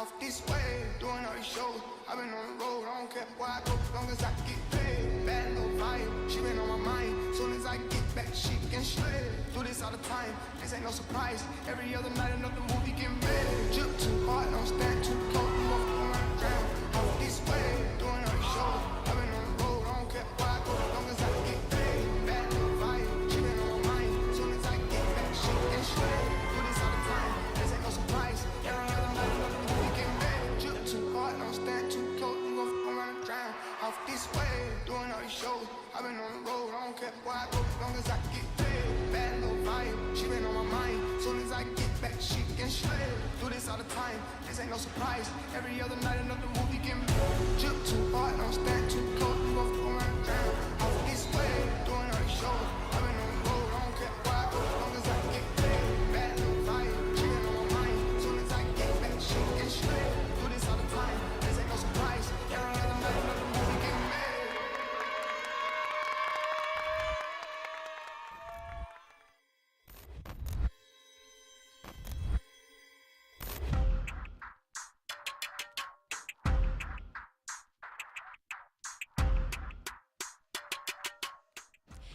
off this way, doing all these shows. I've been on the road, I don't care where I go, as long as I get paid. Bad little vibe, she been on my mind. Soon as I get back, she can shred. Do this all the time, this ain't no surprise. Every other night, another movie get made. Drip too hard, don't stand too close. You won't go around drown. Off this way, doing all these shows. I've been on the road, I don't care where I go, as long as I get paid. Bad little vibe, she been on my mind. Soon as I get back, she can shred. Do this all the time, this ain't no surprise. Every other night, another movie get made. Drip too hard, don't stand too close. You won't go around drown. Off this way, doing all these shows. I've been on the road, I don't care where I go, as long as I get paid. Bad little vibe, she been on my mind. Soon as I get back, she can shred. Do this all the time, this ain't no surprise. Every other night, another movie get made. Drip too hard, don't stand too close. You gon' go around drown. Off this way, doing all these shows. I've been on the road, I don't care where I go, as long as I get paid. Bad little vibe, she been on my mind. Soon as I get back, she can shred. Do this all the time, this ain't no surprise. Every other night, another movie get made.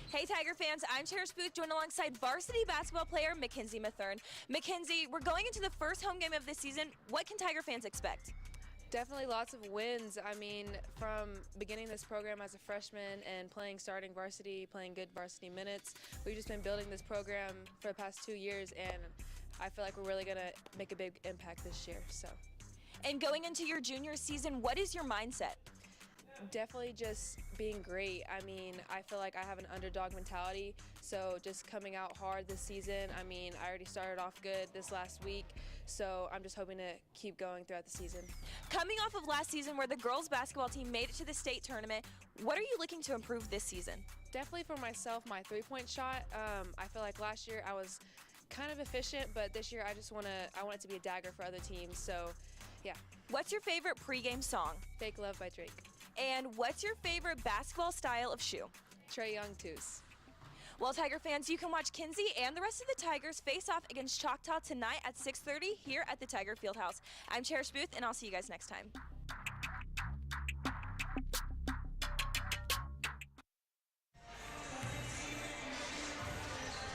Hey Tiger fans, I'm Cherish Booth, joined alongside varsity basketball player Mackenzie Mathern. Mackenzie, we're going into the first home game of this season. What can Tiger fans expect? Definitely lots of wins. I mean, from beginning this program as a freshman and playing starting varsity, playing good varsity minutes, we've just been building this program for the past 2 years, and I feel like we're really going to make a big impact this year. And going into your junior season, what is your mindset? Definitely just being great. I mean, I feel like I have an underdog mentality, so just coming out hard this season. I mean, I already started off good this last week, so I'm just hoping to keep going throughout the season. Coming off of last season where the girls basketball team made it to the state tournament, what are you looking to improve this season? Definitely for myself, my three-point shot. I feel like last year I was kind of efficient, but this year I want it to be a dagger for other teams, so yeah. What's your favorite pregame song? Fake Love by Drake. And what's your favorite basketball style of shoe? Trae Young twos. Well, Tiger fans, you can watch Kinsey and the rest of the Tigers face off against Choctaw tonight at 6:30 here at the Tiger Fieldhouse. I'm Cherish Booth, and I'll see you guys next time.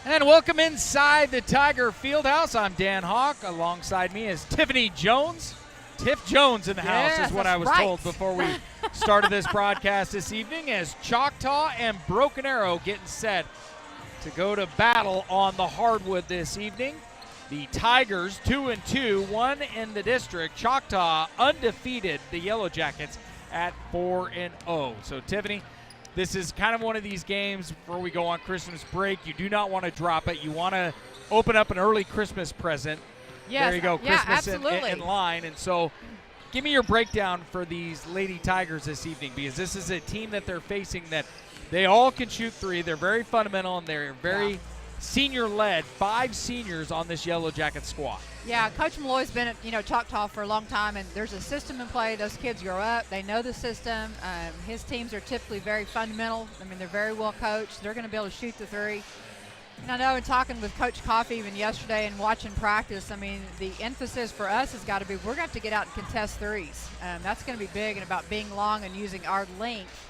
And welcome inside the Tiger Fieldhouse. I'm Dan Hawk. Alongside me is Tiffany Jones. Tiff Jones in the house is what I was told before we started this broadcast this evening, as Choctaw and Broken Arrow getting set to go to battle on the hardwood this evening. The Tigers 2-2, one in the district. Choctaw undefeated, the Yellow Jackets at 4-0. So Tiffany, this is kind of one of these games before we go on Christmas break. You do not want to drop it. You want to open up an early Christmas present. Yes, there you go, yeah, Christmas absolutely. in line. And so give me your breakdown for these Lady Tigers this evening, because this is a team that they're facing that they all can shoot three. They're very fundamental, and they're very senior-led. 5 seniors on this Yellow Jacket squad. Yeah, Coach Malloy's been at Choctaw for a long time, and there's a system in play. Those kids grow up. They know the system. His teams are typically very fundamental. I mean, they're very well coached. They're going to be able to shoot the three. And I know in talking with Coach Coffey even yesterday and watching practice, I mean, the emphasis for us has got to be we're going to have to get out and contest threes. That's going to be big, and about being long and using our length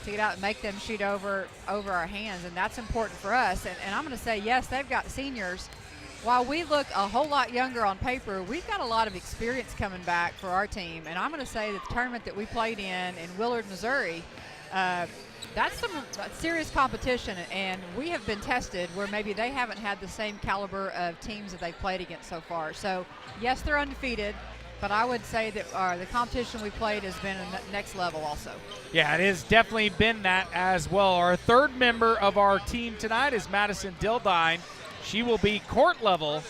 to get out and make them shoot over our hands, and that's important for us. And I'm going to say, yes, they've got seniors. While we look a whole lot younger on paper, we've got a lot of experience coming back for our team. And I'm going to say that the tournament that we played in Willard, Missouri, that's some serious competition, and we have been tested where maybe they haven't had the same caliber of teams that they've played against so far. So, yes, they're undefeated, but I would say that the competition we played has been next level also. Yeah, it has definitely been that as well. Our third member of our team tonight is Madison Dildine. She will be court level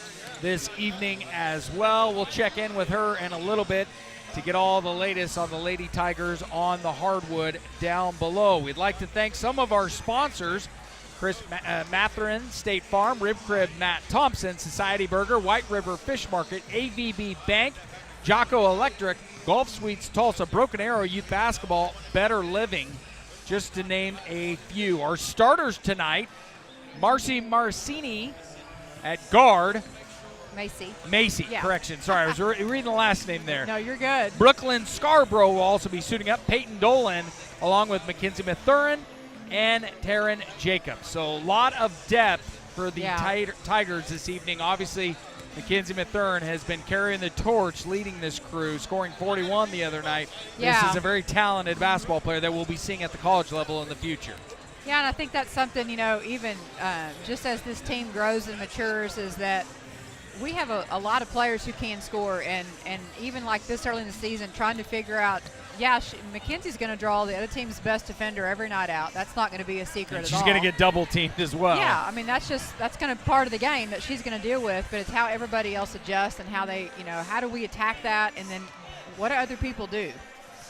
this evening as well. We'll check in with her in a little bit to get all the latest on the Lady Tigers on the hardwood down below. We'd like to thank some of our sponsors: Chris Matherin, State Farm, Rib Crib, Matt Thompson, Society Burger, White River Fish Market, AVB Bank, Jocko Electric, Golf Suites Tulsa, Broken Arrow Youth Basketball, Better Living, just to name a few. Our starters tonight: Marcy Marcini at guard, Macy. Yeah. Correction. Sorry, I was reading the last name there. No, you're good. Brooklyn Scarborough will also be suiting up. Peyton Dolan, along with Mackenzie Mathurin and Taryn Jacobs. So a lot of depth for the Tigers this evening. Obviously, Mackenzie Mathurin has been carrying the torch, leading this crew, scoring 41 the other night. Yeah. This is a very talented basketball player that we'll be seeing at the college level in the future. Yeah, and I think that's something, even just as this team grows and matures, is that we have a lot of players who can score, and even like this early in the season, trying to figure out, Mackenzie's going to draw the other team's best defender every night out. That's not going to be a secret at all. She's going to get double teamed as well. Yeah, I mean, that's kind of part of the game that she's going to deal with, but it's how everybody else adjusts and how they, how do we attack that, and then what do other people do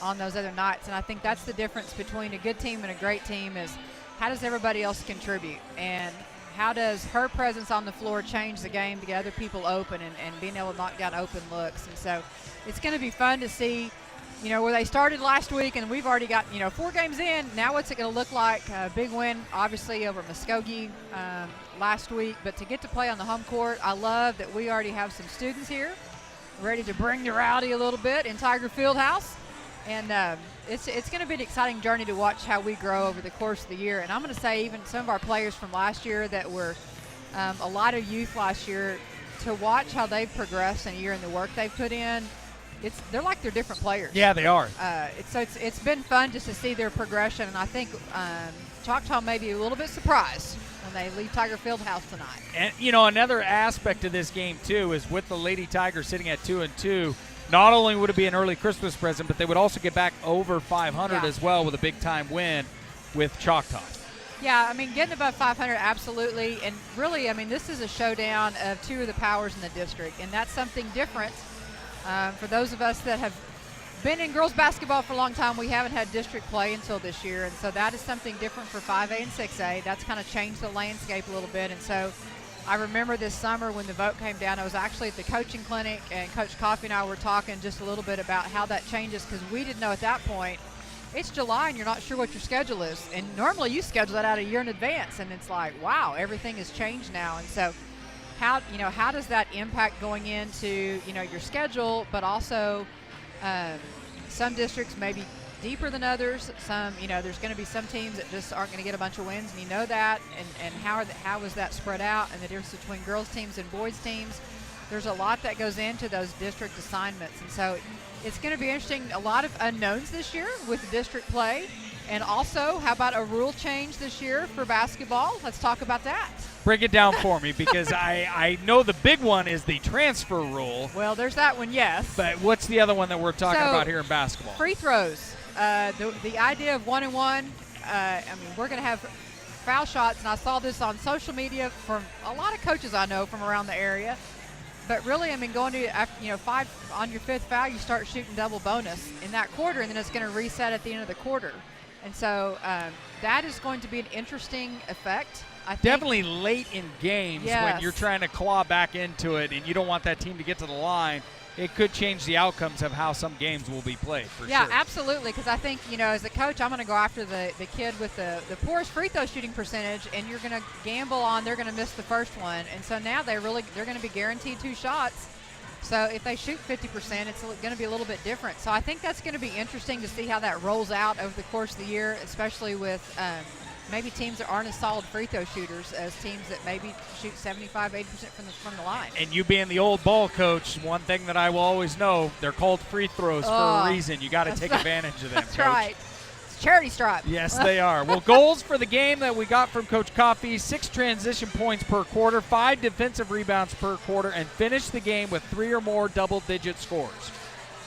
on those other nights. And I think that's the difference between a good team and a great team, is how does everybody else contribute, and how does her presence on the floor change the game to get other people open and being able to knock down open looks. And so it's going to be fun to see, where they started last week, and we've already got, 4 games in. Now what's it going to look like? A big win, obviously, over Muskogee last week. But to get to play on the home court, I love that we already have some students here ready to bring the rowdy a little bit in Tiger Fieldhouse. And it's going to be an exciting journey to watch how we grow over the course of the year. And I'm going to say even some of our players from last year that were a lot of youth last year, to watch how they've progressed in a year and the work they've put in, they're like they're different players. Yeah, they are. It's been fun just to see their progression. And I think Choctaw may be a little bit surprised when they leave Tiger Fieldhouse tonight. And, another aspect of this game, too, is with the Lady Tigers sitting at 2-2, not only would it be an early Christmas present, but they would also get back over 500 as well with a big-time win with Choctaw. Yeah, I mean, getting above 500, absolutely. And really, I mean, this is a showdown of 2 of the powers in the district, and that's something different. For those of us that have been in girls basketball for a long time, we haven't had district play until this year, and so that is something different for 5A and 6A. That's kind of changed the landscape a little bit. And so I remember this summer when the vote came down, I was actually at the coaching clinic, and Coach Coffey and I were talking just a little bit about how that changes, because we didn't know at that point. It's July and you're not sure what your schedule is, and normally you schedule that out a year in advance, and it's like, wow, everything has changed now. And so how does that impact going into your schedule, but also some districts may be deeper than others. Some, there's going to be some teams that just aren't going to get a bunch of wins, and you know that. And how is that spread out, and the difference between girls teams and boys teams. There's a lot that goes into those district assignments, and so it's going to be interesting. A lot of unknowns this year with district play, and also how about a rule change this year for basketball? Let's talk about that. Break it down for me, because I know the big one is the transfer rule. Well, there's that one, yes. But what's the other one that we're talking about here in basketball? Free throws. The idea of 1-and-1, we're going to have foul shots, and I saw this on social media from a lot of coaches I know from around the area. But really, going to, 5 on your 5th foul, you start shooting double bonus in that quarter, and then it's going to reset at the end of the quarter. And so that is going to be an interesting effect, I think. Definitely late in games when you're trying to claw back into it and you don't want that team to get to the line. It could change the outcomes of how some games will be played, for sure. Yeah, absolutely, because I think, as a coach, I'm going to go after the kid with the poorest free throw shooting percentage, and you're going to gamble on they're going to miss the first one. And so now they're going to be guaranteed 2 shots. So if they shoot 50%, it's going to be a little bit different. So I think that's going to be interesting to see how that rolls out over the course of the year, especially with maybe teams that aren't as solid free throw shooters as teams that maybe shoot 75-80% from the line. And you being the old ball coach, one thing that I will always know, they're called free throws for a reason. You got to take advantage of them, That's Coach. right. It's charity stripe. Yes, they are. Well, goals for the game that we got from Coach Coffey: 6 transition points per quarter, 5 defensive rebounds per quarter, and finish the game with 3 or more double-digit scores.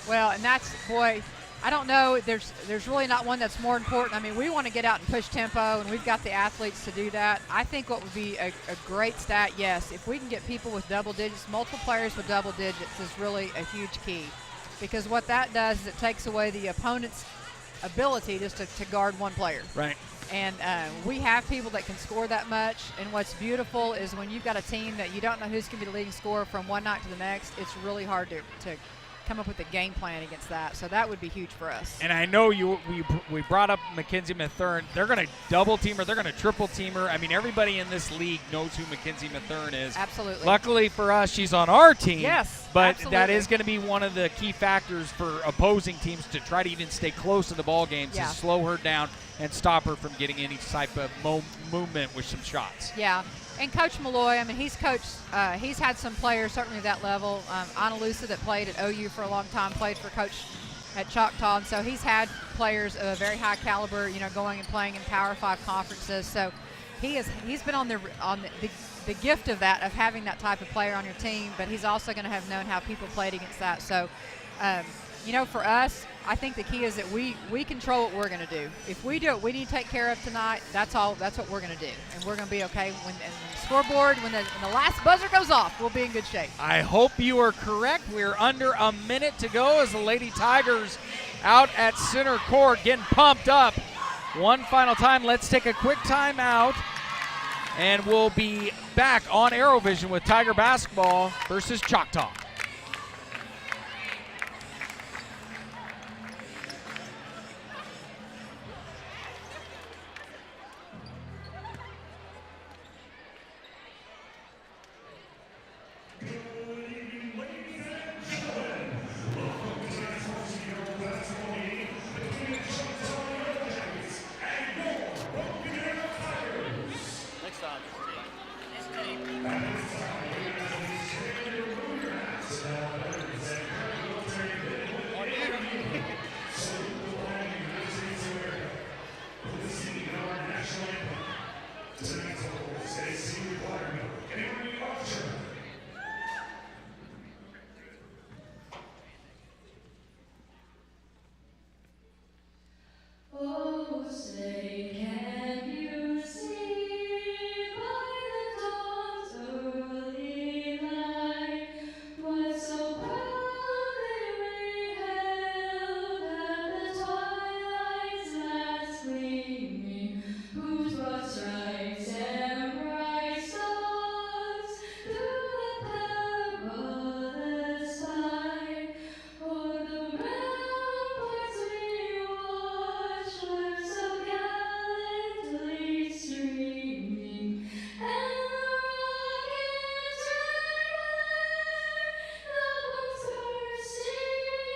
Well, and that's, boy, I don't know. There's really not one that's more important. We want to get out and push tempo, and we've got the athletes to do that. I think what would be a great stat, yes, if we can get people with double digits, multiple players with double digits is really a huge key. Because what that does is it takes away the opponent's ability just to guard one player. Right. And we have people that can score that much. And what's beautiful is when you've got a team that you don't know who's going to be the leading scorer from one night to the next, it's really hard to come up with a game plan against that. So that would be huge for us. And I know we brought up Mackenzie Mathern. They're going to double team her. They're going to triple team her. I mean, everybody in this league knows who Mackenzie Mathern is. Absolutely. Luckily for us, she's on our team. Yes, but absolutely. that is going to be one of the key factors for opposing teams to try to even stay close to the ball games, Yeah. to slow her down and stop her from getting any type of movement with some shots. Yeah. And Coach Malloy, I mean, he's had some players certainly at that level. Anna Lusa, that played at OU for a long time, played for Coach at Choctaw, and so he's had players of a very high caliber, you know, going and playing in Power 5 conferences. So he's been on the gift of that, of having that type of player on your team, but he's also going to have known how people played against that. So, you know, for us, I think the key is that we control what we're going to do. If we do what we need to take care of tonight, that's what we're going to do, and we're going to be okay. When the scoreboard, when the last buzzer goes off, we'll be in good shape. I hope you are correct. We're under a minute to go as the Lady Tigers out at center court getting pumped up. One final time. Let's take a quick timeout, and we'll be back on ArrowVision with Tiger basketball versus Choctaw. Oh, say, can you see by the dawn's early light what so proudly we hailed at the twilight's last gleaming, whose broad stripes and bright stars through the perilous fight o'er the ramparts we watched were so gallantly streaming, and the rocket's red glare, the bombs bursting in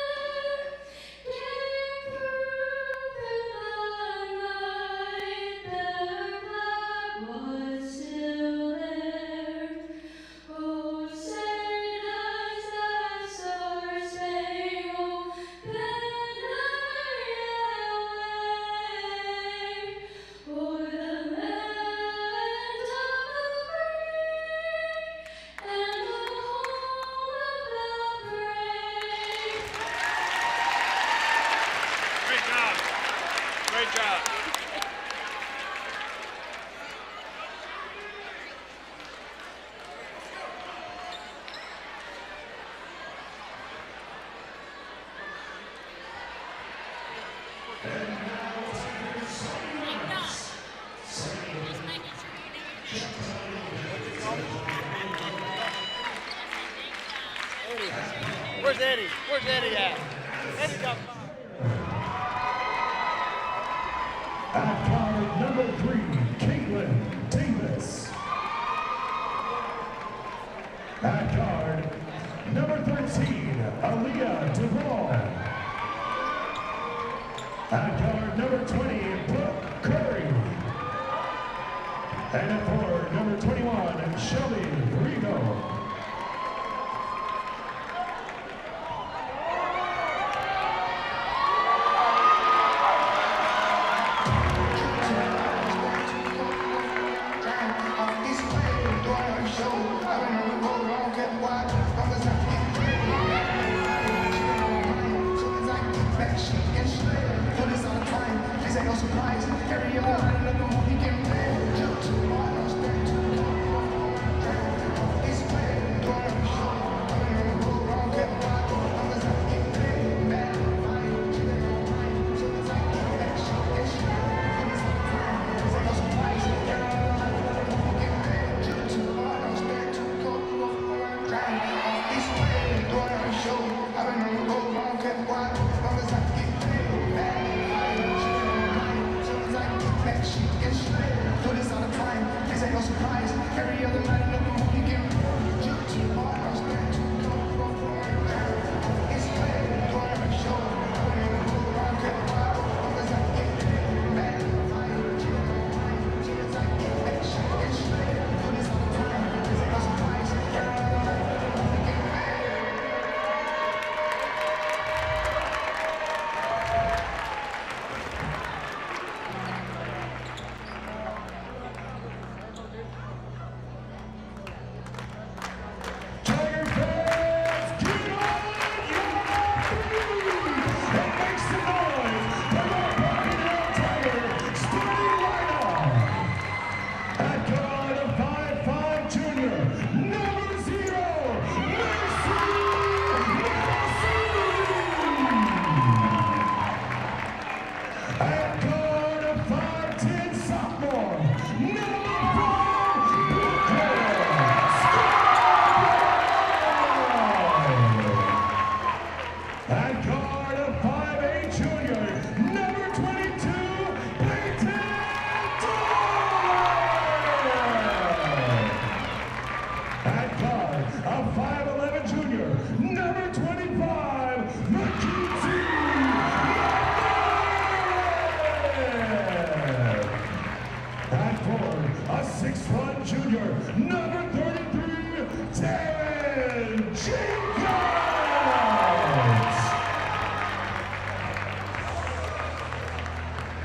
air, gave proof in the night that our flag was still there. Oh, say does that star-spangled banner yet wave o'er the land of the free and the home of the brave? Great job. Great job. Where's Eddie? Where's Eddie at? Eddie got five. At card number 3, Caitlin Davis. At card number 13, Aaliyah DeVaughn. At card number 20, Brooke Curry. And at card number 21, Shelby Rigo. Every other night, look at who he can play. Jump to one, step to one.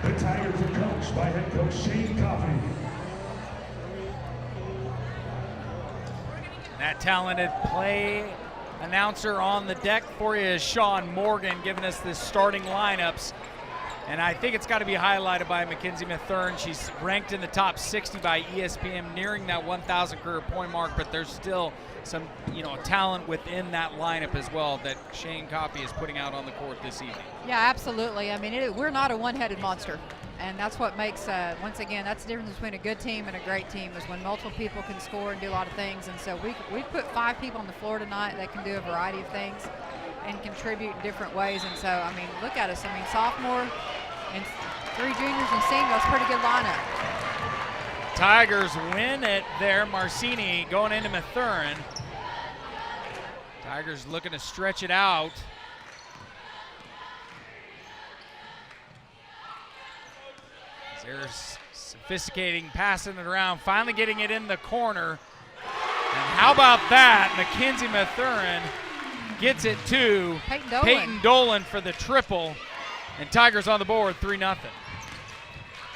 The Tigers are coached by head coach Shane Coffey. That talented play announcer on the deck for you is Sean Morgan, giving us the starting lineups. And I think it's got to be highlighted by Mackenzie Mathern. She's ranked in the top 60 by ESPN, nearing that 1,000 career point mark, but there's still some, talent within that lineup as well that Shane Coffey is putting out on the court this evening. Yeah, absolutely. I mean, we're not a one-headed monster, and that's what makes, once again, that's the difference between a good team and a great team, is when multiple people can score and do a lot of things. And so we put 5 people on the floor tonight that can do a variety of things and contribute in different ways. And so, I mean, look at us. I mean, sophomore and 3 juniors and seniors, that's a pretty good lineup. Tigers win it there. Marcini going into Mathern. Tigers looking to stretch it out. They're sophisticating, passing it around, finally getting it in the corner. And how about that? Mackenzie Mathern gets it to Peyton Dolan for the triple. And Tigers on the board, 3-0.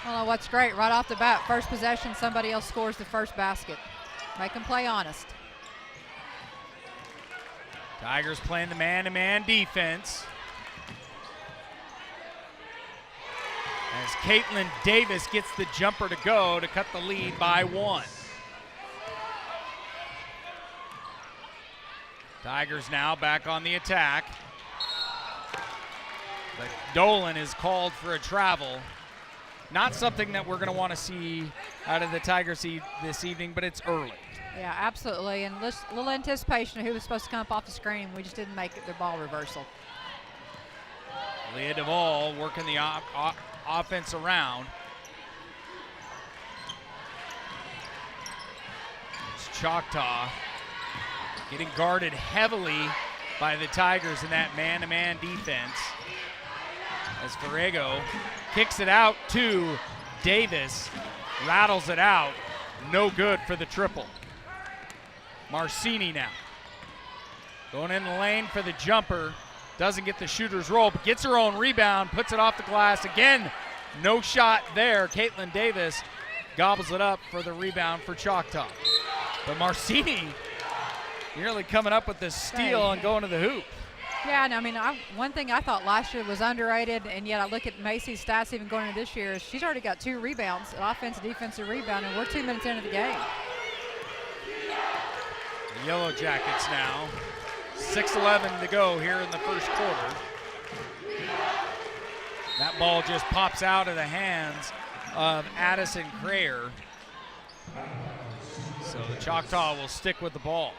Well, what's great, right off the bat, first possession, somebody else scores the first basket. Make them play honest. Tigers playing the man-to-man defense. As Caitlin Davis gets the jumper to go to cut the lead by 1. Tigers now back on the attack. But Dolan is called for a travel. Not something that we're going to want to see out of the Tigers this evening, but it's early. Yeah, absolutely. And a little anticipation of who was supposed to come up off the screen. We just didn't make it the ball reversal. Leah Duvall working the offense around. It's Choctaw getting guarded heavily by the Tigers in that man-to-man defense. As Ferrego kicks it out to Davis, rattles it out, no good for the triple. Marcini now going in the lane for the jumper, doesn't get the shooter's roll, but gets her own rebound, puts it off the glass. Again, no shot there. Caitlin Davis gobbles it up for the rebound for Choctaw. But Marcini nearly coming up with the steal and going to the hoop. Yeah, and I mean, one thing I thought last year was underrated, and yet I look at Macy's stats even going into this year, is she's already got 2 rebounds, an offensive, defensive rebound, and we're 2 minutes into the game. The Yellow Jackets now, 6:11 to go here in the first quarter. That ball just pops out of the hands of Addison Crayer. So the Choctaw will stick with the ball.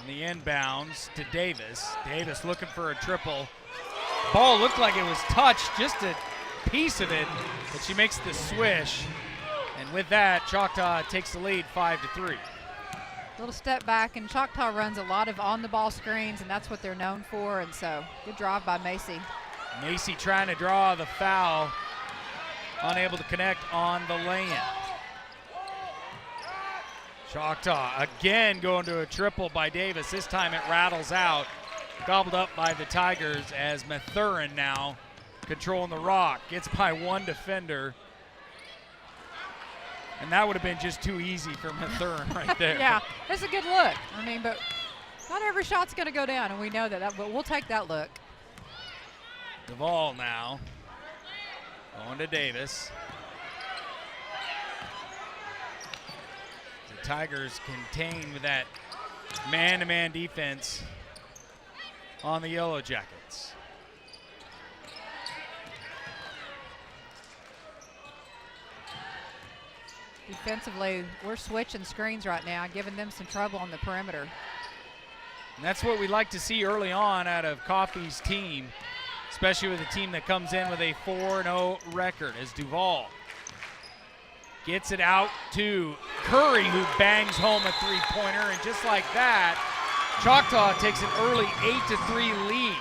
The inbounds to Davis. Davis looking for a triple. Ball looked like it was touched, just a piece of it, but she makes the swish. And with that, Choctaw takes the lead 5-3. Little step back, and Choctaw runs a lot of on-the-ball screens, and that's what they're known for, and so good drive by Macy. Macy trying to draw the foul, unable to connect on the lay-in. Choctaw again going to a triple by Davis. This time it rattles out. Gobbled up by the Tigers as Mathern now controlling the rock. Gets by 1 defender. And that would have been just too easy for Mathern right there. Yeah, it's a good look. I mean, but not every shot's going to go down, and we know that, but we'll take that look. Duvall now going to Davis. Tigers contain with that man-to-man defense on the Yellow Jackets. Defensively, we're switching screens right now, giving them some trouble on the perimeter. And that's what we like to see early on out of Coffey's team, especially with a team that comes in with a 4-0 record, as Duvall gets it out to Curry, who bangs home a 3-pointer, and just like that, Choctaw takes an early 8-3 lead.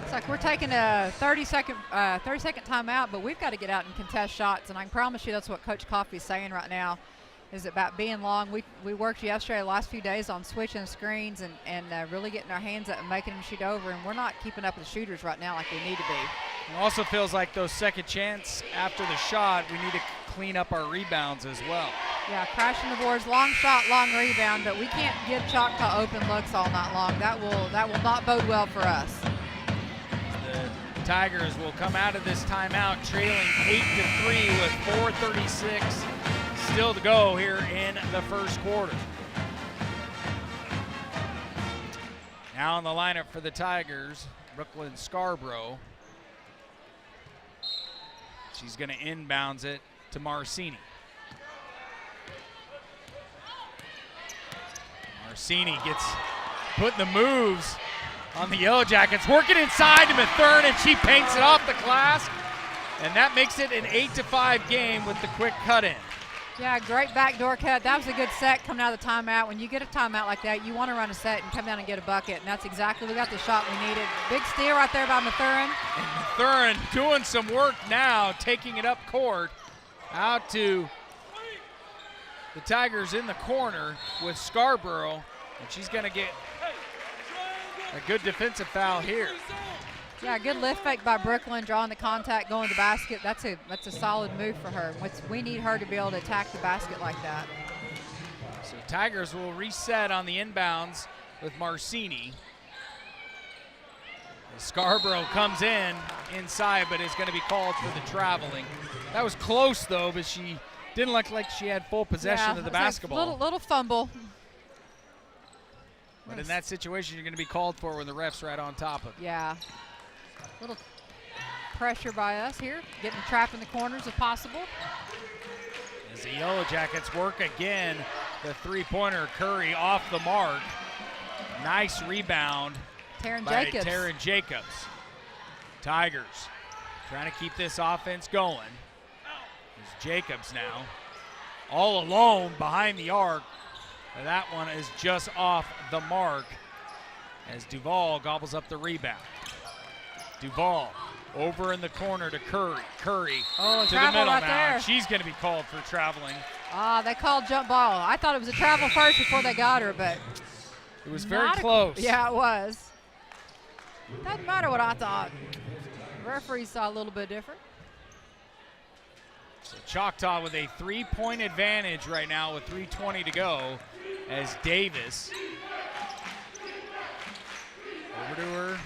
It's like we're taking a 30-second timeout, but we've got to get out and contest shots, and I can promise you that's what Coach Coffey's saying right now. is about being long. We worked yesterday, the last few days, on switching screens and really getting our hands up and making them shoot over, and we're not keeping up with the shooters right now like we need to be. It also feels like those second chance after the shot, we need to clean up our rebounds as well. Yeah, crashing the boards, long shot, long rebound, but we can't give Choctaw open looks all night long. That will not bode well for us. The Tigers will come out of this timeout trailing 8-3 with 4:36 still to go here in the first quarter. Now in the lineup for the Tigers, Brooklyn Scarborough. She's going to inbounds it to Marcini. Marcini gets putting the moves on the Yellow Jackets, working inside to Mathern, and she paints it off the glass, and that makes it an 8-5 game with the quick cut in. Yeah, great backdoor cut. That was a good set coming out of the timeout. When you get a timeout like that, you want to run a set and come down and get a bucket, and that's exactly, we got the shot we needed. Big steal right there by Mathern. And Mathern doing some work now, taking it up court, out to the Tigers in the corner with Scarborough, and she's going to get a good defensive foul here. Yeah, good lift fake by Brooklyn, drawing the contact, going to the basket. That's a solid move for her. We need her to be able to attack the basket like that. So Tigers will reset on the inbounds with Marcini. Scarborough comes in inside, but is going to be called for the traveling. That was close though, but she didn't look like she had full possession of the basketball. Little fumble. But in that situation, you're going to be called for when the ref's right on top of it. Yeah. Little pressure by us here, getting trapped in the corners if possible. As the Yellow Jackets work again, the three-pointer, Curry off the mark. Nice rebound by Taryn Jacobs. Tigers trying to keep this offense going. There's Jacobs now, all alone behind the arc. And that one is just off the mark as Duvall gobbles up the rebound. Duvall over in the corner to Curry. Curry to the middle right now. there. She's going to be called for traveling. They called jump ball. I thought it was a travel first before they got her, but it was very close. Yeah, it was. Doesn't matter what I thought. The referee saw a little bit different. So Choctaw with a 3-point advantage right now with 3:20 to go as Davis over to her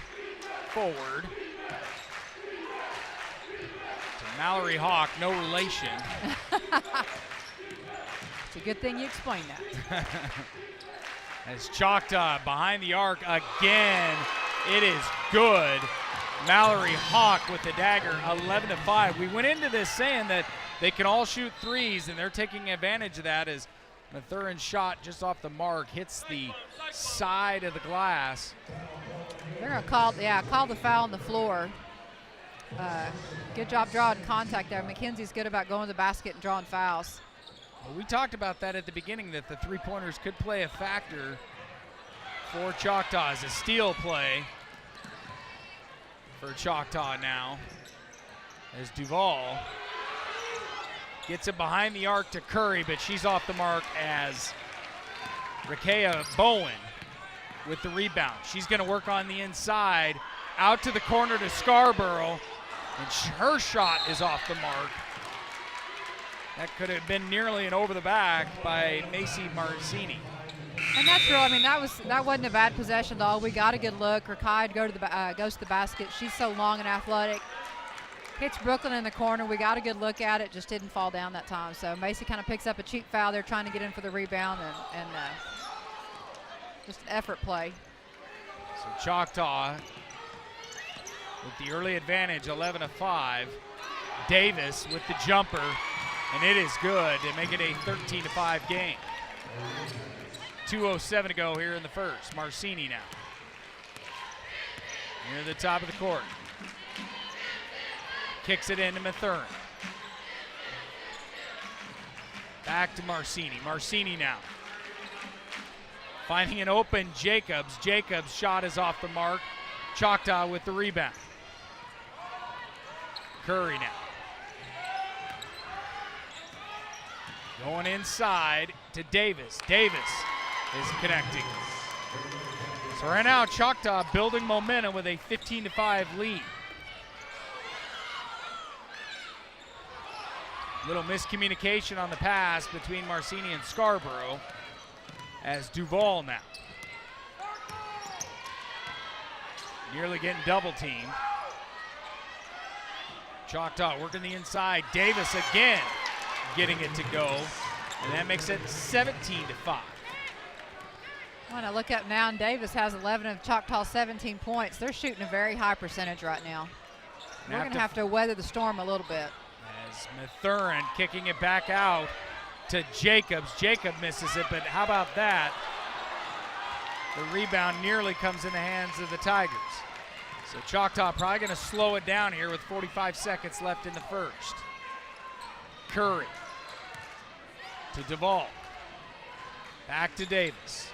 forward. To Mallory Hawk, no relation. It's a good thing you explained that. As Choctaw behind the arc again, it is good. Mallory Hawk with the dagger, 11-5. We went into this saying that they can all shoot threes, and they're taking advantage of that as Mathern's shot just off the mark hits the side of the glass. They're going to call the foul on the floor. Good job drawing contact there. McKenzie's good about going to the basket and drawing fouls. Well, we talked about that at the beginning, that the three-pointers could play a factor for Choctaw as a steal play for Choctaw now. As Duvall gets it behind the arc to Curry, but she's off the mark as Rakea Bowen with the rebound. She's going to work on the inside, out to the corner to Scarborough, and her shot is off the mark. That could have been nearly an over the back by Macy Marcini. And that's real. I mean, that wasn't a bad possession, though. We got a good look. Rakai goes to the basket. She's so long and athletic. Hits Brooklyn in the corner. We got a good look at it. Just didn't fall down that time. So Macy kind of picks up a cheap foul. They're trying to get in for the rebound and just an effort play. So Choctaw with the early advantage, 11-5. Davis with the jumper, and it is good to make it a 13-5 game. 2:07 to go here in the first. Marcini now. Near the top of the court. Kicks it into Mathern. Back to Marcini. Marcini now. Finding an open Jacobs. Jacobs' shot is off the mark. Choctaw with the rebound. Curry now. Going inside to Davis. Davis is connecting. So right now, Choctaw building momentum with a 15-5 lead. Little miscommunication on the pass between Marcini and Scarborough as Duval now. Nearly getting double teamed. Choctaw working the inside. Davis again getting it to go. And that makes it 17-5. When I look up now, and Davis has 11 of Choctaw's 17 points. They're shooting a very high percentage right now. We're going to have to weather the storm a little bit. As Mathurin kicking it back out to Jacobs. Jacob misses it, but how about that? The rebound nearly comes in the hands of the Tigers. So Choctaw probably going to slow it down here with 45 seconds left in the first. Curry to Duvall. Back to Davis.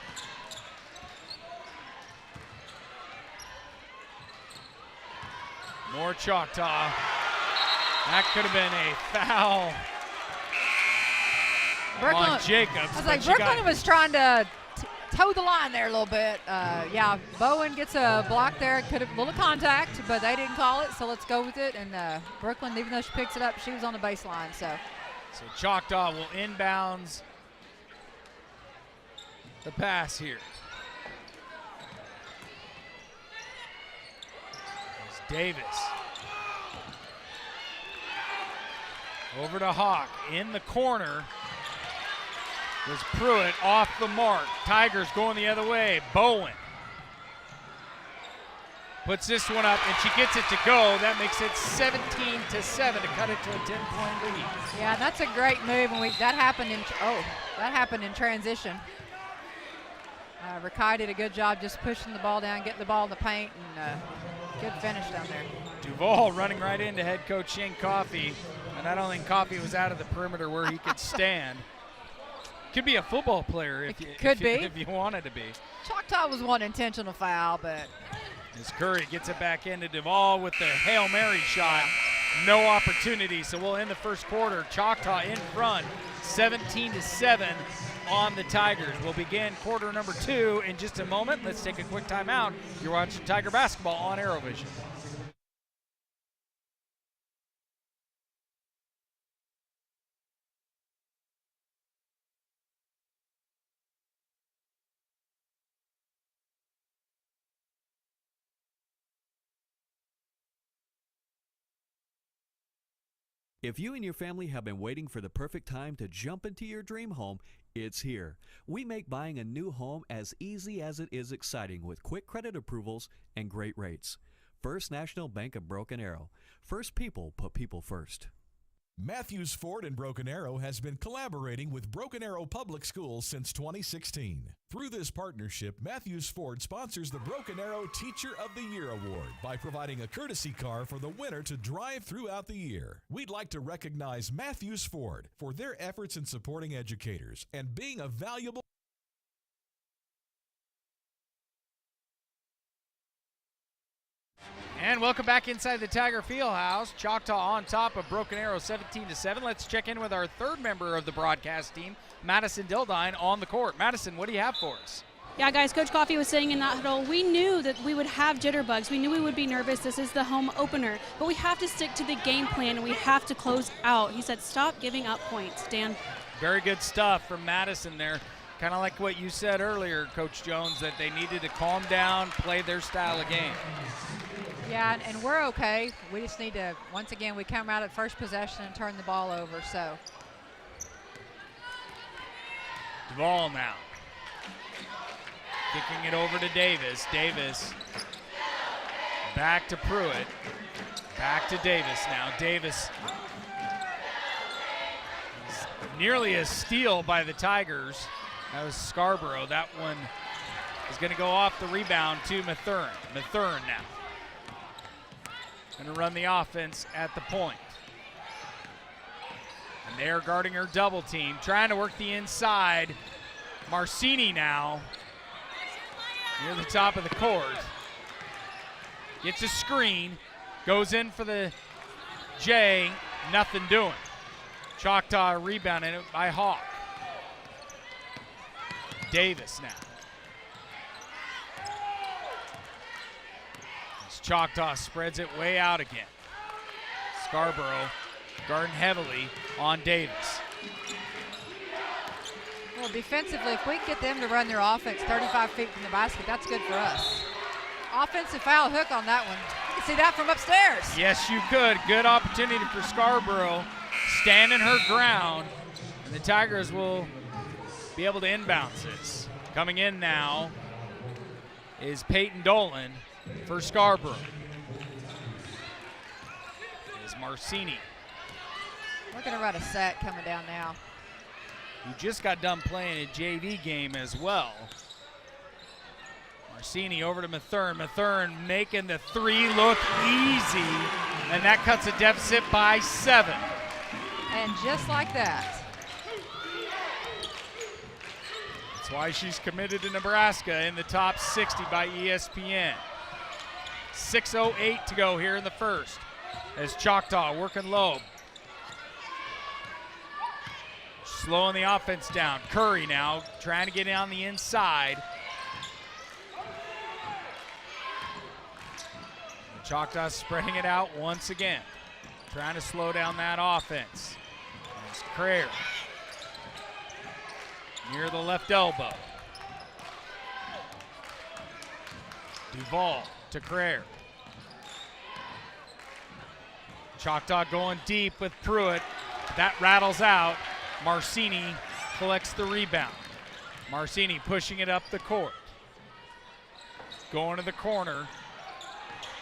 More Choctaw. That could have been a foul on Jacobs. I was like, Brooklyn was trying to toe the line there a little bit. Yeah, Bowen gets a block there. Could have a little contact, but they didn't call it, so let's go with it. And Brooklyn, even though she picks it up, she was on the baseline. So Choctaw will inbounds the pass here. It's Davis. Over to Hawk in the corner. Was Pruitt off the mark. Tigers going the other way. Bowen puts this one up, and she gets it to go. That makes it 17-7 to cut it to a 10-point lead. Yeah, that's a great move, and that happened in transition. Rakai did a good job just pushing the ball down, getting the ball in the paint, and good finish down there. Duval running right into head coach Shane Coffey, and I don't think Coffey was out of the perimeter where he could stand. Could be a football player if you wanted to be. Choctaw was one intentional foul, but as Curry gets it back into Duval with the Hail Mary shot, no opportunity. So we'll end the first quarter. Choctaw in front, 17-7 on the Tigers. We'll begin quarter number 2 in just a moment. Let's take a quick timeout. You're watching Tiger basketball on ArrowVision. If you and your family have been waiting for the perfect time to jump into your dream home, it's here. We make buying a new home as easy as it is exciting with quick credit approvals and great rates. First National Bank of Broken Arrow. First people put people first. Matthews Ford in Broken Arrow has been collaborating with Broken Arrow Public Schools since 2016. Through this partnership, Matthews Ford sponsors the Broken Arrow Teacher of the Year Award by providing a courtesy car for the winner to drive throughout the year. We'd like to recognize Matthews Ford for their efforts in supporting educators and being a valuable And welcome back inside the Tiger Fieldhouse. Choctaw on top of Broken Arrow 17-7. Let's check in with our third member of the broadcast team, Madison Dildine, on the court. Madison, what do you have for us? Yeah, guys, Coach Coffey was saying in that huddle, we knew that we would have jitterbugs. We knew we would be nervous. This is the home opener. But we have to stick to the game plan, and we have to close out. He said, stop giving up points. Dan? Very good stuff from Madison there. Kind of like what you said earlier, Coach Jones, that they needed to calm down, play their style of game. yeah, and we're okay. We just need to, once again, we come out at first possession and turn the ball over. So Duvall now. Kicking it over to Davis. Davis back to Pruitt. Back to Davis now. Davis nearly a steal by the Tigers. That was Scarborough. That one is going to go off the rebound to Mathurin. Mathurin now. Going to run the offense at the point. And they're guarding her double team, trying to work the inside. Marcini now near the top of the court. Gets a screen, goes in for the J, nothing doing. Choctaw rebounded it by Hawk. Davis now. As Choctaw spreads it way out again. Scarborough guarding heavily on Davis. Well, defensively, if we can get them to run their offense 35 feet from the basket, that's good for us. Offensive foul hook on that one. You can see that from upstairs. Yes, you could. Good opportunity for Scarborough, standing her ground, and the Tigers will be able to inbounds this. Coming in now is Peyton Dolan for Scarborough. Is Marcini. We're going to run a set coming down now. Who just got done playing a JV game as well. Marcini over to Mathern. Mathern making the three look easy, and that cuts a deficit by 7. And just like that. That's why she's committed to Nebraska in the top 60 by ESPN. 6:08 to go here in the first as Choctaw working low. Slowing the offense down. Curry now trying to get on the inside. Choctaw spreading it out once again. Trying to slow down that offense. There's Crayer. Near the left elbow. Duval to Crayer. Choctaw going deep with Pruitt. That rattles out. Marcini collects the rebound. Marcini pushing it up the court. Going to the corner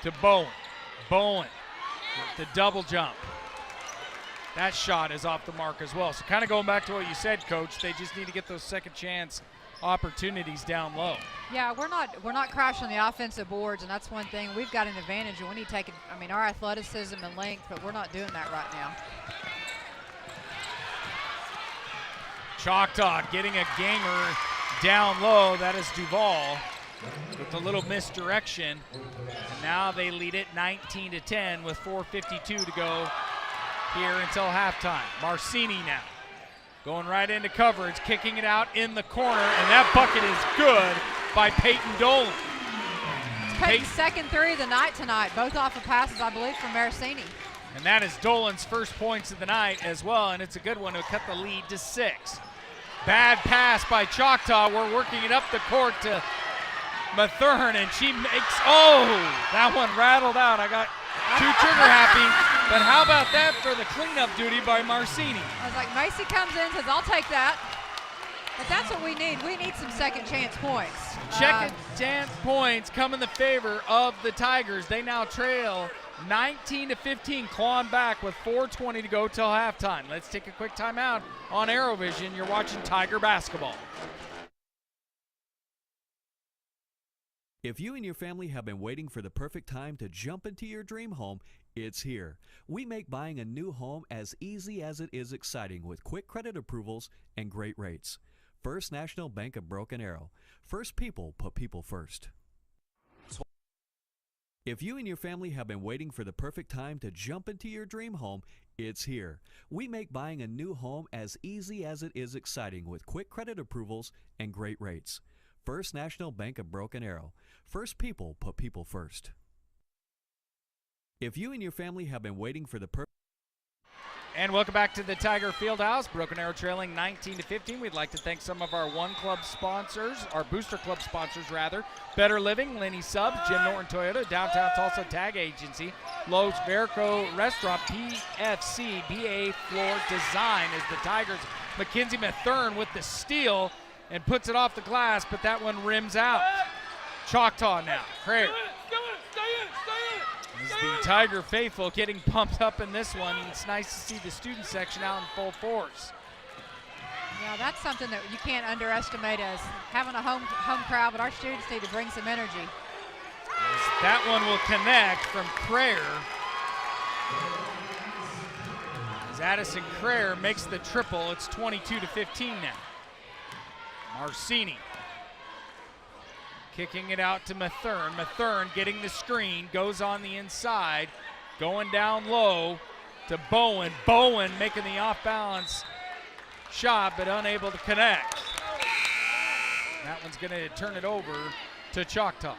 to Bowen. Bowen with the double jump. That shot is off the mark as well. So kind of going back to what you said, Coach, they just need to get those second chance opportunities down low. Yeah, we're not crashing the offensive boards, and that's one thing. We've got an advantage, and we need to take it. I mean, our athleticism and length, but we're not doing that right now. Choctaw getting a gamer down low. That is Duval with a little misdirection. And now they lead it 19-10 with 4:52 to go here until halftime. Marcini now going right into coverage, kicking it out in the corner, and that bucket is good by Peyton Dolan. It's Peyton's second three of the night tonight, both off of passes, I believe, from Marcini. And that is Dolan's first points of the night as well, and it's a good one to cut the lead to 6. Bad pass by Choctaw. We're working it up the court to Mathern, and she makes, that one rattled out. I got too trigger happy, but how about that for the cleanup duty by Marcini? I was like, Macy comes in, says, I'll take that. But that's what we need. We need some second chance points. Second chance points come in the favor of the Tigers. They now trail 19-15, clawing back with 4:20 to go till halftime. Let's take a quick timeout on ArrowVision. You're watching Tiger basketball. If you and your family have been waiting for the perfect time to jump into your dream home, it's here. We make buying a new home as easy as it is exciting with quick credit approvals and great rates. First National Bank of Broken Arrow. First people put people first. If you and your family have been waiting for the perfect time to jump into your dream home, it's here. We make buying a new home as easy as it is exciting with quick credit approvals and great rates. First National Bank of Broken Arrow. First people put people first. If you and your family have been waiting for the And welcome back to the Tiger Fieldhouse. Broken Arrow trailing 19-15. We'd like to thank some of our One Club sponsors, our Booster Club sponsors rather. Better Living, Lenny Subs, Jim Norton Toyota, Downtown Tulsa Tag Agency, Lowe's Verico Restaurant, PFC, BA Floor Design is the Tigers. Mackenzie Mathern with the steal and puts it off the glass, but that one rims out. Choctaw now. Craig. As the Tiger faithful getting pumped up in this one. It's nice to see the student section out in full force. Yeah, that's something that you can't underestimate us having a home crowd, but our students need to bring some energy. As that one will connect from Crayer. As Addison Crayer makes the triple, it's 22-15 now. Marcini kicking it out to Mathern. Mathern getting the screen, goes on the inside, going down low. to Bowen. Bowen making the off-balance shot, but unable to connect. That one's going to turn it over to Choctaw.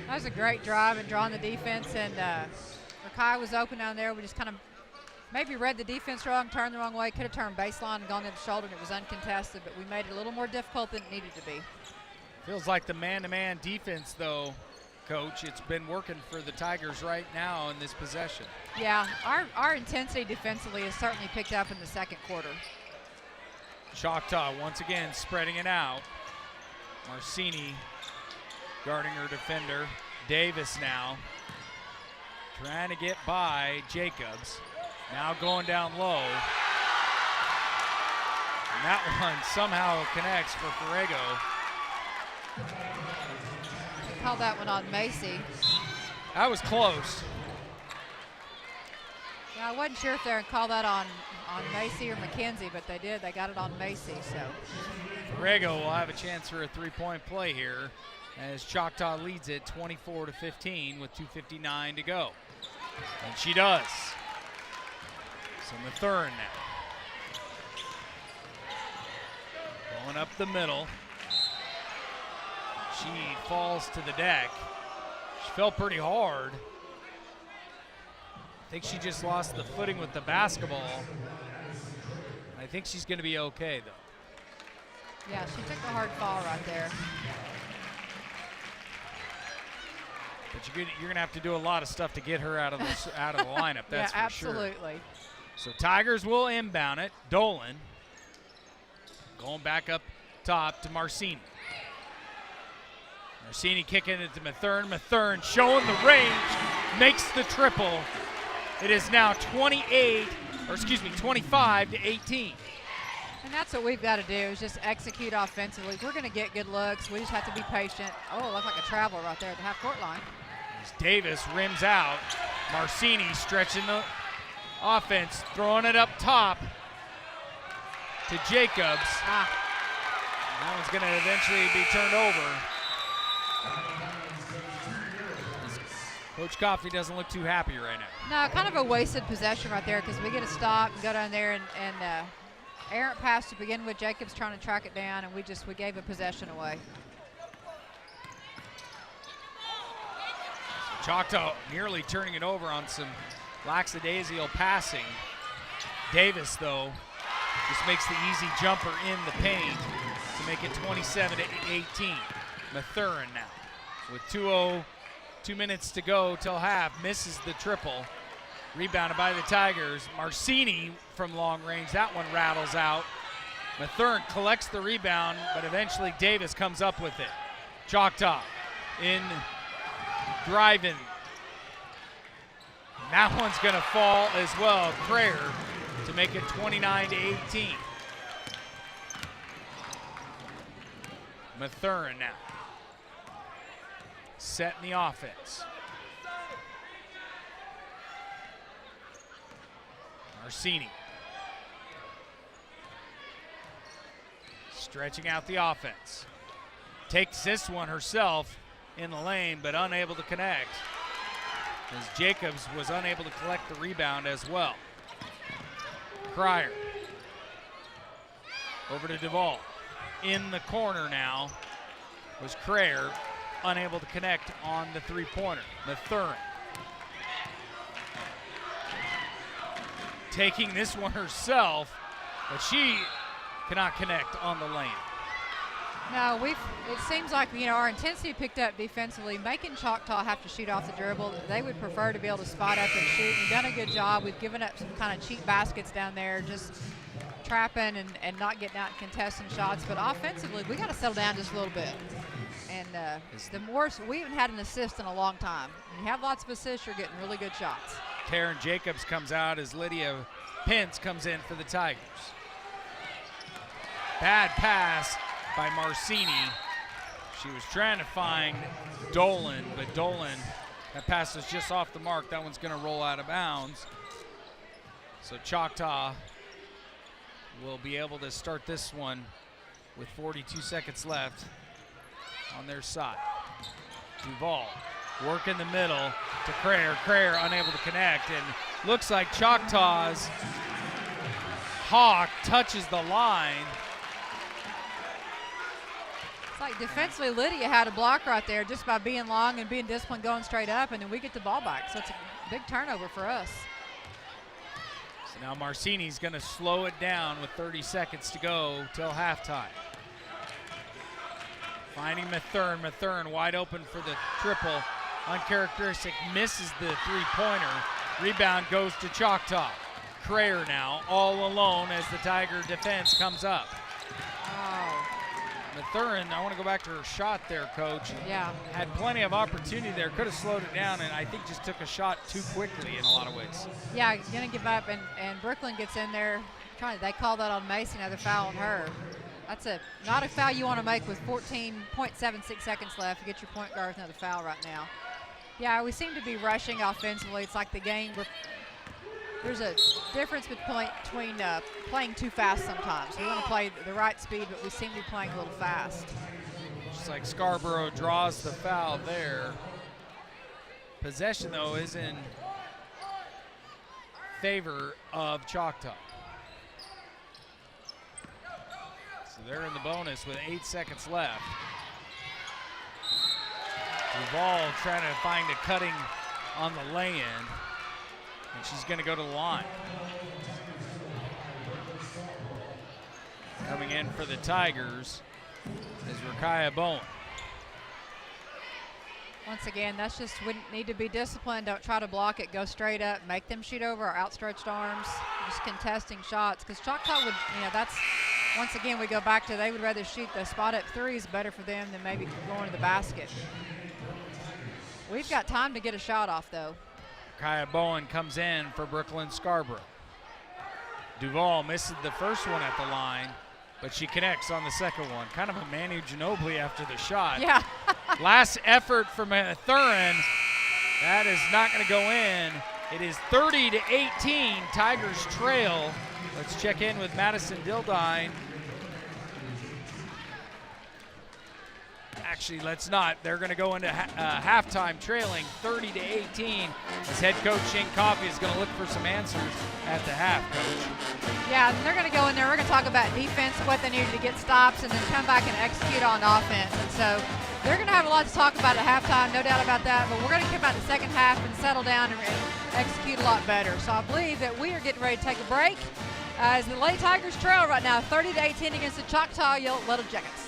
That was a great drive and drawing the defense, and Rakai was open down there. We just kind of maybe read the defense wrong, turned the wrong way, could have turned baseline and gone to the shoulder, and it was uncontested, but we made it a little more difficult than it needed to be. Feels like the man-to-man defense, though, Coach. It's been working for the Tigers right now in this possession. Yeah, our intensity defensively has certainly picked up in the second quarter. Choctaw once again spreading it out. Marcini guarding her defender. Davis now trying to get by Jacobs. Now going down low. And that one somehow connects for Ferrego. They called that one on Macy. That was close. Yeah, I wasn't sure if they would call that on Macy or McKenzie, but they did. They got it on Macy. So Ferrego will have a chance for a three-point play here as Choctaw leads it 24-15 with 2:59 to go. And she does. So Mathurin now. Going up the middle. She falls to the deck. She fell pretty hard. I think she just lost the footing with the basketball. I think she's going to be okay, though. yeah, she took a hard fall right there. But you're going to have to do a lot of stuff to get her out of the lineup. That's yeah, for sure. absolutely. So Tigers will inbound it. Dolan going back up top to Marcini. Marcini kicking it to Mathurin. Mathurin showing the range, makes the triple. It is now 25-18. And that's what we've got to do is just execute offensively. We're going to get good looks. We just have to be patient. Oh, it looked like a travel right there at the half-court line. As Davis rims out. Marcini stretching the offense, throwing it up top to Jacobs. That one's going to eventually be turned over. Coach Coffey doesn't look too happy right now. No, kind of a wasted possession right there because we get a stop and go down there and errant pass to begin with. Jacobs trying to track it down, and we gave a possession away. Choctaw nearly turning it over on some lackadaisical passing. Davis, though, just makes the easy jumper in the paint to make it 27-18. Mathurin now with 2 minutes to go till half, misses the triple. Rebounded by the Tigers. Marcini from long range, that one rattles out. Mathurin collects the rebound, but eventually Davis comes up with it. Choctaw in driving. That one's gonna fall as well. Crayer to make it 29-18. Mathurin now. Setting the offense. Marcini. Stretching out the offense. Takes this one herself in the lane, but unable to connect, as Jacobs was unable to collect the rebound as well. Cryer. Over to Duvall. In the corner now was Crayer, unable to connect on the three-pointer. Mathurin taking this one herself, but she cannot connect on the lane. No, it seems like, our intensity picked up defensively, making Choctaw have to shoot off the dribble. They would prefer to be able to spot up and shoot. We've done a good job. We've given up some kind of cheap baskets down there, just trapping and not getting out and contesting shots. But offensively, we got to settle down just a little bit. And we haven't had an assist in a long time. When you have lots of assists, you're getting really good shots. Taryn Jacobs comes out as Lydia Pence comes in for the Tigers. Bad pass by Marcini. She was trying to find Dolan, but Dolan, that pass was just off the mark. That one's going to roll out of bounds. So Choctaw will be able to start this one with 42 seconds left on their side. Duvall work in the middle to Crayer. Crayer unable to connect, and Looks like Choctaw's Hawk touches the line. It's like defensively, Lydia had a block right there just by being long and being disciplined, going straight up, and then we get the ball back. So it's a big turnover for us. So now Marcini's going to slow it down with 30 seconds to go till halftime. Finding Mathern. Mathern wide open for the triple. Uncharacteristic, misses the three-pointer. Rebound goes to Choctaw. Crayer now all alone as the Tiger defense comes up. Oh. Mathern, I want to go back to her shot there, Coach. Yeah. Had plenty of opportunity there, could have slowed it down, and I think just took a shot too quickly in a lot of ways. Yeah, going to give up, and Brooklyn gets in there. They call that on Macy, another foul on her. That's not a foul you want to make with 14.76 seconds left. You get your point guard with another foul right now. Yeah, we seem to be rushing offensively. It's like the game, there's a difference between playing too fast sometimes. We want to play the right speed, but we seem to be playing a little fast. Just like Scarborough draws the foul there. Possession, though, is in favor of Choctaw. So they're in the bonus with 8 seconds left. Duval trying to find a cutting on the lay-in, and she's going to go to the line. Coming in for the Tigers is Rakaya Bowen. Once again, that's just, we need to be disciplined. Don't try to block it. Go straight up. Make them shoot over our outstretched arms. Just contesting shots. Because Choctaw would, that's, once again, we go back to they would rather shoot the spot-up threes, better for them than maybe going to the basket. We've got time to get a shot off, though. Kaya Bowen comes in for Brooklyn Scarborough. Duval misses the first one at the line, but she connects on the second one. Kind of a Manu Ginobili after the shot. Yeah. Last effort from Thurin. That is not going to go in. It is 30-18. Tigers trail. Let's check in with Madison Dildine. Actually, let's not. They're going to go into halftime trailing 30-18 as head coach Shane Coffey is going to look for some answers at the half, Coach. Yeah, they're going to go in there. We're going to talk about defense, what they needed to get stops, and then come back and execute on offense. And so they're going to have a lot to talk about at halftime, no doubt about that. But we're going to come out in the second half and settle down and execute a lot better. So I believe that we are getting ready to take a break as the Lady Tigers trail right now 30-18 against the Choctaw Little Jackets.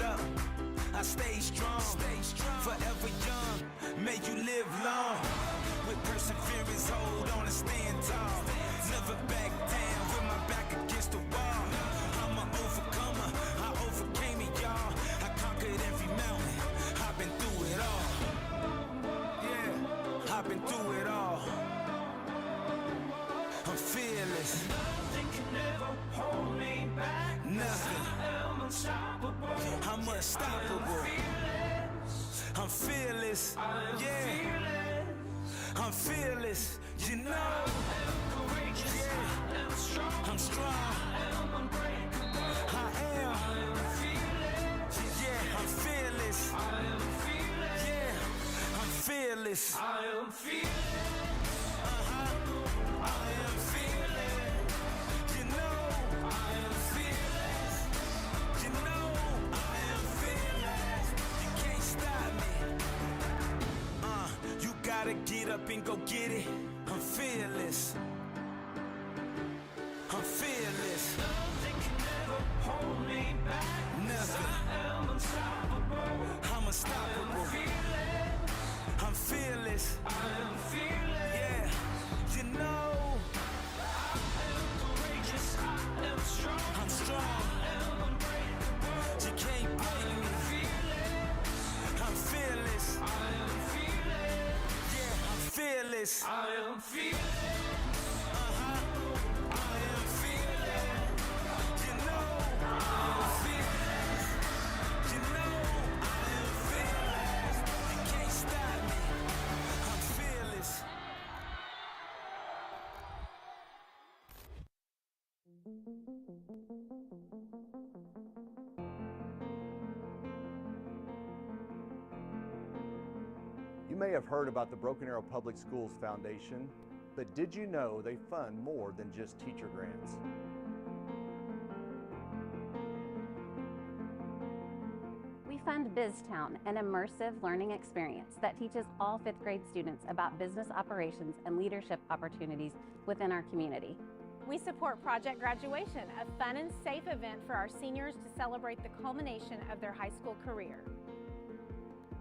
Up. I stay strong, forever young, may you live long. With perseverance, hold on and stand tall. Never back down with my back against the wall. I'm an overcomer, I overcame it, y'all. I conquered every mountain, I've been through it all. Yeah, I've been through it all. I'm fearless. Nothing can ever hold me back. Nothing. I'm unstoppable. I'm fearless. Yeah. I'm fearless. You know. Yeah. I'm strong. I am. Yeah. I'm fearless. Yeah. I'm fearless. I am fearless. I am fearless. You know. I am fearless. You know I am fearless. You can't stop me. You gotta get up and go get it. I'm fearless. I'm fearless. Nothing can ever hold me back. Nothing. I am unstoppable. I'm unstoppable. I'm fearless. I am fearless. Yeah. You know I am courageous. I am strong. I'm strong. You can't break me. I'm fearless. I am fearless. Yeah, I'm fearless. I am fearless. I am fearless. You know You may have heard about the Broken Arrow Public Schools Foundation, but did you know they fund more than just teacher grants? We fund BizTown, an immersive learning experience that teaches all 5th grade students about business operations and leadership opportunities within our community. We support Project Graduation, a fun and safe event for our seniors to celebrate the culmination of their high school career.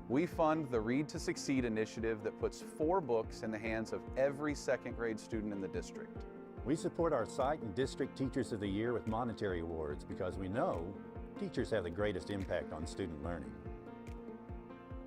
We fund the Read to Succeed initiative that puts 4 books in the hands of every 2nd grade student in the district. We support our site and district Teachers of the Year with monetary awards because we know teachers have the greatest impact on student learning.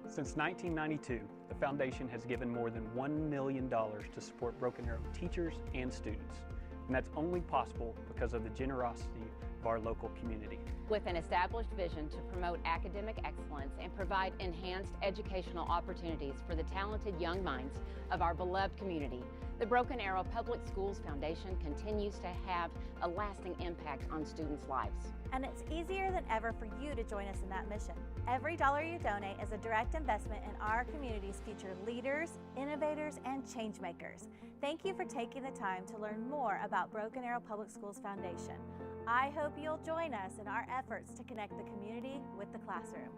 Since 1992, the Foundation has given more than $1 million to support Broken Arrow teachers and students. And that's only possible because of the generosity of our local community. With an established vision to promote academic excellence and provide enhanced educational opportunities for the talented young minds of our beloved community, the Broken Arrow Public Schools Foundation continues to have a lasting impact on students' lives. And it's easier than ever for you to join us in that mission. Every dollar you donate is a direct investment in our community's future leaders, innovators, and change makers. Thank you for taking the time to learn more about Broken Arrow Public Schools Foundation. I hope you'll join us in our efforts to connect the community with the classroom.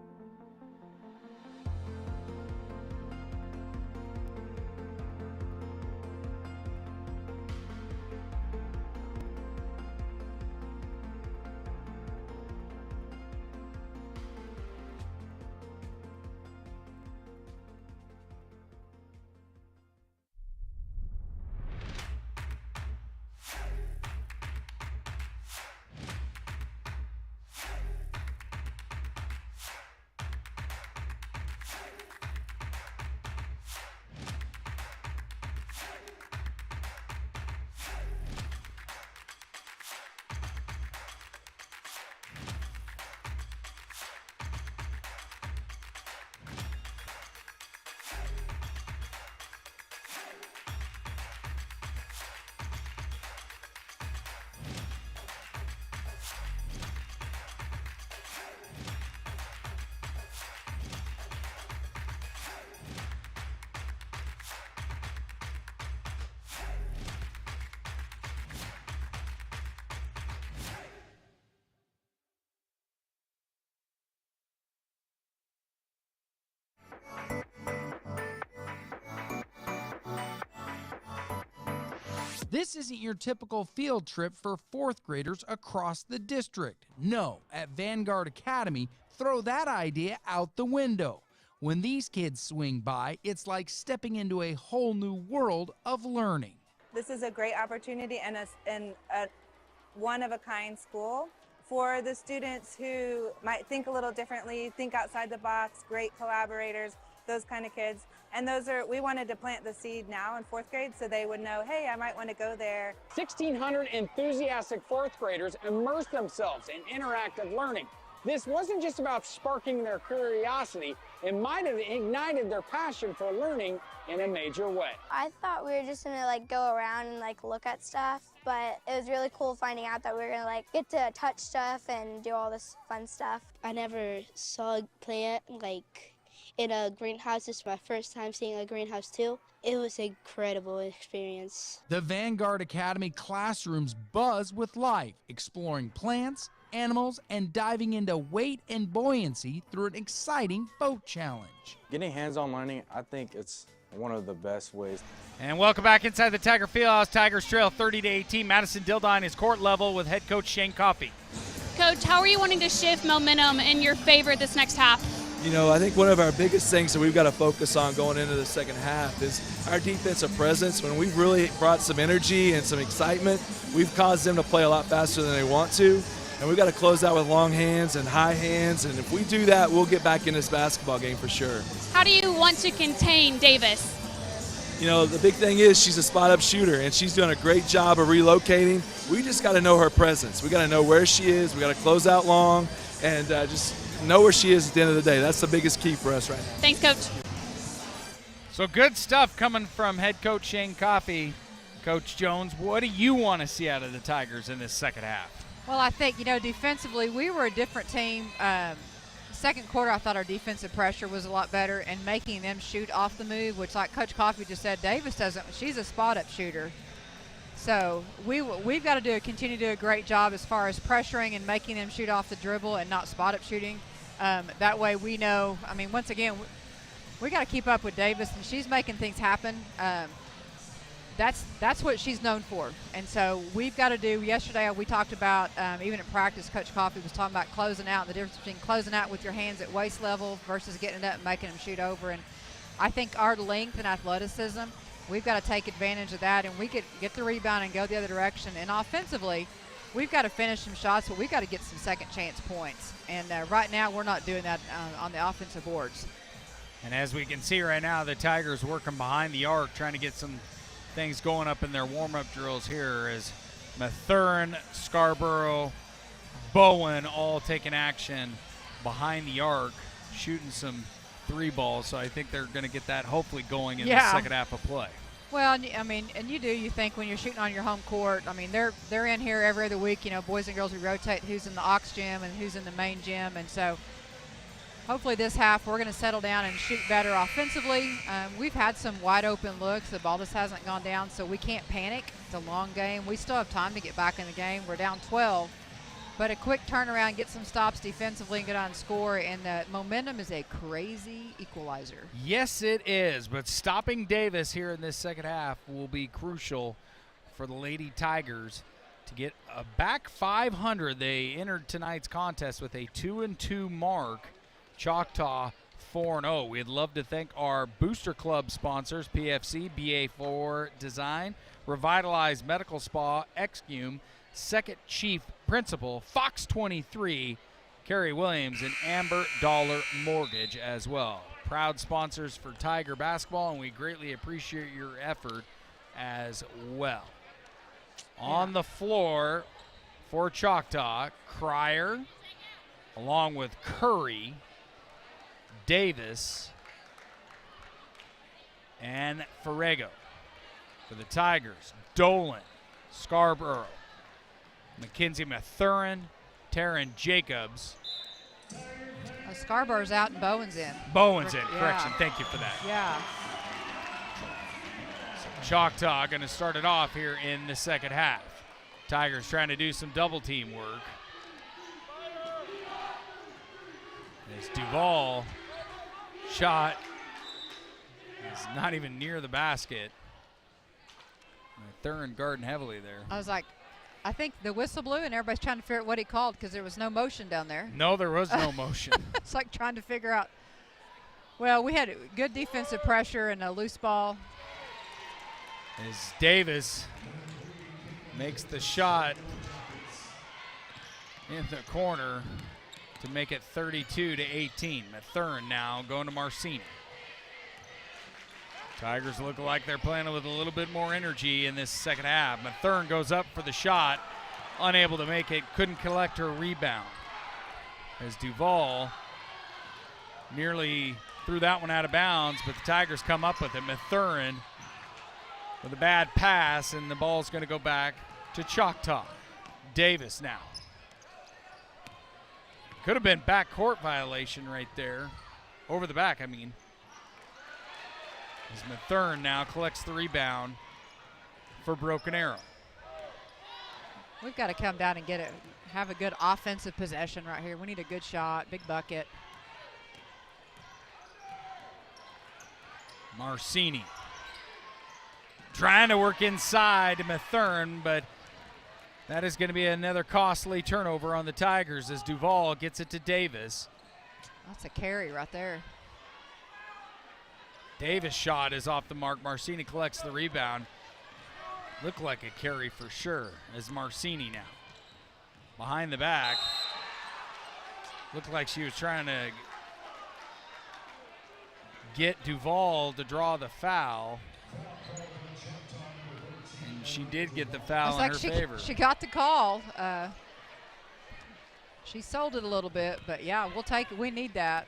This isn't your typical field trip for 4th graders across the district. No, at Vanguard Academy, throw that idea out the window. When these kids swing by, it's like stepping into a whole new world of learning. This is a great opportunity and a one-of-a-kind school for the students who might think a little differently, think outside the box, great collaborators, those kind of kids. And we wanted to plant the seed now in 4th grade so they would know, hey, I might want to go there. 1,600 enthusiastic 4th graders immersed themselves in interactive learning. This wasn't just about sparking their curiosity, it might have ignited their passion for learning in a major way. I thought we were just gonna go around and look at stuff, but it was really cool finding out that we were gonna get to touch stuff and do all this fun stuff. I never saw a plant in a greenhouse. This is my first time seeing a greenhouse too. It was an incredible experience. The Vanguard Academy classrooms buzz with life, exploring plants, animals, and diving into weight and buoyancy through an exciting boat challenge. Getting hands-on learning, I think it's one of the best ways. And welcome back inside the Tiger Fieldhouse. Tigers trail 30-18. Madison Dildine is court level with head coach Shane Coffey. Coach, how are you wanting to shift momentum in your favor this next half? You know, I think one of our biggest things that we've got to focus on going into the second half is our defensive presence. When we've really brought some energy and some excitement, we've caused them to play a lot faster than they want to. And we've got to close out with long hands and high hands. And if we do that, we'll get back in this basketball game for sure. How do you want to contain Davis? You know, the big thing is she's a spot-up shooter, and she's doing a great job of relocating. We just got to know her presence. We got to know where she is. We got to close out long and just know where she is at the end of the day. That's the biggest key for us right now. Thanks, Coach. So good stuff coming from head coach Shane Coffey. Coach Jones, what do you want to see out of the Tigers in this second half? Well, I think, defensively, we were a different team. Second quarter, I thought our defensive pressure was a lot better and making them shoot off the move, which, like Coach Coffey just said, Davis doesn't. She's a spot-up shooter. So we've got to continue to do a great job as far as pressuring and making them shoot off the dribble and not spot-up shooting. That way we know, once again, we got to keep up with Davis, and she's making things happen. That's what she's known for. And so we've got to do, yesterday we talked about, even in practice, Coach Coffey was talking about closing out, and the difference between closing out with your hands at waist level versus getting it up and making them shoot over. And I think our length and athleticism, we've got to take advantage of that, and we could get the rebound and go the other direction. And offensively, we've got to finish some shots, but we've got to get some second chance points. And right now we're not doing that on the offensive boards. And as we can see right now, the Tigers working behind the arc, trying to get some things going up in their warm-up drills here as Mathurin, Scarborough, Bowen all taking action behind the arc, shooting some three balls. So I think they're going to get that hopefully going in the second half of play. Well, and you think when you're shooting on your home court, they're in here every other week. Boys and girls, we rotate who's in the aux gym and who's in the main gym, and so hopefully this half we're going to settle down and shoot better offensively. We've had some wide open looks. The ball just hasn't gone down, so we can't panic. It's a long game. We still have time to get back in the game. We're down 12. But a quick turnaround, get some stops defensively and get on score, and the momentum is a crazy equalizer. Yes, it is, but stopping Davis here in this second half will be crucial for the Lady Tigers to get a back 500. They entered tonight's contest with a 2-2 mark. Choctaw 4-0. We'd love to thank our Booster Club sponsors, PFC, BA4 Design, Revitalize Medical Spa, Excume, Second Chief Principal, Fox 23, Carrie Williams, and Amber Dollar Mortgage as well. Proud sponsors for Tiger basketball, and we greatly appreciate your effort as well. On the floor for Choctaw, Cryer, along with Curry, Davis, and Ferrego. For the Tigers, Dolan, Scarborough, Mackenzie Mathurin, Taryn Jacobs. Scarborough's out and Bowen's in. Bowen's in, correction. Thank you for that. Yeah. So Choctaw going to start it off here in the second half. Tigers trying to do some double team work. As Duval shot is not even near the basket. Mathurin guarding heavily there. I was like, I think the whistle blew and everybody's trying to figure out what he called because there was no motion down there. No, there was no motion. It's like trying to figure out. Well, we had good defensive pressure and a loose ball. As Davis makes the shot in the corner to make it 32-18. Mathurin now going to Marcini. Tigers look like they're playing with a little bit more energy in this second half. Mathurin goes up for the shot, unable to make it, couldn't collect her rebound. As Duval nearly threw that one out of bounds, but the Tigers come up with it. Mathurin with a bad pass, and the ball's going to go back to Choctaw. Davis now. Could have been backcourt violation right there. Over the back, I mean. As Mathurin now collects the rebound for Broken Arrow. We've got to come down and have a good offensive possession right here. We need a good shot, big bucket. Marcini trying to work inside Mathurin, but that is going to be another costly turnover on the Tigers as Duval gets it to Davis. That's a carry right there. Davis' shot is off the mark. Marcini collects the rebound. Looked like a carry for sure as Marcini now. Behind the back. Looked like she was trying to get Duval to draw the foul. And she did get the foul in her favor. She got the call. She sold it a little bit, but yeah, we'll take it. We need that.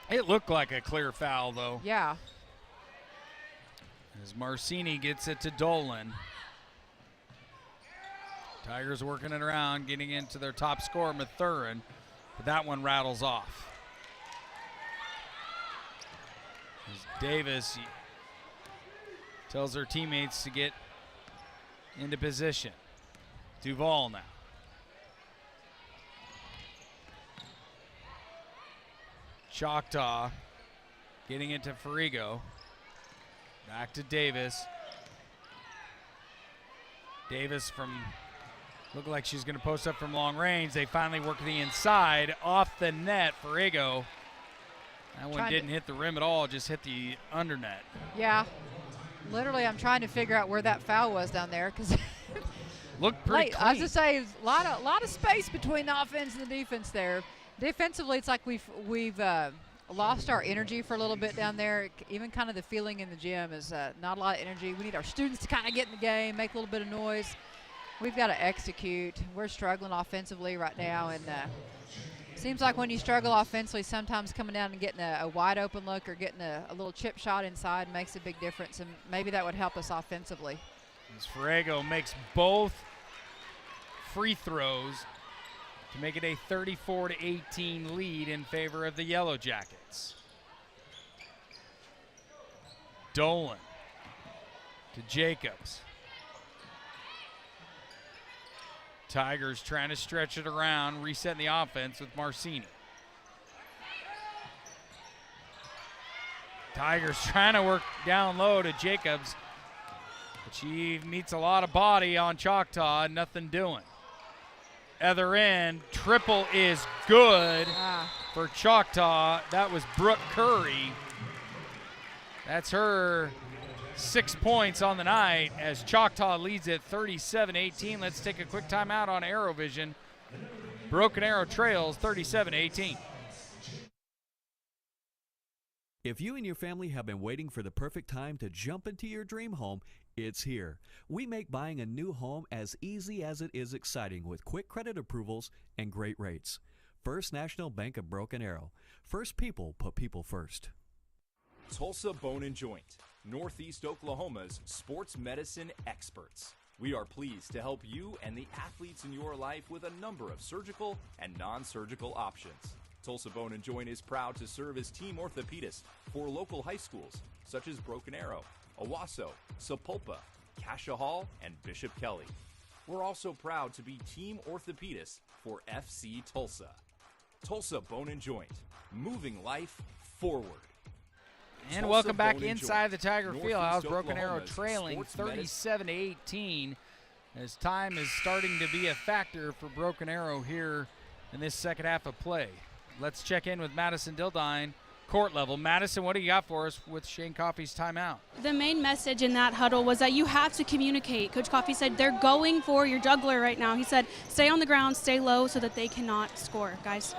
It looked like a clear foul, though. Yeah. As Marcini gets it to Dolan. Tigers working it around, getting into their top scorer, Mathurin, but that one rattles off. As Davis tells her teammates to get into position. Duval now. Choctaw getting into Ferrigo. Back to Davis. Davis looked like she's going to post up from long range. They finally work the inside off the net. Ferrigo. That one didn't hit the rim at all, just hit the under net. Yeah. Literally, I'm trying to figure out where that foul was down there because looked pretty clean. I was just saying, a lot of space between the offense and the defense there. Defensively, it's like we've lost our energy for a little bit down there. Even kind of the feeling in the gym is not a lot of energy. We need our students to kind of get in the game, make a little bit of noise. We've got to execute. We're struggling offensively right now, and seems like when you struggle offensively, sometimes coming down and getting a wide open look or getting a little chip shot inside makes a big difference, and maybe that would help us offensively. As Ferrigo makes both free throws to make it a 34-18 lead in favor of the Yellow Jackets. Dolan to Jacobs. Tigers trying to stretch it around, resetting the offense with Marcini. Tigers trying to work down low to Jacobs, but she meets a lot of body on Choctaw, nothing doing. Other end, triple is good for Choctaw. That was Brooke Curry. That's her 6 points on the night as Choctaw leads at 37-18. Let's take a quick timeout on ArrowVision. Broken Arrow trails 37-18. If you and your family have been waiting for the perfect time to jump into your dream home, it's here. We make buying a new home as easy as it is exciting with quick credit approvals and great rates. First National Bank of Broken Arrow. First people put people first. Tulsa Bone and Joint, Northeast Oklahoma's sports medicine experts. We are pleased to help you and the athletes in your life with a number of surgical and non-surgical options. Tulsa Bone and Joint is proud to serve as team orthopedist for local high schools such as Broken Arrow, Owasso, Sapulpa, Cascia Hall, and Bishop Kelly. We're also proud to be team orthopedist for FC Tulsa. Tulsa Bone and Joint, moving life forward. And Tulsa welcome back Bone and inside the Joint, Tiger Northeast Fieldhouse. Broken Arrow Oklahoma's trailing sports 37-18 as time is starting to be a factor for Broken Arrow here in this second half of play. Let's check in with Madison Dildine, court level. Madison, what do you got for us with Shane Coffey's timeout? The main message in that huddle was that you have to communicate. Coach Coffey said they're going for your juggler right now. He said stay on the ground, stay low so that they cannot score, guys.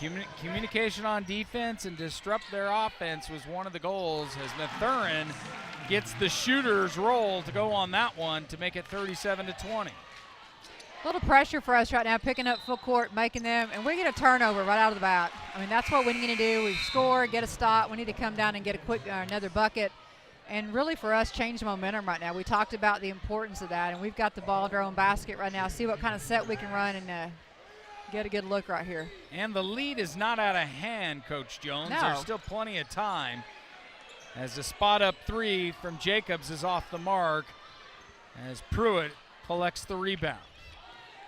Yeah, communication on defense and disrupt their offense was one of the goals as Mathurin gets the shooter's roll to go on that one to make it 37-20. A little pressure for us right now, picking up full court, making them, and we get a turnover right out of the bat. I mean, that's what we need to do. We score, get a stop. We need to come down and get a quick another bucket, and really for us, change the momentum right now. We talked about the importance of that, and we've got the ball at our own basket right now. See what kind of set we can run and get a good look right here. And the lead is not out of hand, Coach Jones. No. There's still plenty of time as the spot up three from Jacobs is off the mark as Pruitt collects the rebound.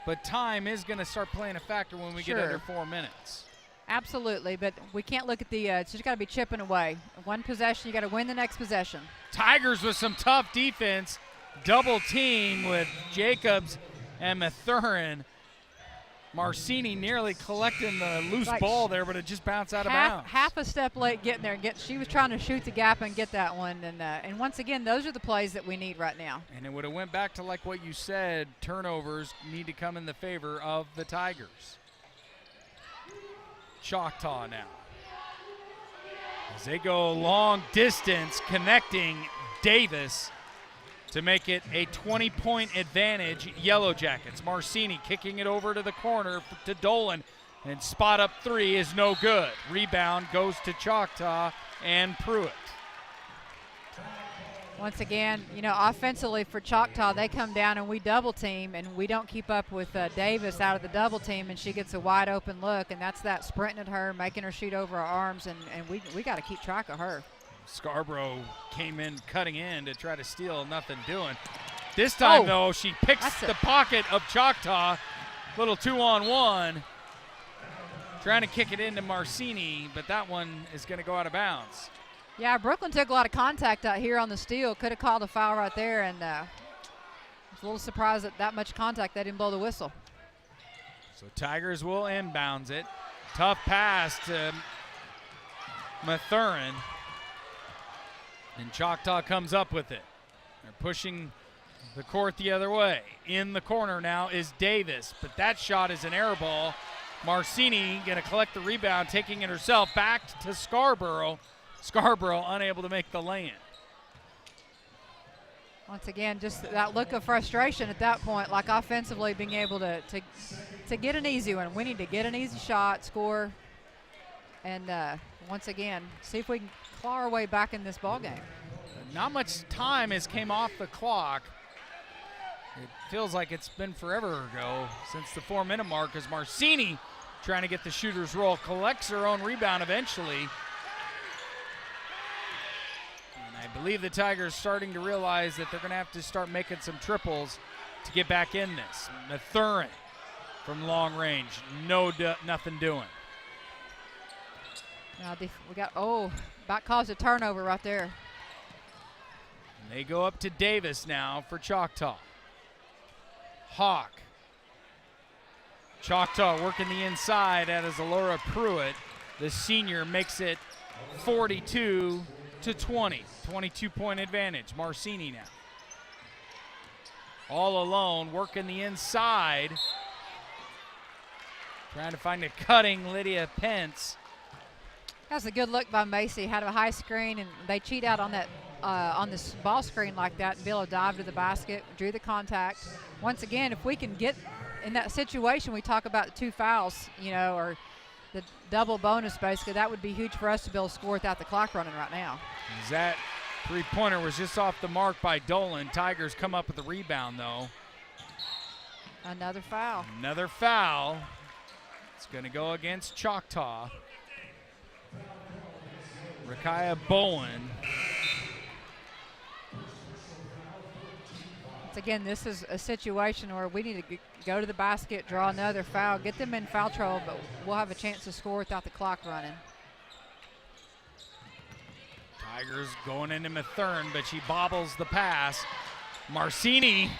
But time is going to start playing a factor when we get under 4 minutes. Absolutely, but we can't look at the it's just got to be chipping away. One possession, you got to win the next possession. Tigers with some tough defense. Double team with Jacobs and Mathurin. Marcini nearly collecting the loose ball there, but it just bounced out of bounds. Half a step late getting there. She was trying to shoot the gap and get that one. And once again, those are the plays that we need right now. And it would have went back to like what you said, turnovers need to come in the favor of the Tigers. Choctaw now. As they go long distance, connecting Davis to make it a 20-point advantage, Yellow Jackets. Marcini kicking it over to the corner to Dolan, and spot up three is no good. Rebound goes to Choctaw and Pruitt. Once again, you know, offensively for Choctaw, they come down and we double team, and we don't keep up with Davis out of the double team, and she gets a wide open look, and that's that sprinting at her, making her shoot over her arms, and we got to keep track of her. Scarborough came in cutting in to try to steal, nothing doing. This time, though, she picks the pocket of Choctaw. Little 2-on-1. Trying to kick it into Marcini, but that one is going to go out of bounds. Yeah, Brooklyn took a lot of contact out here on the steal. Could have called a foul right there, and I was a little surprised at that much contact. They didn't blow the whistle. So Tigers will inbounds it. Tough pass to Mathurin. And Choctaw comes up with it. They're pushing the court the other way. In the corner now is Davis, but that shot is an air ball. Marcini going to collect the rebound, taking it herself back to Scarborough. Scarborough unable to make the lay-in. Once again, just that look of frustration at that point, like offensively being able to get an easy one. We need to get an easy shot, score, and once again, see if we can claw our way back in this ballgame. Not much time has came off the clock. It feels like it's been forever ago since the 4-minute mark, as Marcini trying to get the shooter's roll, collects her own rebound eventually. I believe the Tigers starting to realize that they're going to have to start making some triples to get back in this. Mathurin from long range, nothing doing. We got, about caused a turnover right there. And they go up to Davis now for Choctaw. Hawk. Choctaw working the inside as Alora Pruitt. The senior makes it 42-20. 22-point advantage. Marcini now. All alone, working the inside. Trying to find a cutting Lydia Pence. That's a good look by Macy. Had a high screen, and they cheat out on that on this ball screen like that and be able to dive to the basket, drew the contact. Once again, if we can get in that situation, we talk about the 2 fouls, you know, or the double bonus basically, that would be huge for us to be able to score without the clock running right now. That three-pointer was just off the mark by Dolan. Tigers come up with the rebound, though. Another foul. Another foul. It's going to go against Choctaw. Rakaya Bowen. Once again, this is a situation where we need to go to the basket, draw another foul, get them in foul trouble, but we'll have a chance to score without the clock running. Tigers going into Mathurin, but she bobbles the pass. Marcini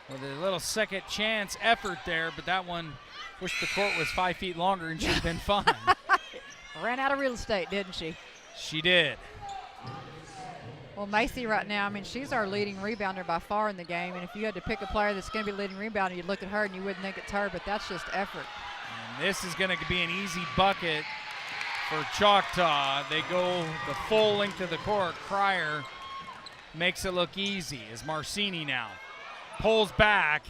with a little second chance effort there, but that one wished the court was 5 feet longer and she'd have been fine. Ran out of real estate, didn't she? She did. Well, Macy right now, I mean, she's our leading rebounder by far in the game, and if you had to pick a player that's going to be leading rebounder, you'd look at her and you wouldn't think it's her, but that's just effort. And this is going to be an easy bucket for Choctaw. They go the full length of the court. Cryer makes it look easy as Marcini now pulls back,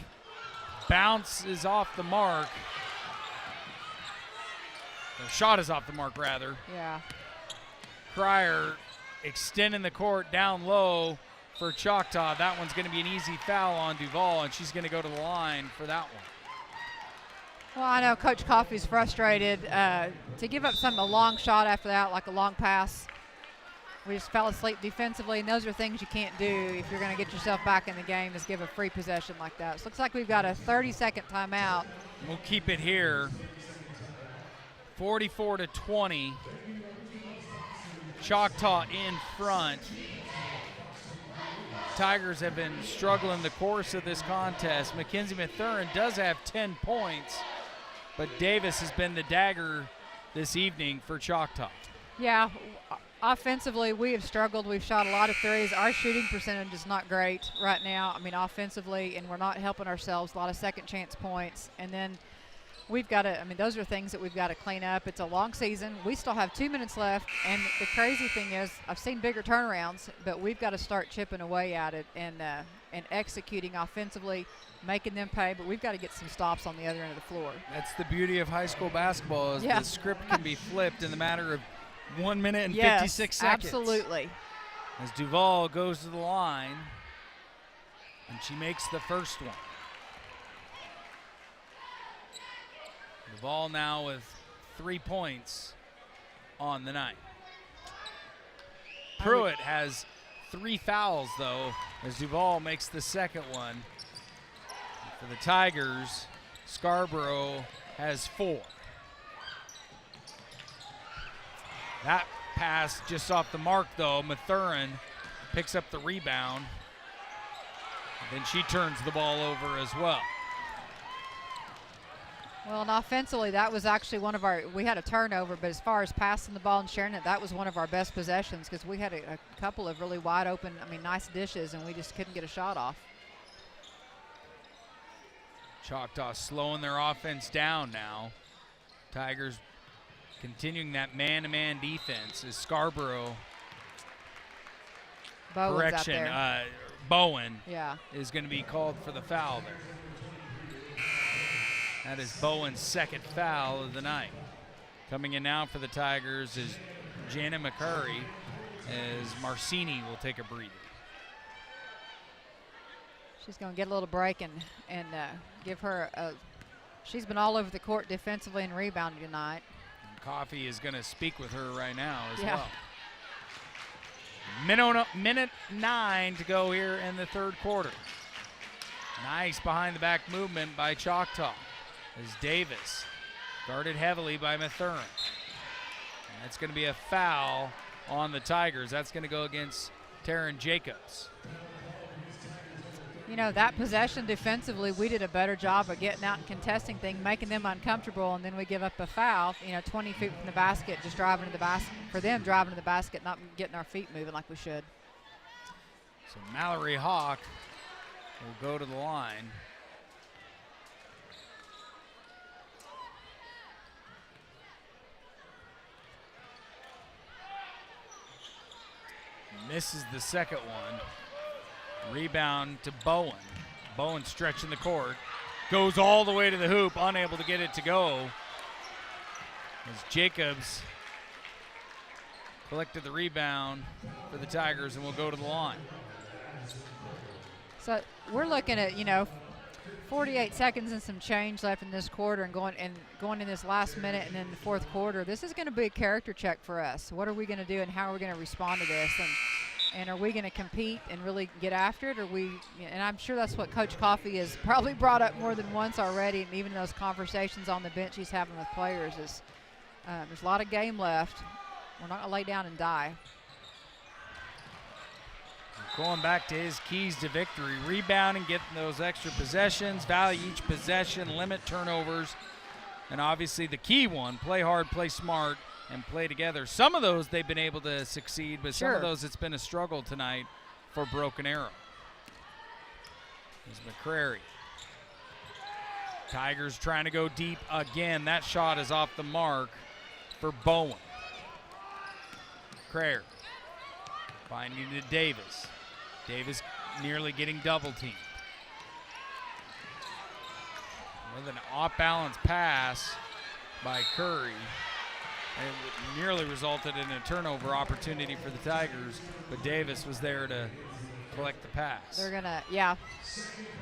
bounces off the mark. Or shot is off the mark, rather. Yeah. Cryer extending the court down low for Choctaw. That one's going to be an easy foul on Duval, and she's going to go to the line for that one. Well, I know Coach Coffey's frustrated to give up a long shot after that, like a long pass. We just fell asleep defensively, and those are things you can't do if you're going to get yourself back in the game, is give a free possession like that. So it looks like we've got a 30-second timeout. We'll keep it here. 44-20. Choctaw in front. Tigers have been struggling the course of this contest. Mackenzie Mathurin does have 10 points, but Davis has been the dagger this evening for Choctaw. Yeah, offensively we have struggled. We've shot a lot of threes. Our shooting percentage is not great right now, I mean offensively, and we're not helping ourselves. A lot of second chance points, and then we've got to, I mean, those are things that we've got to clean up. It's a long season. We still have 2 minutes left, and the crazy thing is I've seen bigger turnarounds, but we've got to start chipping away at it and executing offensively, making them pay, but we've got to get some stops on the other end of the floor. That's the beauty of high school basketball, is the script can be flipped in the matter of 1 minute and 56 seconds. Absolutely. as Duval goes to the line, and she makes the first one. Duval now with 3 points on the night. Pruitt has 3 fouls, though, as Duval makes the second one. For the Tigers, Scarborough has 4. That pass just off the mark, though. Mathurin picks up the rebound. Then she turns the ball over as well. Well, and offensively, that was actually one of our, we had a turnover, but as far as passing the ball and sharing it, that was one of our best possessions because we had a couple of really wide open, nice dishes, and we just couldn't get a shot off. Choctaw slowing their offense down now. Tigers continuing that man-to-man defense as Scarborough, Bowen is going to be called for the foul there. That is Bowen's second foul of the night. Coming in now for the Tigers is Janet McCurry, as Marcini will take a breather. She's going to get a little break and give her she's been all over the court defensively and rebounding tonight. And Coffey is going to speak with her right now as well. Minute 9 to go here in the third quarter. Nice behind the back movement by Choctaw as Davis guarded heavily by Mathurin. And that's going to be a foul on the Tigers. That's going to go against Taryn Jacobs. You know, that possession defensively, we did a better job of getting out and contesting things, making them uncomfortable, and then we give up a foul, 20 feet from the basket, just driving to the basket. For them, driving to the basket, not getting our feet moving like we should. So Mallory Hawk will go to the line. Misses the second one. Rebound to Bowen. Bowen stretching the court. Goes all the way to the hoop, unable to get it to go. As Jacobs collected the rebound for the Tigers and will go to the line. So we're looking at, 48 seconds and some change left in this quarter and going in this last minute and then the fourth quarter. This is going to be a character check for us. What are we going to do and how are we going to respond to this? And are we going to compete and really get after it? And I'm sure that's what Coach Coffey has probably brought up more than once already, and even those conversations on the bench he's having with players is there's a lot of game left. We're not going to lay down and die. Going back to his keys to victory, rebounding, getting those extra possessions, value each possession, limit turnovers, and obviously the key one, play hard, play smart, and play together. Some of those they've been able to succeed, but some of those it's been a struggle tonight for Broken Arrow. Here's McCrary. Tigers trying to go deep again. That shot is off the mark for Bowen. McCrary finding to Davis. Davis nearly getting double teamed. With an off-balance pass by Curry. It nearly resulted in a turnover opportunity for the Tigers, but Davis was there to collect the pass. They're gonna,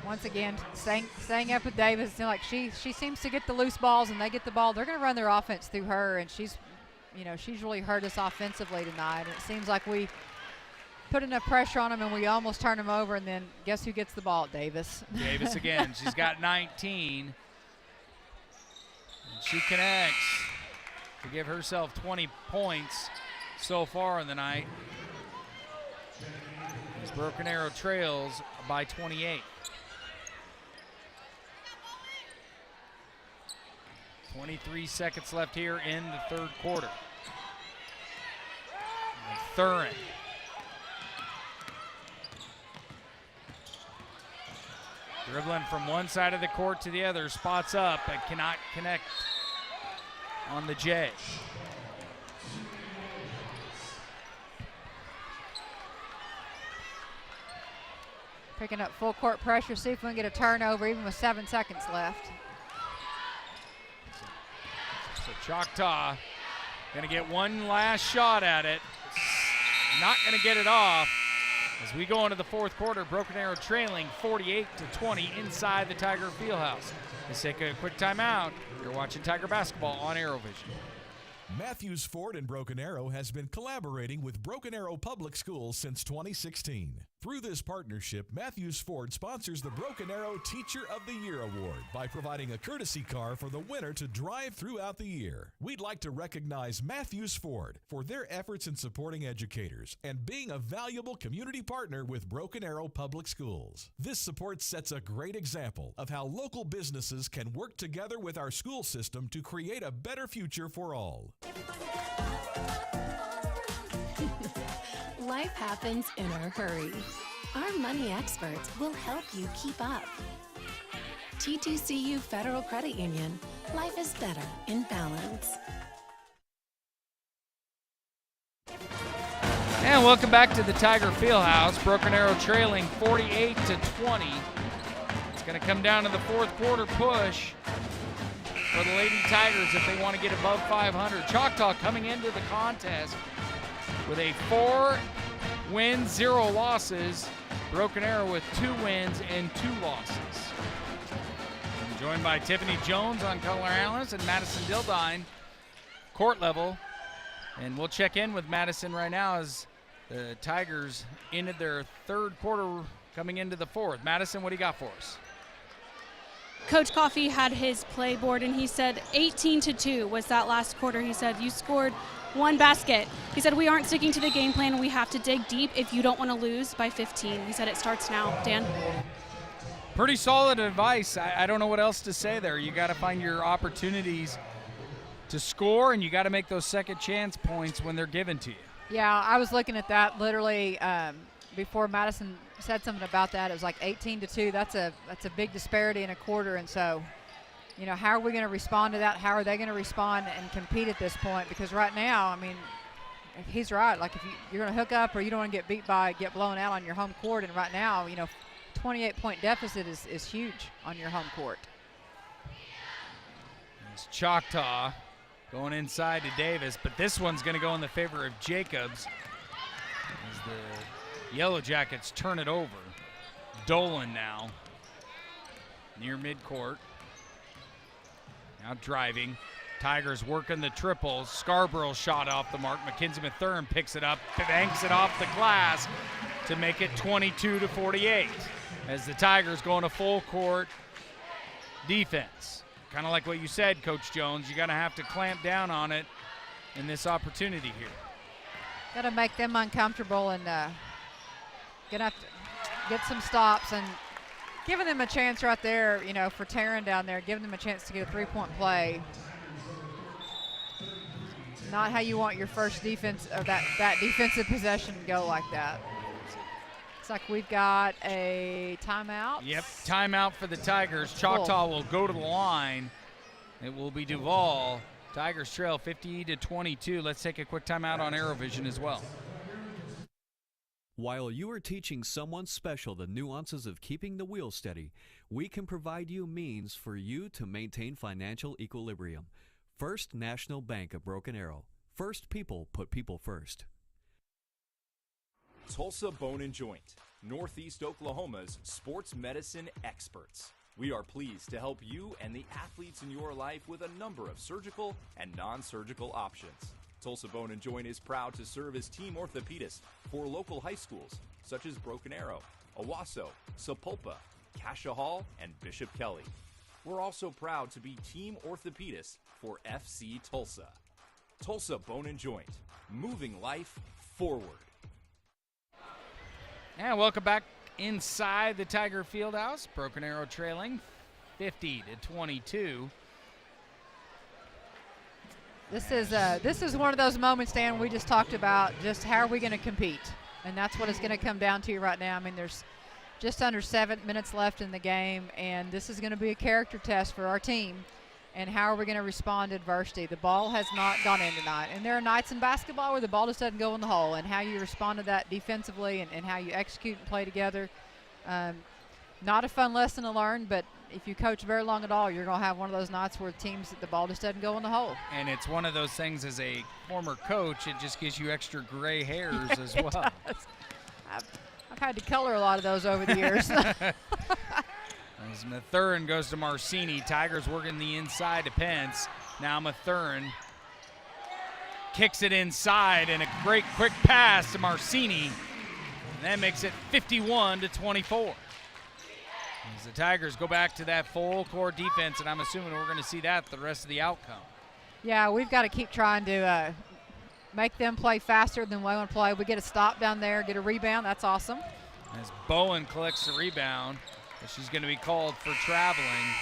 once again, staying up with Davis. Like she seems to get the loose balls and they get the ball. They're gonna run their offense through her, and she's really hurt us offensively tonight. And it seems like we put enough pressure on them and we almost turn them over, and then guess who gets the ball? Davis. Davis again. She's got 19. And she connects to give herself 20 points so far in the night. As Broken Arrow trails by 28. 23 seconds left here in the third quarter. Thurin. Dribbling from one side of the court to the other, spots up and cannot connect on the J. Picking up full court pressure, see if we can get a turnover even with 7 seconds left. So Choctaw gonna get one last shot at it. not going to get it off. As we go into the fourth quarter, Broken Arrow trailing 48-20 inside the Tiger Fieldhouse. Let's take a quick timeout. You're watching Tiger basketball on ArrowVision. Matthews Ford in Broken Arrow has been collaborating with Broken Arrow Public Schools since 2016. Through this partnership, Matthews Ford sponsors the Broken Arrow Teacher of the Year Award by providing a courtesy car for the winner to drive throughout the year. We'd like to recognize Matthews Ford for their efforts in supporting educators and being a valuable community partner with Broken Arrow Public Schools. This support sets a great example of how local businesses can work together with our school system to create a better future for all. Life happens in a hurry. Our money experts will help you keep up. TTCU Federal Credit Union. Life is better in balance. And welcome back to the Tiger Fieldhouse. Broken Arrow trailing 48-20. It's going to come down to the fourth quarter push for the Lady Tigers if they want to get above 500. Choctaw coming into the contest with a 4 wins, 0 losses. Broken Arrow with 2 wins and 2 losses. I'm joined by Tiffany Jones on color analyst and Madison Dildine, court level. And we'll check in with Madison right now as the Tigers ended their third quarter coming into the fourth. Madison, what do you got for us? Coach Coffey had his play board, and he said 18-2 was that last quarter. He said, you scored 1 basket. He said, we aren't sticking to the game plan. We have to dig deep if you don't want to lose by 15. He said, it starts now. Dan? Pretty solid advice. I don't know what else to say there. You got to find your opportunities to score, and you got to make those second chance points when they're given to you. Yeah, I was looking at that literally before Madison said something about that. It was like 18-2. That's a big disparity in a quarter, and so, you know, how are we going to respond to that? How are they going to respond and compete at this point? Because right now, I mean, he's right. Like, if you're going to hook up or you don't want to get beat by, get blown out on your home court, and right now, you know, 28-point deficit is huge on your home court. It's Choctaw going inside to Davis, but this one's going to go in the favor of Jacobs as the Yellow Jackets turn it over. Dolan now near midcourt. Now driving. Tigers working the triples. Scarborough shot off the mark. Mackenzie Mathern picks it up, banks it off the glass to make it 22-48 as the Tigers go into full court defense. Kind of like what you said, Coach Jones, you're going to have to clamp down on it in this opportunity here. Got to make them uncomfortable and going to have to get some stops and giving them a chance right there, you know, for Taryn down there, giving them a chance to get a three-point play. Not how you want your first defense or that defensive possession to go like that. Looks like we've got a timeout. Yep, timeout for the Tigers. Choctaw will go to the line. It will be Duval. Tigers trail 50-22. Let's take a quick timeout on ArrowVision as well. While you are teaching someone special the nuances of keeping the wheel steady, we can provide you means for you to maintain financial equilibrium. First National Bank of Broken Arrow. First people put people first. Tulsa Bone and Joint, Northeast Oklahoma's sports medicine experts. We are pleased to help you and the athletes in your life with a number of surgical and non-surgical options. Tulsa Bone and Joint is proud to serve as team orthopedist for local high schools such as Broken Arrow, Owasso, Sapulpa, Cascia Hall, and Bishop Kelly. We're also proud to be team orthopedist for FC Tulsa. Tulsa Bone and Joint, moving life forward. And welcome back inside the Tiger Fieldhouse. Broken Arrow trailing 50-22. This is one of those moments, Dan, we just talked about, just how are we going to compete? And that's what it's going to come down to right now. I mean, there's just under 7 minutes left in the game, and this is going to be a character test for our team. And how are we going to respond to adversity? The ball has not gone in tonight. And there are nights in basketball where the ball just doesn't go in the hole, and how you respond to that defensively and how you execute and play together. Not a fun lesson to learn, but if you coach very long at all, you're going to have one of those nights where the ball just doesn't go in the hole. And it's one of those things, as a former coach, it just gives you extra gray hairs as well. Does. I've had to color a lot of those over the years. As Mathurin goes to Marcini, Tigers working the inside to Pence. Now Mathurin kicks it inside, and a great quick pass to Marcini. And that makes it 51-24. As the Tigers go back to that full court defense, and I'm assuming we're going to see that the rest of the outcome. Yeah, we've got to keep trying to make them play faster than we want to play. We get a stop down there, get a rebound. That's awesome. As Bowen collects the rebound, she's going to be called for traveling.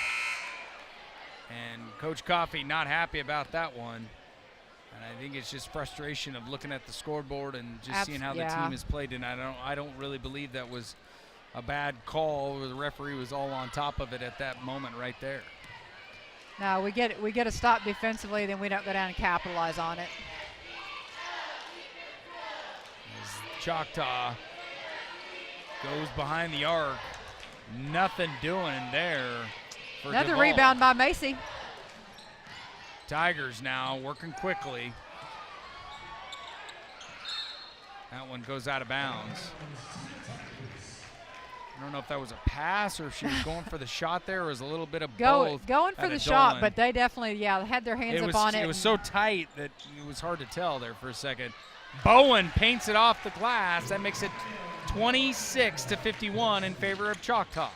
And Coach Coffey not happy about that one. And I think it's just frustration of looking at the scoreboard and just seeing how the team has played. And I don't really believe that was a bad call where the referee was all on top of it at that moment right there. No, we get a stop defensively, then we don't go down and capitalize on it. As Choctaw goes behind the arc, nothing doing there for Another Duvall. rebound by Macy. Tigers now working quickly. That one goes out of bounds. I don't know if that was a pass or if she was going for the shot there. It was a little bit of both. Going for the shot, but they definitely, had their hands up on it. It was so tight that it was hard to tell there for a second. Bowen paints it off the glass. That makes it 26-51 in favor of Choctaw.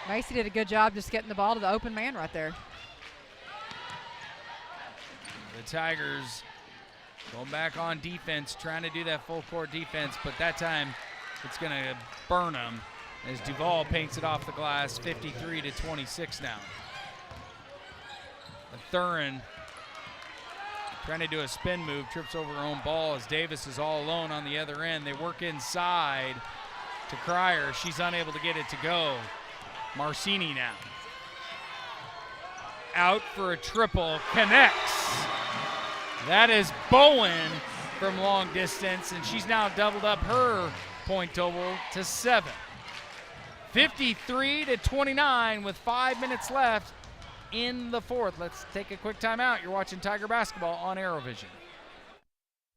Macy did a good job just getting the ball to the open man right there. The Tigers going back on defense, trying to do that full court defense, but that time it's going to burn them as Duvall paints it off the glass, 53-26 now. Mathurin trying to do a spin move, trips over her own ball as Davis is all alone on the other end. They work inside to Cryer. She's unable to get it to go. Marcini now. Out for a triple, connects. That is Bowen from long distance, and she's now doubled up her point total to 7. 53-29 with 5 minutes left in the fourth. Let's take a quick timeout. You're watching Tiger Basketball on ArrowVision.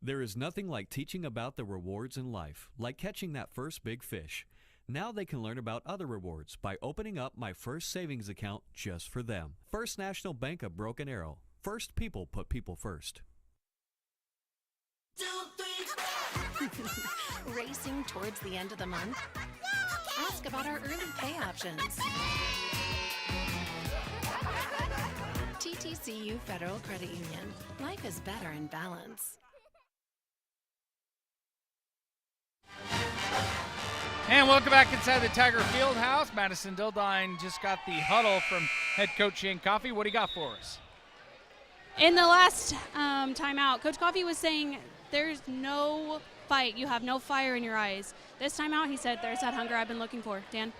There is nothing like teaching about the rewards in life, like catching that first big fish. Now they can learn about other rewards by opening up My First Savings account just for them. First National Bank of Broken Arrow. First people put people first. Racing towards the end of the month? Ask about our early pay options. TTCU Federal Credit Union. Life is better in balance. And welcome back inside the Tiger Fieldhouse. Madison Dildine just got the huddle from head coach Shane Coffey. What do you got for us? In the last timeout, Coach Coffey was saying there's no fight. You have no fire in your eyes. This timeout, he said, there's that hunger I've been looking for. Dan?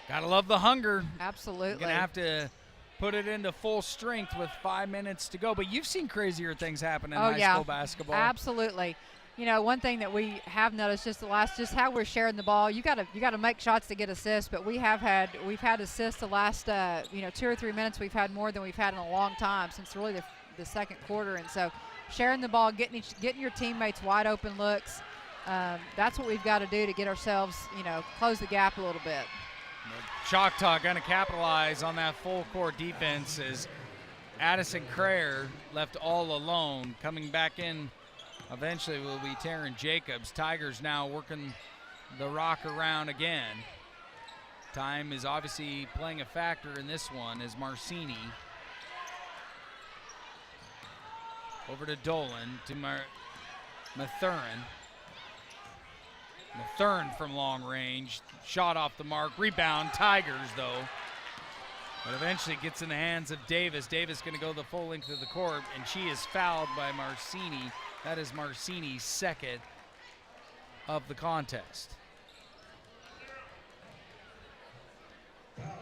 Gotta love the hunger. Absolutely. You're gonna have to put it into full strength with 5 minutes to go. But you've seen crazier things happen in high school basketball. Absolutely. You know, one thing that we have noticed just how we're sharing the ball. You got to make shots to get assists, but we've had assists the last 2 or 3 minutes. We've had more than we've had in a long time since really the second quarter, and so sharing the ball, getting your teammates wide open looks. That's what we've got to do to get ourselves, close the gap a little bit. Choctaw going to capitalize on that full court defense as Addison Crayer left all alone. Coming back in eventually will be Taryn Jacobs. Tigers now working the rock around again. Time is obviously playing a factor in this one as Marcini over to Dolan to Mathurin. Mathurin from long range, shot off the mark, rebound, Tigers though. But eventually gets in the hands of Davis. Davis going to go the full length of the court, and she is fouled by Marcini. That is Marcini's second of the contest.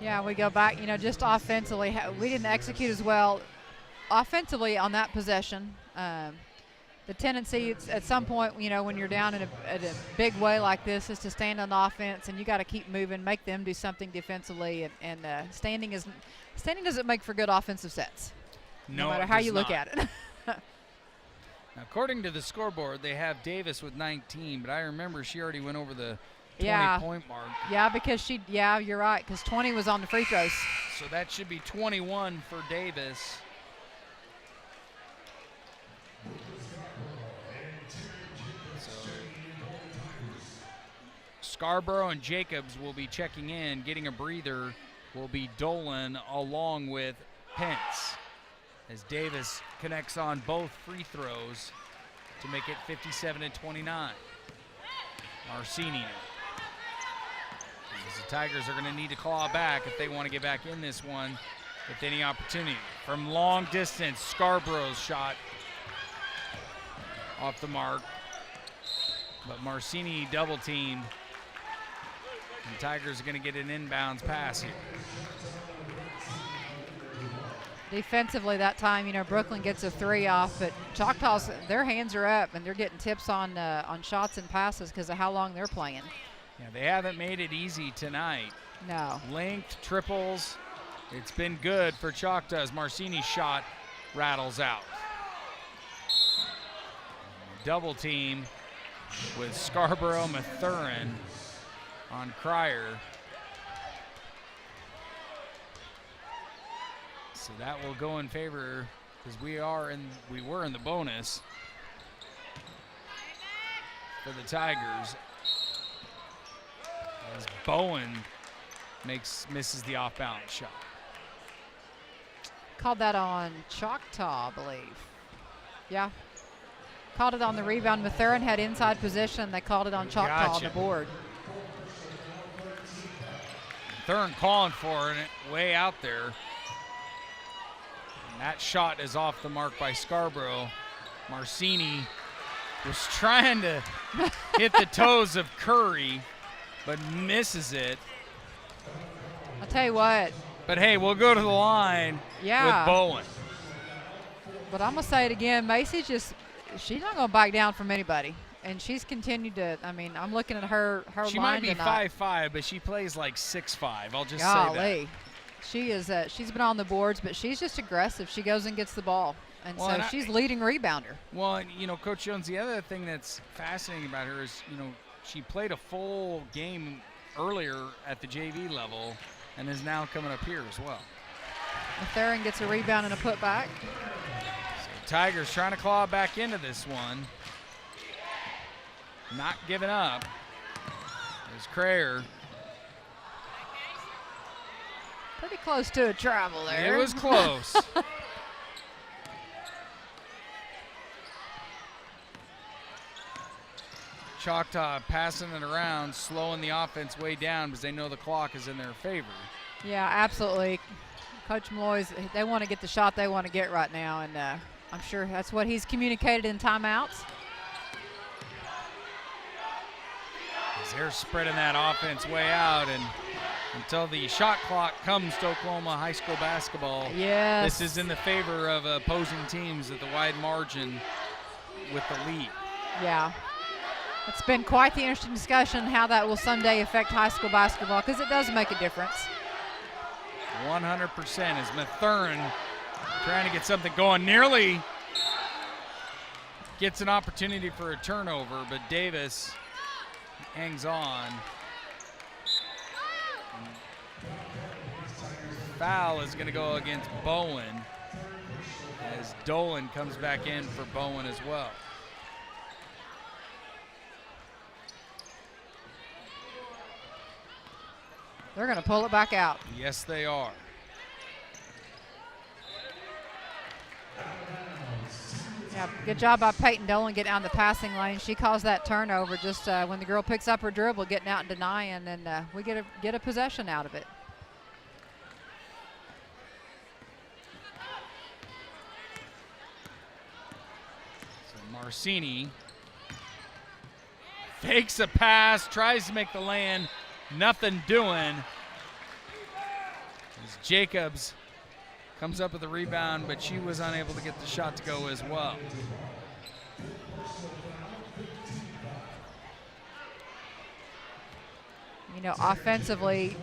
Yeah, we go back, just offensively. We didn't execute as well offensively on that possession. the tendency at some point, when you're down in a big way like this, is to stand on the offense, and you got to keep moving, make them do something defensively, and standing doesn't make for good offensive sets, no matter how you look at it. Now, according to the scoreboard, they have Davis with 19, but I remember she already went over the 20-point mark. Yeah, because you're right, because 20 was on the free throws. So that should be 21 for Davis. Scarborough and Jacobs will be checking in. Getting a breather will be Dolan along with Pence, as Davis connects on both free throws to make it 57-29. Marcini. As the Tigers are going to need to claw back if they want to get back in this one with any opportunity. From long distance, Scarborough's shot off the mark, but Marcini double teamed. And Tigers are going to get an inbounds pass here. Defensively that time, Brooklyn gets a 3 off, but Choctaw's, their hands are up, and they're getting tips on shots and passes because of how long they're playing. Yeah, they haven't made it easy tonight. No. Length, triples, it's been good for Choctaw as Marcini's shot rattles out. Double team with Scarborough Mathurin on Cryer. So that will go in favor, because we were in the bonus for the Tigers. As Bowen misses the off-balance shot. Called that on Choctaw, I believe. Yeah. Called it on the rebound. Mathurin had inside position. They called it on Choctaw on the board. Mathurin calling for it way out there. And that shot is off the mark by Scarborough. Marcini was trying to hit the toes of Curry, but misses it. I'll tell you what. But hey, we'll go to the line with Bowen. But I'm going to say it again. Macy she's not going to back down from anybody. And she's continued to, I'm looking at her she line might be tonight. 5'5", but she plays like 6'5". I'll just Golly. say that. She is, she's been on the boards, but she's just aggressive. She goes and gets the ball. And so she's leading rebounder. Well, Coach Jones, the other thing that's fascinating about her is, she played a full game earlier at the JV level and is now coming up here as well. Mathurin gets a rebound and a putback. So Tigers trying to claw back into this one. Not giving up. There's Crayer. Pretty close to a travel there. It was close. Choctaw passing it around, slowing the offense way down because they know the clock is in their favor. Yeah, absolutely. Coach Malloy's, they want to get the shot they want to get right now, and I'm sure that's what he's communicated in timeouts. As they're spreading that offense way out, and until the shot clock comes to Oklahoma high school basketball, yes, this is in the favor of opposing teams at the wide margin with the lead. Yeah. It's been quite the interesting discussion how that will someday affect high school basketball, because it does make a difference. 100% as Mathurin trying to get something going. Nearly gets an opportunity for a turnover, but Davis hangs on. Foul is going to go against Bowen as Dolan comes back in for Bowen as well. They're going to pull it back out. Yes, they are. Yeah, good job by Peyton Dolan getting out in the passing lane. She caused that turnover just when the girl picks up her dribble, getting out and denying, and we get a possession out of it. So Marcini fakes a pass, tries to make the land. Nothing doing. As Jacobs comes up with the rebound, but she was unable to get the shot to go as well. offensively,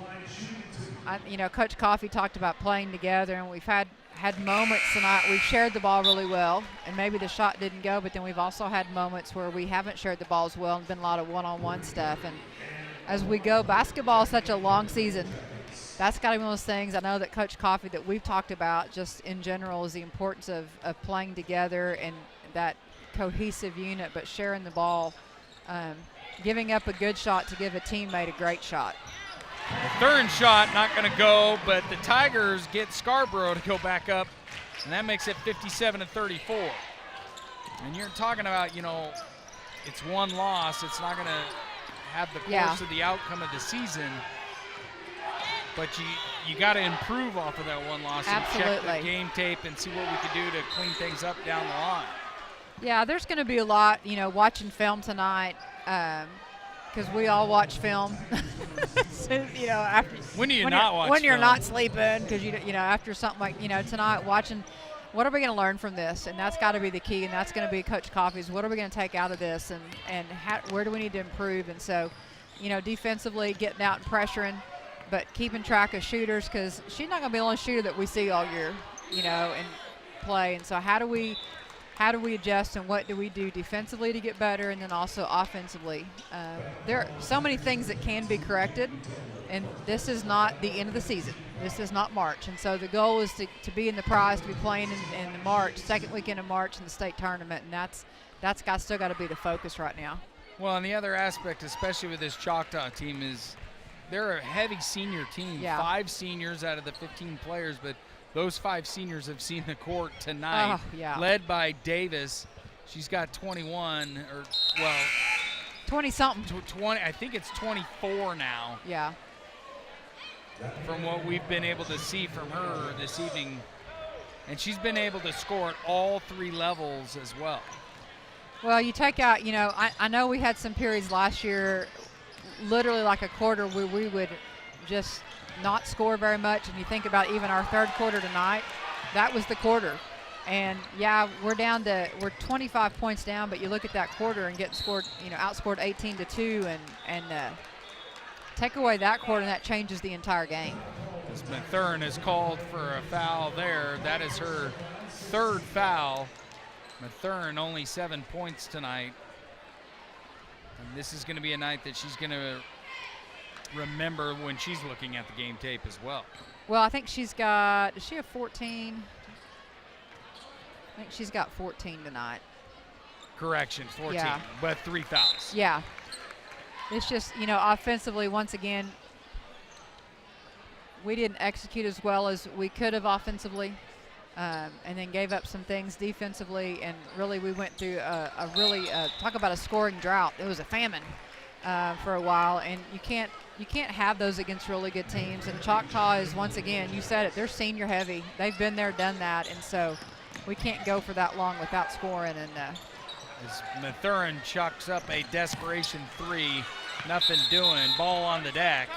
Coach Coffey talked about playing together, and we've had moments tonight. We've shared the ball really well, and maybe the shot didn't go, but then we've also had moments where we haven't shared the ball as well and been a lot of one-on-one stuff. And as we go, basketball is such a long season. That's got to be one of those things. I know that Coach Coffey that we've talked about just in general is the importance of playing together and that cohesive unit, but sharing the ball, giving up a good shot to give a teammate a great shot. The third shot not going to go, but the Tigers get Scarborough to go back up, and that makes it 57-34. And you're talking about, it's one loss. It's not going to have the course of the outcome of the season, but you got to improve off of that one loss. Absolutely. And check the game tape and see what we could do to clean things up down the line. Yeah, there's going to be a lot, watching film tonight, because we all watch film. So, after when you're not sleeping, because after something like tonight, watching. What are we going to learn from this? And that's got to be the key, and that's going to be Coach Coffey's. What are we going to take out of this, and where do we need to improve? And so, defensively, getting out and pressuring, but keeping track of shooters, because she's not going to be the only shooter that we see all year, and play. And so how do we adjust, and what do we do defensively to get better, and then also offensively? There are so many things that can be corrected, and this is not the end of the season. This is not March, and so the goal is to be in the prize, to be playing in the March, second weekend of March in the state tournament, and that's still got to be the focus right now. Well, and the other aspect, especially with this Choctaw team, is they're a heavy senior team. Yeah. 5 seniors out of the 15 players, but those 5 seniors have seen the court tonight, led by Davis. She's got 21, 20-something. 20. I think it's 24 now. Yeah. From what we've been able to see from her this evening. And she's been able to score at all 3 levels as well. Well, you take out, I know we had some periods last year, literally like a quarter, where we would just not score very much. And you think about even our third quarter tonight, that was the quarter. And we're 25 points down, but you look at that quarter and getting scored, outscored 18-2, and take away that quarter, and that changes the entire game. As Mathern is called for a foul there. That is her 3rd foul. Mathern only 7 points tonight. And this is going to be a night that she's going to remember when she's looking at the game tape as well. Well, I think does she have 14? I think she's got 14 tonight. Correction, 14, but 3 fouls. Yeah. It's just, offensively, once again, we didn't execute as well as we could have offensively, and then gave up some things defensively, and really we went through talk about a scoring drought. It was a famine for a while, and you can't have those against really good teams. And Choctaw is, once again, you said it, they're senior heavy. They've been there, done that, and so we can't go for that long without scoring. And as Mathurin chucks up a desperation 3, nothing doing, ball on the deck.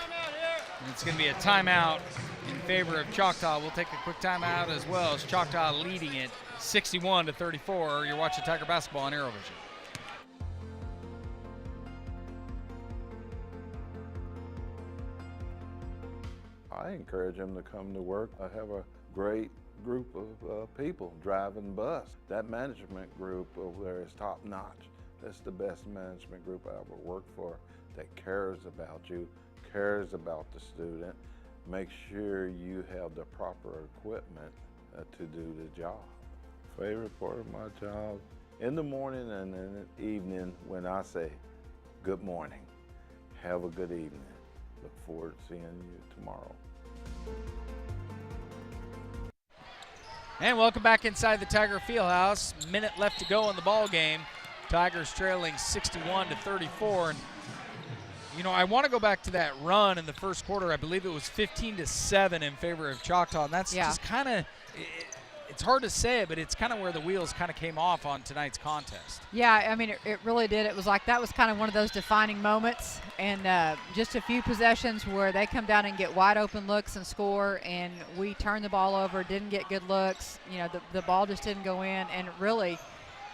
And it's going to be a timeout in favor of Choctaw. We'll take a quick timeout as well, as Choctaw leading it 61-34. You're watching Tiger Basketball on ArrowVision. I encourage them to come to work. I have a great group of people driving bus. That management group over there is top notch. That's the best management group I ever worked for, that cares about you, cares about the student, make sure you have the proper equipment to do the job. Favorite part of my job, in the morning and in the evening, when I say, good morning, have a good evening. Look forward to seeing you tomorrow. And welcome back inside the Tiger Fieldhouse. Minute left to go in the ball game. Tigers trailing 61-34. And I want to go back to that run in the first quarter. I believe it was 15-7 in favor of Choctaw. And that's just kind of, it's hard to say it, but it's kind of where the wheels kind of came off on tonight's contest. Yeah, I mean, it really did. It was like that was kind of one of those defining moments, and just a few possessions where they come down and get wide open looks and score, and we turned the ball over, didn't get good looks. The ball just didn't go in, and really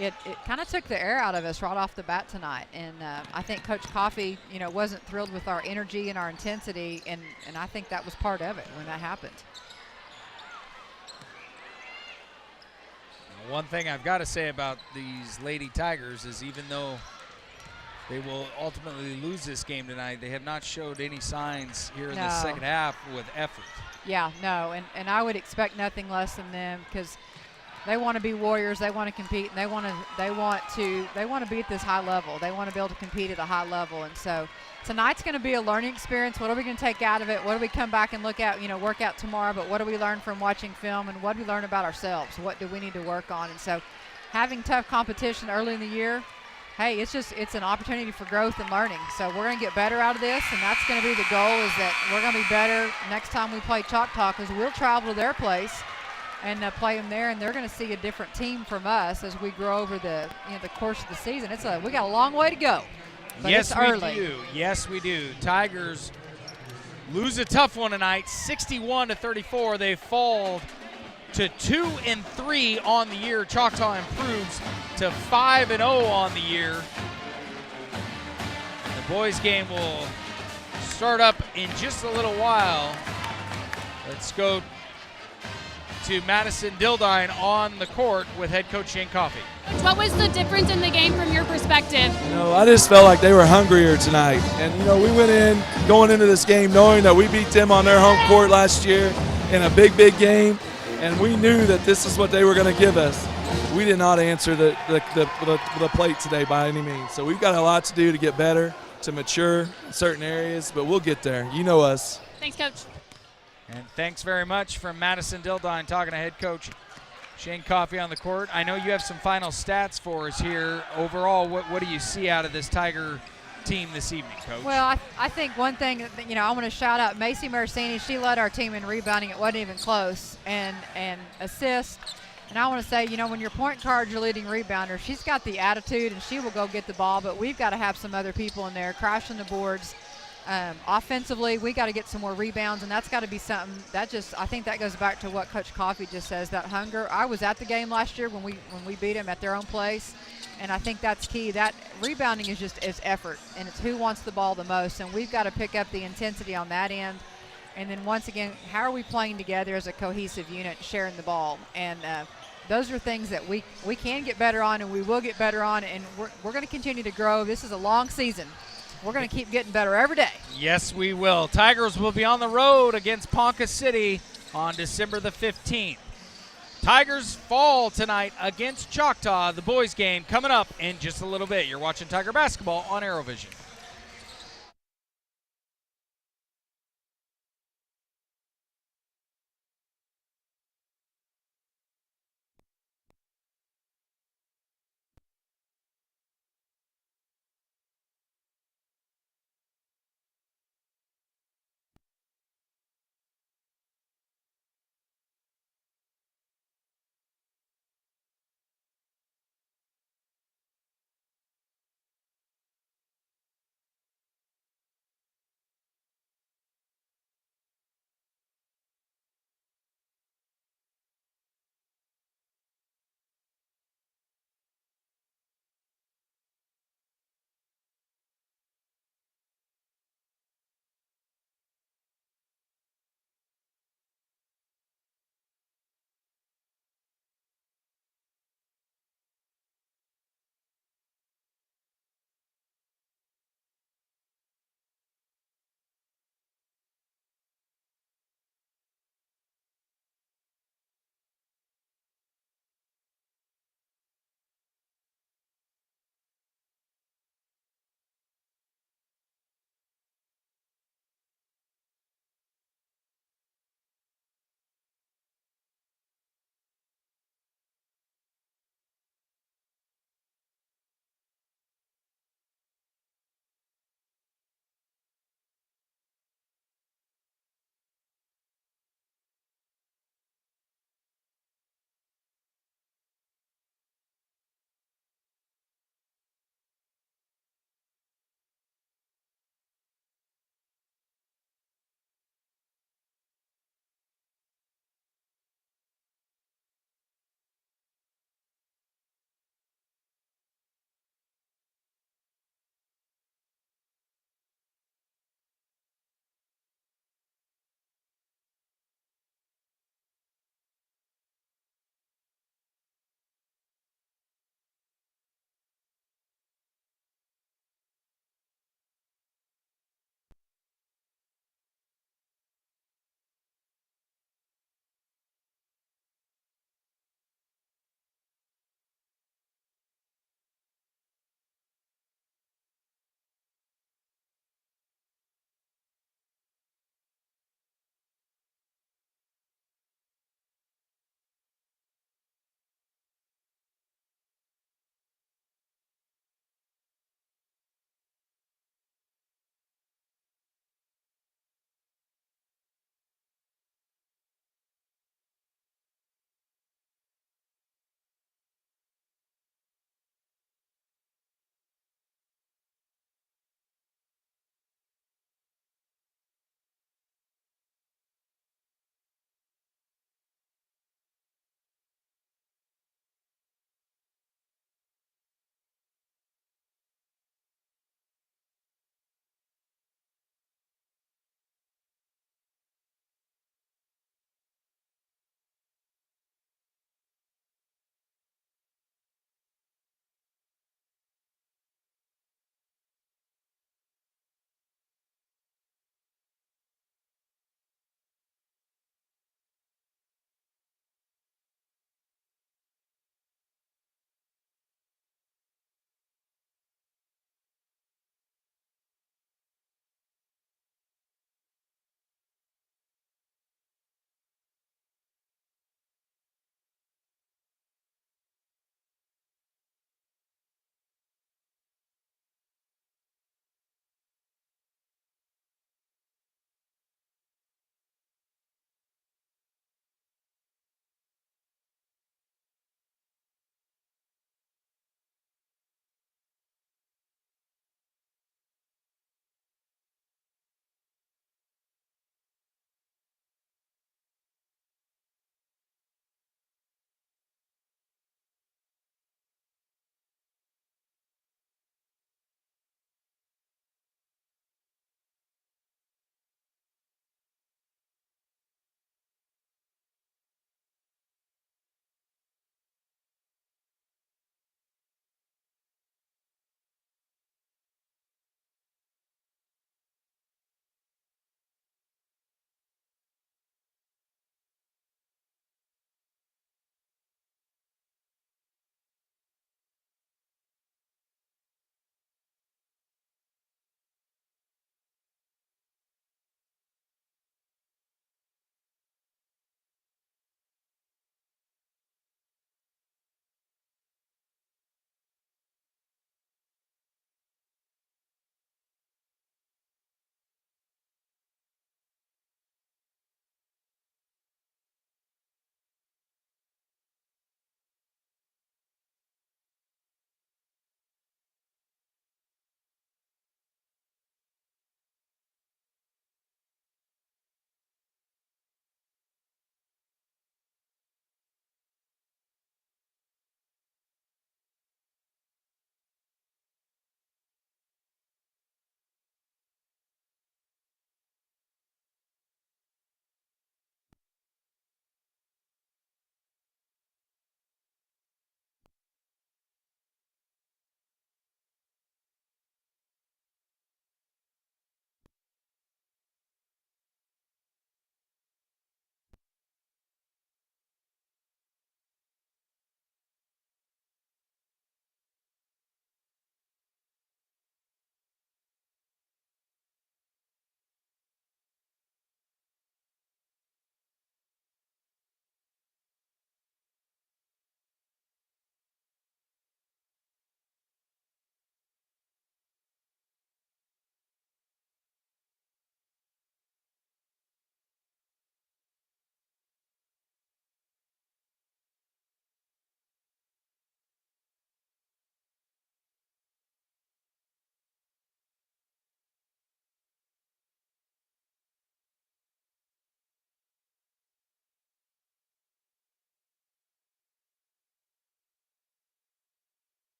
it kind of took the air out of us right off the bat tonight. And I think Coach Coffey, wasn't thrilled with our energy and our intensity, and I think that was part of it when that happened. One thing I've got to say about these Lady Tigers is even though they will ultimately lose this game tonight, they have not showed any signs here in the second half with effort. Yeah, no, and I would expect nothing less from them because they want to be warriors. They want to compete, and they want to be at this high level. They want to be able to compete at a high level, and so tonight's going to be a learning experience. What are we going to take out of it? What do we come back and look at? Work out tomorrow. But what do we learn from watching film, and what do we learn about ourselves? What do we need to work on? And so, having tough competition early in the year, hey, it's an opportunity for growth and learning. So we're going to get better out of this, and that's going to be the goal. Is that we're going to be better next time we play Choctaw because we'll travel to their place and play them there, and they're going to see a different team from us as we grow over the course of the season. We got a long way to go, but yes, it's early. We do. Yes, we do. Tigers lose a tough one tonight, 61-34. They fall to 2-3 on the year. Choctaw improves to 5-0 on the year. The boys' game will start up in just a little while. Let's go to Madison Dildine on the court with head coach Shane Coffey. What was the difference in the game from your perspective? I just felt like they were hungrier tonight. And, we went in going into this game knowing that we beat them on their home court last year in a big, big game. And we knew that this is what they were going to give us. We did not answer the plate today by any means. So we've got a lot to do to get better, to mature in certain areas, but we'll get there. You know us. Thanks, Coach. And thanks very much from Madison Dildine talking to head coach Shane Coffey on the court. I know you have some final stats for us here. Overall, what do you see out of this Tiger team this evening, Coach? Well, I think one thing, I want to shout out Macy Marcini. She led our team in rebounding. It wasn't even close. And assist. And I want to say, when your point guard's your leading rebounder, she's got the attitude and she will go get the ball, but we've got to have some other people in there crashing the boards. Offensively, we got to get some more rebounds, and that's got to be something I think that goes back to what Coach Coffey just says, that hunger. I was at the game last year when we beat them at their own place, and I think that's key. That rebounding is effort, and it's who wants the ball the most, and we've got to pick up the intensity on that end. And then once again, how are we playing together as a cohesive unit, sharing the ball? And those are things that we can get better on, and we will get better on, and we're going to continue to grow. This is a long season. We're going to keep getting better every day. Yes, we will. Tigers will be on the road against Ponca City on December the 15th. Tigers fall tonight against Choctaw. The boys' game coming up in just a little bit. You're watching Tiger basketball on ArrowVision.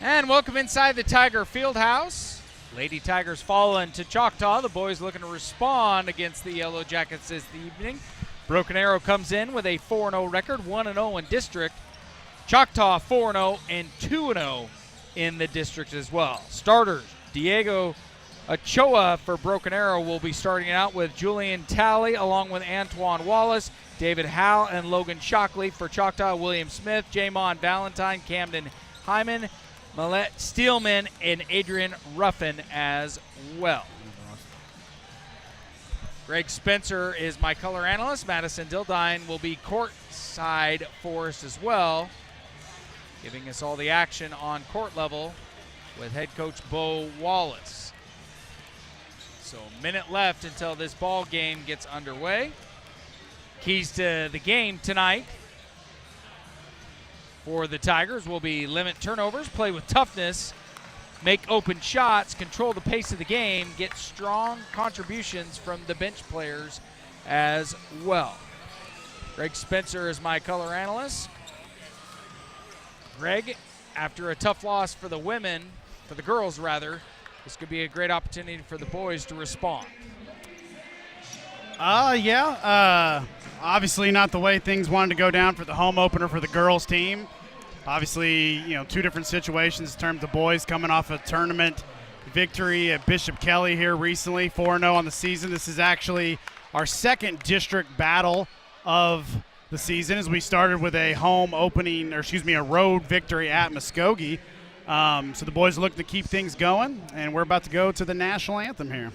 And welcome inside the Tiger Fieldhouse. Lady Tigers falling to Choctaw. The boys looking to respond against the Yellow Jackets this evening. Broken Arrow comes in with a 4-0 record, 1-0 in district. Choctaw 4-0 and 2-0 in the district as well. Starters, Diego Ochoa for Broken Arrow will be starting out with Julian Talley along with Antoine Wallace, David Howe and Logan Shockley. For Choctaw, William Smith, Jamon Valentine, Camden Hyman, Millette Steelman, and Adrian Ruffin as well. Greg Spencer is my color analyst. Madison Dildine will be courtside for us as well, giving us all the action on court level with head coach Bo Wallace. So a minute left until this ball game gets underway. Keys to the game tonight for the Tigers will be limit turnovers, play with toughness, make open shots, control the pace of the game, get strong contributions from the bench players as well. Greg Spencer is my color analyst. Greg, after a tough loss for the women, for the girls rather, this could be a great opportunity for the boys to respond. Obviously not the way things wanted to go down for the home opener for the girls team. Obviously, two different situations in terms of boys coming off a tournament victory at Bishop Kelly here recently, 4-0 on the season. This is actually our second district battle of the season, as we started with a road victory at Muskogee. So the boys look to keep things going, and we're about to go to the national anthem here.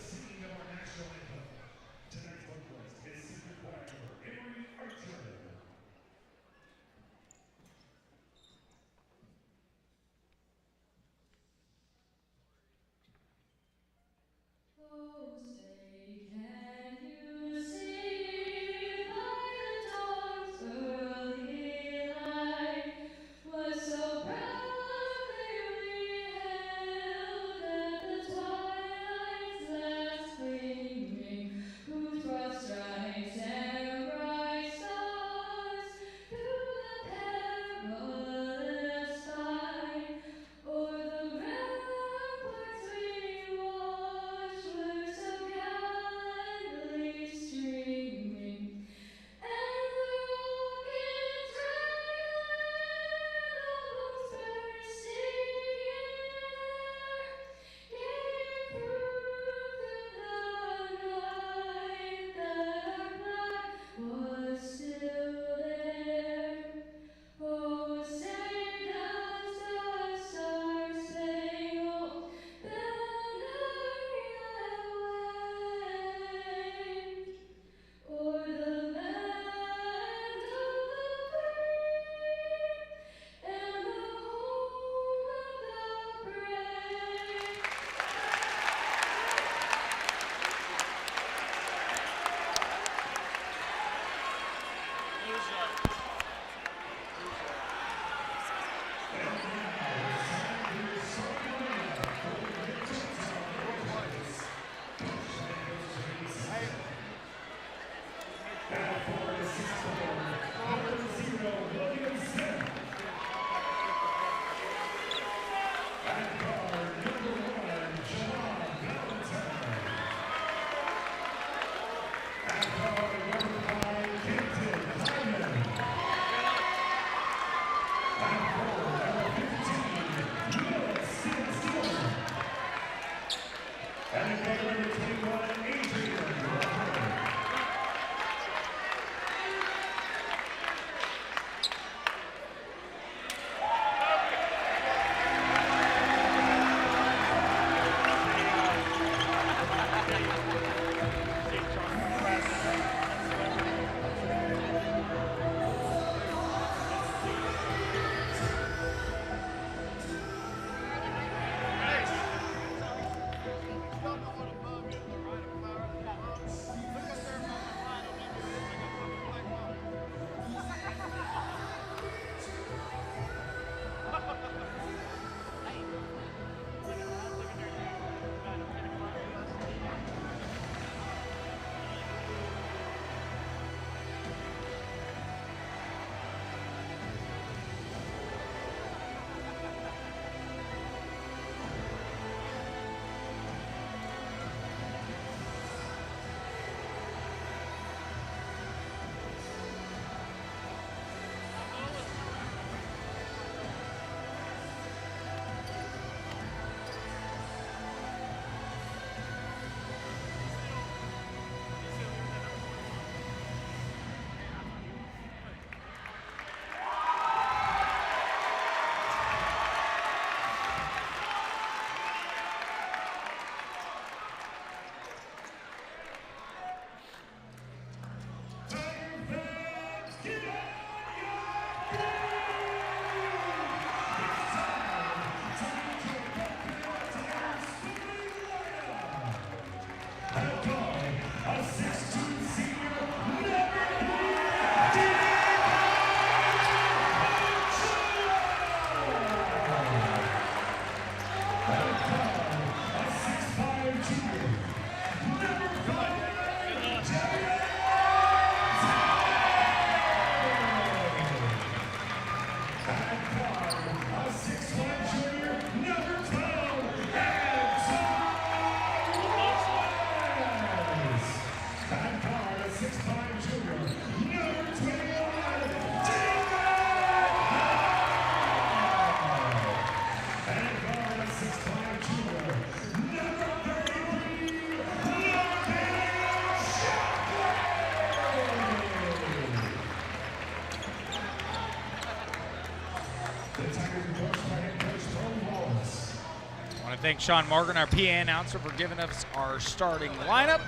thank Sean Morgan, our PA announcer, for giving us our starting lineup.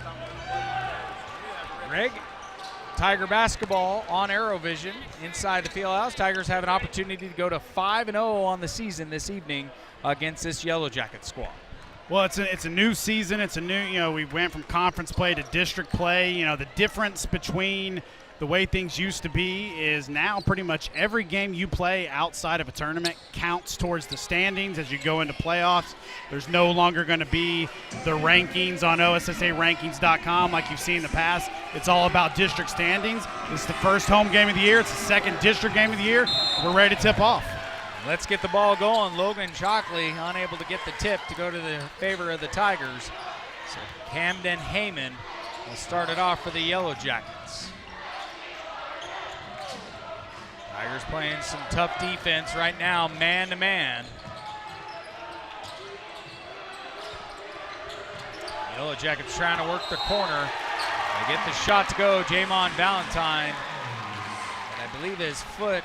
Greg, Tiger basketball on ArrowVision inside the field house. Tigers have an opportunity to go to 5-0 on the season this evening against this Yellow Jacket squad. Well, it's a new season. It's a new, we went from conference play to district play. The difference between the way things used to be is now pretty much every game you play outside of a tournament counts towards the standings as you go into playoffs. There's no longer going to be the rankings on OSSArankings.com like you've seen in the past. It's all about district standings. This is the first home game of the year. It's the second district game of the year. We're ready to tip off. Let's get the ball going. Logan Shockley unable to get the tip to go to the favor of the Tigers. So Camden Heyman will start it off for the Yellow Jackets. Tigers playing some tough defense right now, man-to-man. Yellow Jackets trying to work the corner. They get the shot to go, Jamon Valentine. And I believe his foot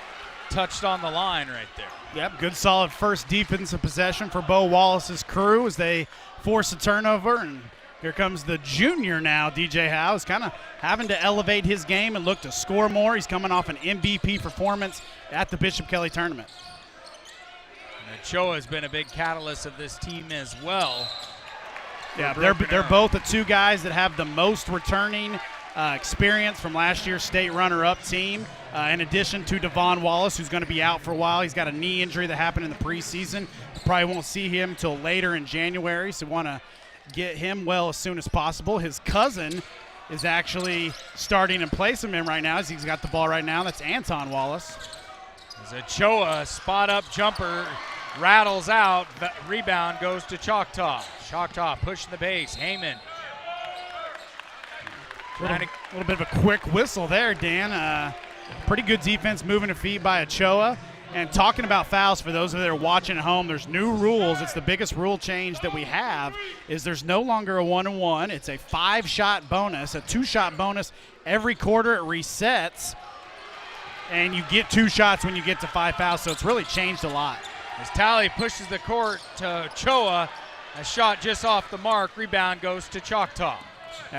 touched on the line right there. Yep, good solid first defensive possession for Bo Wallace's crew as they force a turnover. And here comes the junior now, DJ Howe. He's kind of having to elevate his game and look to score more. He's coming off an MVP performance at the Bishop Kelly tournament. And Ochoa has been a big catalyst of this team as well. Yeah, they're both the two guys that have the most returning experience from last year's state runner-up team, in addition to Devon Wallace, who's going to be out for a while. He's got a knee injury that happened in the preseason. Probably won't see him until later in January, so want to get him well as soon as possible. His cousin is actually starting in place of him right now as he's got the ball right now. That's Anton Wallace. As Ochoa, spot-up jumper, rattles out. Rebound goes to Choctaw. Choctaw pushing the base. Heyman. A little bit of a quick whistle there, Dan. Pretty good defense moving to feet by Ochoa. And talking about fouls, for those of you that are watching at home, there's new rules. It's the biggest rule change that we have is there's no longer a 1-on-1. It's a 5-shot bonus, a 2-shot bonus. Every quarter it resets, and you get 2 shots when you get to 5 fouls, so it's really changed a lot. As Talley pushes the court to Ochoa, a shot just off the mark. Rebound goes to Choctaw.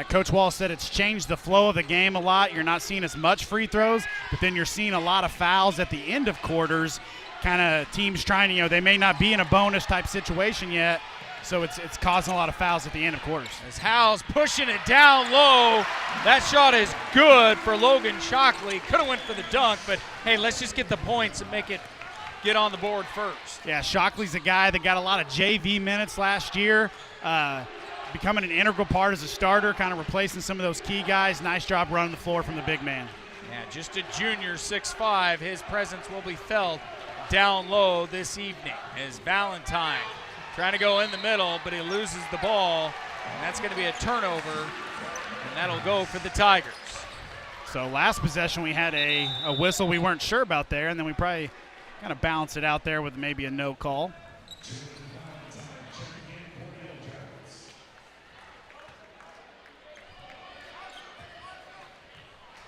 Coach Wall said it's changed the flow of the game a lot. You're not seeing as much free throws, but then you're seeing a lot of fouls at the end of quarters. Kind of teams trying to, they may not be in a bonus type situation yet, so it's causing a lot of fouls at the end of quarters. As Howell's pushing it down low, that shot is good for Logan Shockley. Could have went for the dunk, but hey, let's just get the points and get on the board first. Yeah, Shockley's a guy that got a lot of JV minutes last year. Becoming an integral part as a starter, kind of replacing some of those key guys. Nice job running the floor from the big man. Yeah, just a junior, 6'5". His presence will be felt down low this evening as Valentine trying to go in the middle, but he loses the ball, and that's going to be a turnover, and that'll go for the Tigers. So last possession we had a whistle we weren't sure about there, and then we probably kind of balanced it out there with maybe a no call.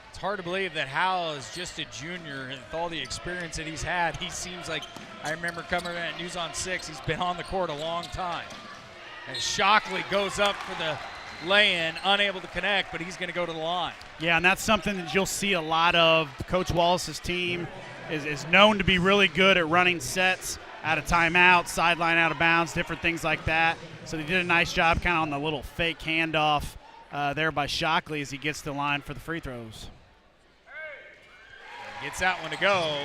It's hard to believe that Howell is just a junior, and with all the experience that he's had, he seems like, I remember coming at News on 6, he's been on the court a long time. And Shockley goes up for the lay-in, unable to connect, but he's going to go to the line. Yeah, and that's something that you'll see a lot of. Coach Wallace's team is known to be really good at running sets out of timeout, sideline out of bounds, different things like that. So they did a nice job kind of on the little fake handoff there by Shockley as he gets to the line for the free throws. Gets that one to go.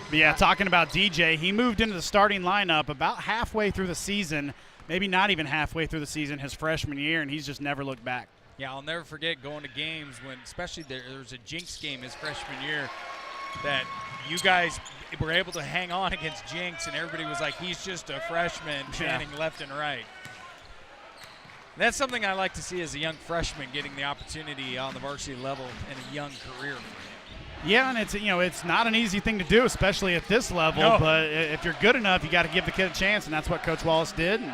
But yeah, talking about DJ, he moved into the starting lineup about halfway through the season, maybe not even halfway through the season, his freshman year, and he's just never looked back. Yeah, I'll never forget going to games when, especially there was a Jinx game his freshman year, that you guys were able to hang on against Jinx, and everybody was like, he's just a freshman, chanting left and right. That's something I like to see as a young freshman, getting the opportunity on the varsity level in a young career. Yeah, and it's not an easy thing to do, especially at this level. No. But if you're good enough, you got to give the kid a chance, and that's what Coach Wallace did. And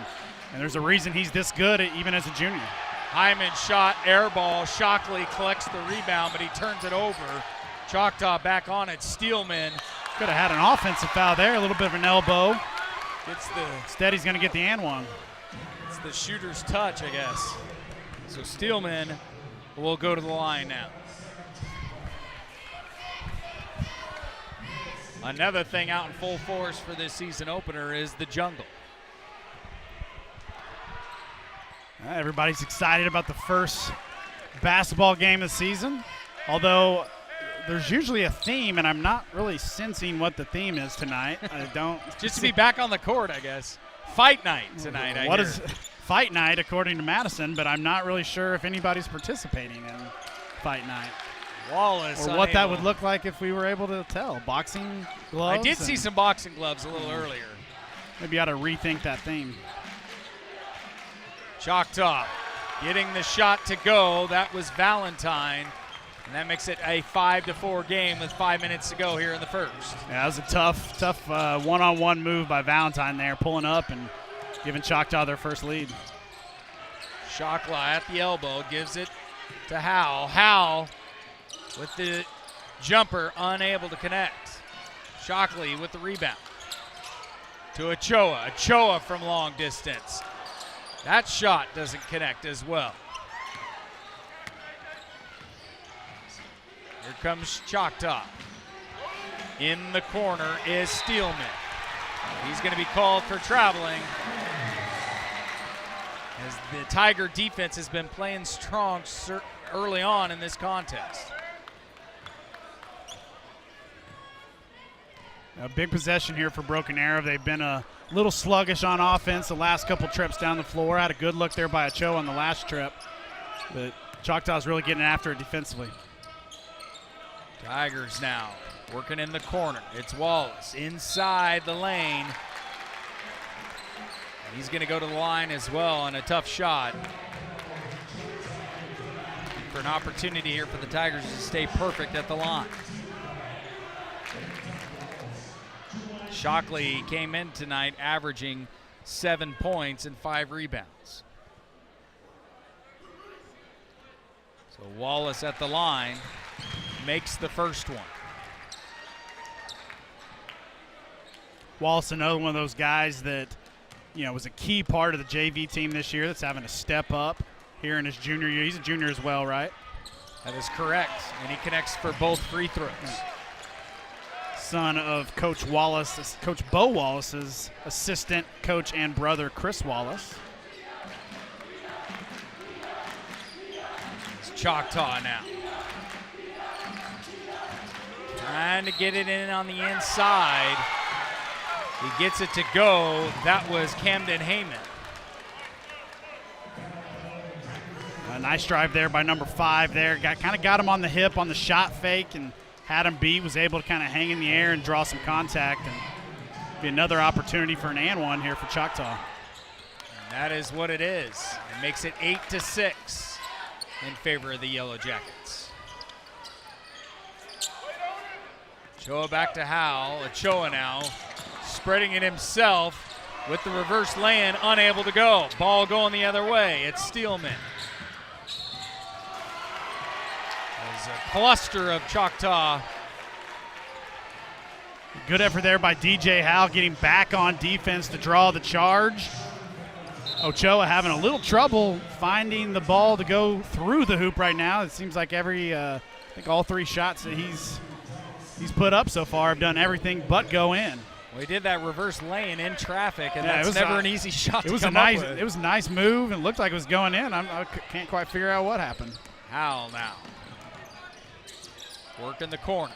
there's a reason he's this good, even as a junior. Hyman shot, air ball. Shockley collects the rebound, but he turns it over. Choctaw back on it. Steelman. Could have had an offensive foul there, a little bit of an elbow. Steady's going to get the and one. It's the shooter's touch, I guess. So Steelman will go to the line now. Another thing out in full force for this season opener is the jungle. Everybody's excited about the first basketball game of the season, although there's usually a theme, and I'm not really sensing what the theme is tonight. I don't. Just to be back on the court, I guess. Fight night tonight. What is fight night according to Madison? But I'm not really sure if anybody's participating in fight night. Wallace, or what that would look like if we were able to tell. Boxing gloves. I did see some boxing gloves a little earlier. Maybe you ought to rethink that theme. Choctaw getting the shot to go. That was Valentine. And that makes it a 5-4 game with 5 minutes to go here in the first. Yeah, that was a tough one-on-one move by Valentine there, pulling up and giving Choctaw their first lead. Choctaw at the elbow, gives it to Howell. Howell with the jumper, unable to connect. Shockley with the rebound. To Ochoa. Ochoa from long distance. That shot doesn't connect as well. Here comes Choctaw. In the corner is Steelman. He's going to be called for traveling, as the Tiger defense has been playing strong early on in this contest. A big possession here for Broken Arrow. They've been a little sluggish on offense the last couple trips down the floor. Had a good look there by Ochoa on the last trip, but Choctaw's really getting after it defensively. Tigers now working in the corner. It's Wallace inside the lane. He's going to go to the line as well on a tough shot. For an opportunity here for the Tigers to stay perfect at the line. Shockley came in tonight averaging 7 points and 5 rebounds. So Wallace at the line makes the first one. Wallace, another one of those guys that, was a key part of the JV team this year that's having to step up here in his junior year. He's a junior as well, right? That is correct, and he connects for both free throws. Son of Coach Wallace, Coach Bo Wallace's assistant coach and brother, Chris Wallace. It's Choctaw now. Trying to get it in on the inside. He gets it to go. That was Camden Heyman. A nice drive there by number 5 there. Kind of got him on the hip on the shot fake and had him beat, was able to kind of hang in the air and draw some contact, and be another opportunity for an and one here for Choctaw. And that is what it is. It makes it 8-6 in favor of the Yellow Jackets. Ochoa back to Howell. Ochoa now spreading it himself with the reverse lay-in, unable to go. Ball going the other way. It's Steelman. There's a cluster of Choctaw. Good effort there by DJ Howell, getting back on defense to draw the charge. Ochoa having a little trouble finding the ball to go through the hoop right now. It seems like I think all 3 shots that he's put up so far have done everything but go in. Well, he did that reverse lane in traffic, and that's never an easy shot to come up with. It was a nice move, and it looked like it was going in. I can't quite figure out what happened. Howell now. Working the corner.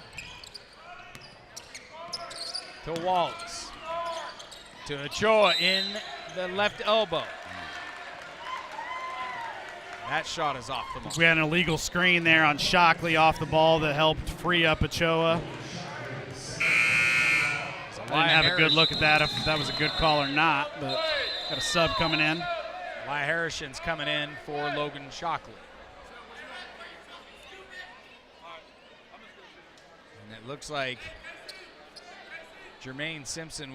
To Wallace. To Ochoa in the left elbow. That shot is off the mark. We had an illegal screen there on Shockley off the ball that helped free up Ochoa. I didn't have a good look at that, if that was a good call or not, but got a sub coming in. Lai Harrison's coming in for Logan Shockley. And it looks like Jermaine Simpson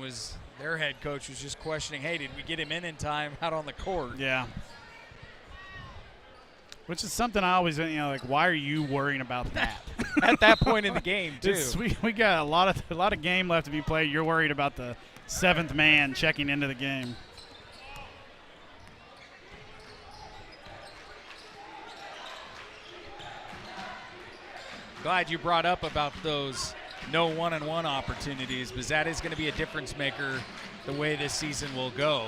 their head coach was just questioning, hey, did we get him in time out on the court? Yeah. Which is something I always, why are you worrying about that? At that point in the game, too. We got a lot of game left to be played. You're worried about the seventh man checking into the game. Glad you brought up about those no one-on-one opportunities, because that is going to be a difference maker the way this season will go,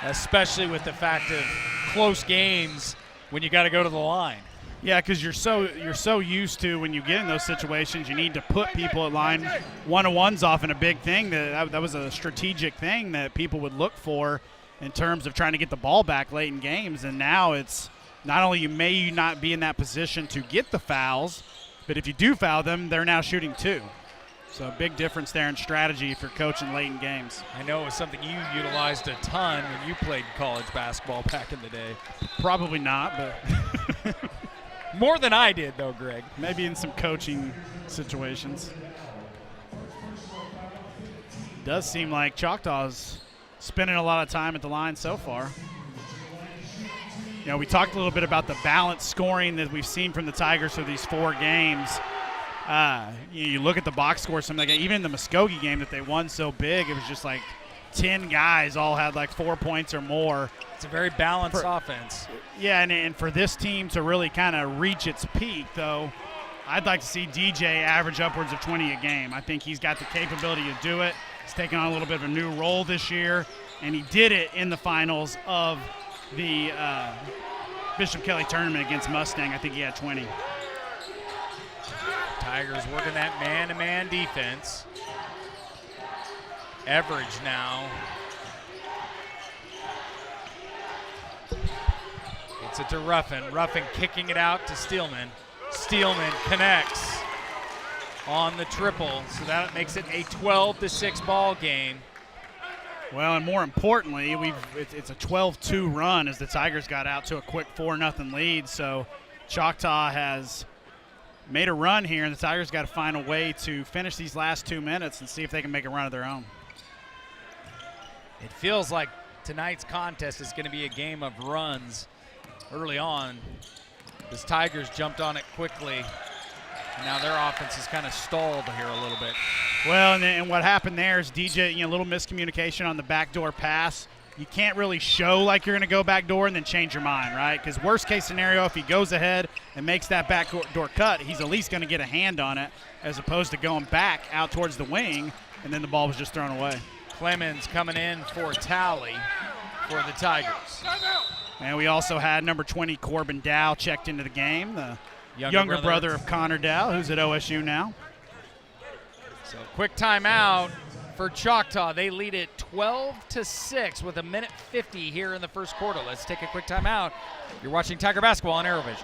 especially with the fact of close games when you got to go to the line. Yeah, because you're so used to, when you get in those situations, you need to put people at line. One-on-one's often a big thing. That was a strategic thing that people would look for in terms of trying to get the ball back late in games. And now it's not only may you not be in that position to get the fouls, but if you do foul them, they're now shooting two. So a big difference there in strategy if you're coaching late in games. I know it was something you utilized a ton when you played college basketball back in the day. Probably not, but more than I did, though, Greg. Maybe in some coaching situations. Does seem like Choctaw's spending a lot of time at the line so far. You know, we talked a little bit about the balanced scoring that we've seen from the Tigers for these 4 games. You look at the box score, something like even the Muskogee game that they won so big, it was just like 10 guys all had like 4 points or more. It's a very balanced offense. Yeah, and for this team to really kind of reach its peak, though, I'd like to see DJ average upwards of 20 a game. I think he's got the capability to do it. He's taken on a little bit of a new role this year, and he did it in the finals of the Bishop Kelly tournament against Mustang. I think he had 20. Tigers working that man-to-man defense. Everidge now. Gets it to Ruffin. Ruffin kicking it out to Steelman. Steelman connects on the triple, so that makes it a 12-6 ball game. Well, and more importantly, it's a 12-2 run as the Tigers got out to a quick 4-0 lead. So Choctaw has made a run here, and the Tigers got to find a way to finish these last 2 minutes and see if they can make a run of their own. It feels like tonight's contest is going to be a game of runs early on. This Tigers jumped on it quickly, and now their offense is kind of stalled here a little bit. Well, and what happened there is DJ, a little miscommunication on the backdoor pass. You can't really show like you're going to go backdoor and then change your mind, right? Because worst case scenario, if he goes ahead and makes that backdoor cut, he's at least going to get a hand on it, as opposed to going back out towards the wing, and then the ball was just thrown away. Clemens coming in for tally for the Tigers. And we also had number 20, Corbin Dow, checked into the game, the younger brother of Connor Dow, who's at OSU now. So quick timeout for Choctaw. They lead it 12-6 with 1:50 here in the first quarter. Let's take a quick timeout. You're watching Tiger Basketball on ArrowVision.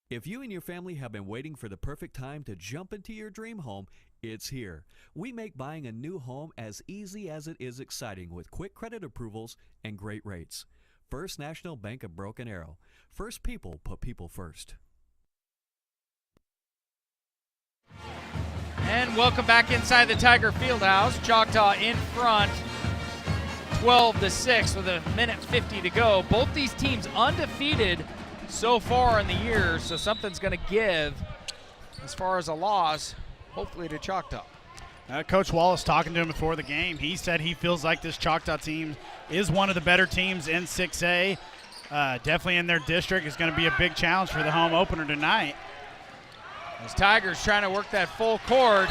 If you and your family have been waiting for the perfect time to jump into your dream home, it's here. We make buying a new home as easy as it is exciting with quick credit approvals and great rates. First National Bank of Broken Arrow. First people put people first. And welcome back inside the Tiger Fieldhouse. Choctaw in front, 12-6 with 1:50 to go. Both these teams undefeated so far in the year, so something's going to give as far as a loss, hopefully to Choctaw. Coach Wallace talking to him before the game. He said he feels like this Choctaw team is one of the better teams in 6A. Definitely in their district. It's going to be a big challenge for the home opener tonight. As Tigers trying to work that full court.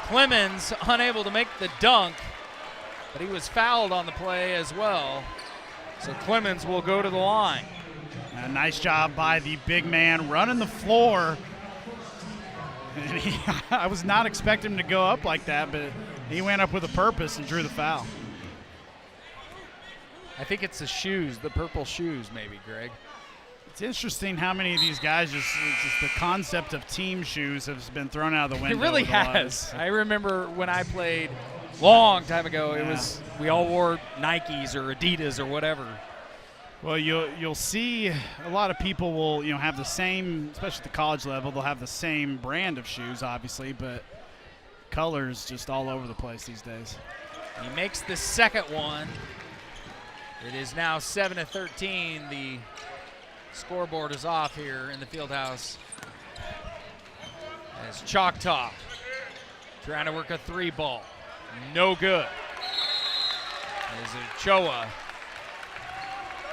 Clemens unable to make the dunk, but he was fouled on the play as well. So Clemens will go to the line. A nice job by the big man running the floor. And I was not expecting him to go up like that, but he went up with a purpose and drew the foul. I think it's the shoes, the purple shoes maybe, Greg. It's interesting how many of these guys, just the concept of team shoes has been thrown out of the window. It really has. I remember when I played long time ago, it was we all wore Nikes or Adidas or whatever. Well, you'll see a lot of people will have the same, especially at the college level, they'll have the same brand of shoes, obviously, but colors just all over the place these days. He makes the second one. It is now 7-13. The scoreboard is off here in the Fieldhouse as Choctaw Trying to work a 3 ball. No good. As Ochoa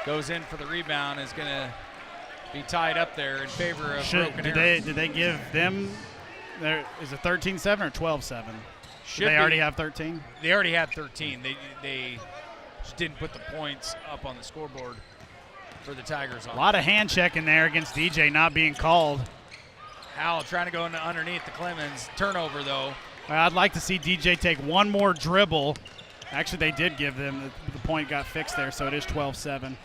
goes in for the rebound, is going to be tied up there in favor of Broken Arrow. Did they give them, is it 13-7 or 12-7? Should they already have 13? They already had 13. They just didn't put the points up on the scoreboard for the Tigers. A lot of hand checking there against DJ not being called. Howell trying to go underneath the Clemens. Turnover, though. I'd like to see DJ take one more dribble. Actually, they did give them. The point got fixed there, so it is 12-7.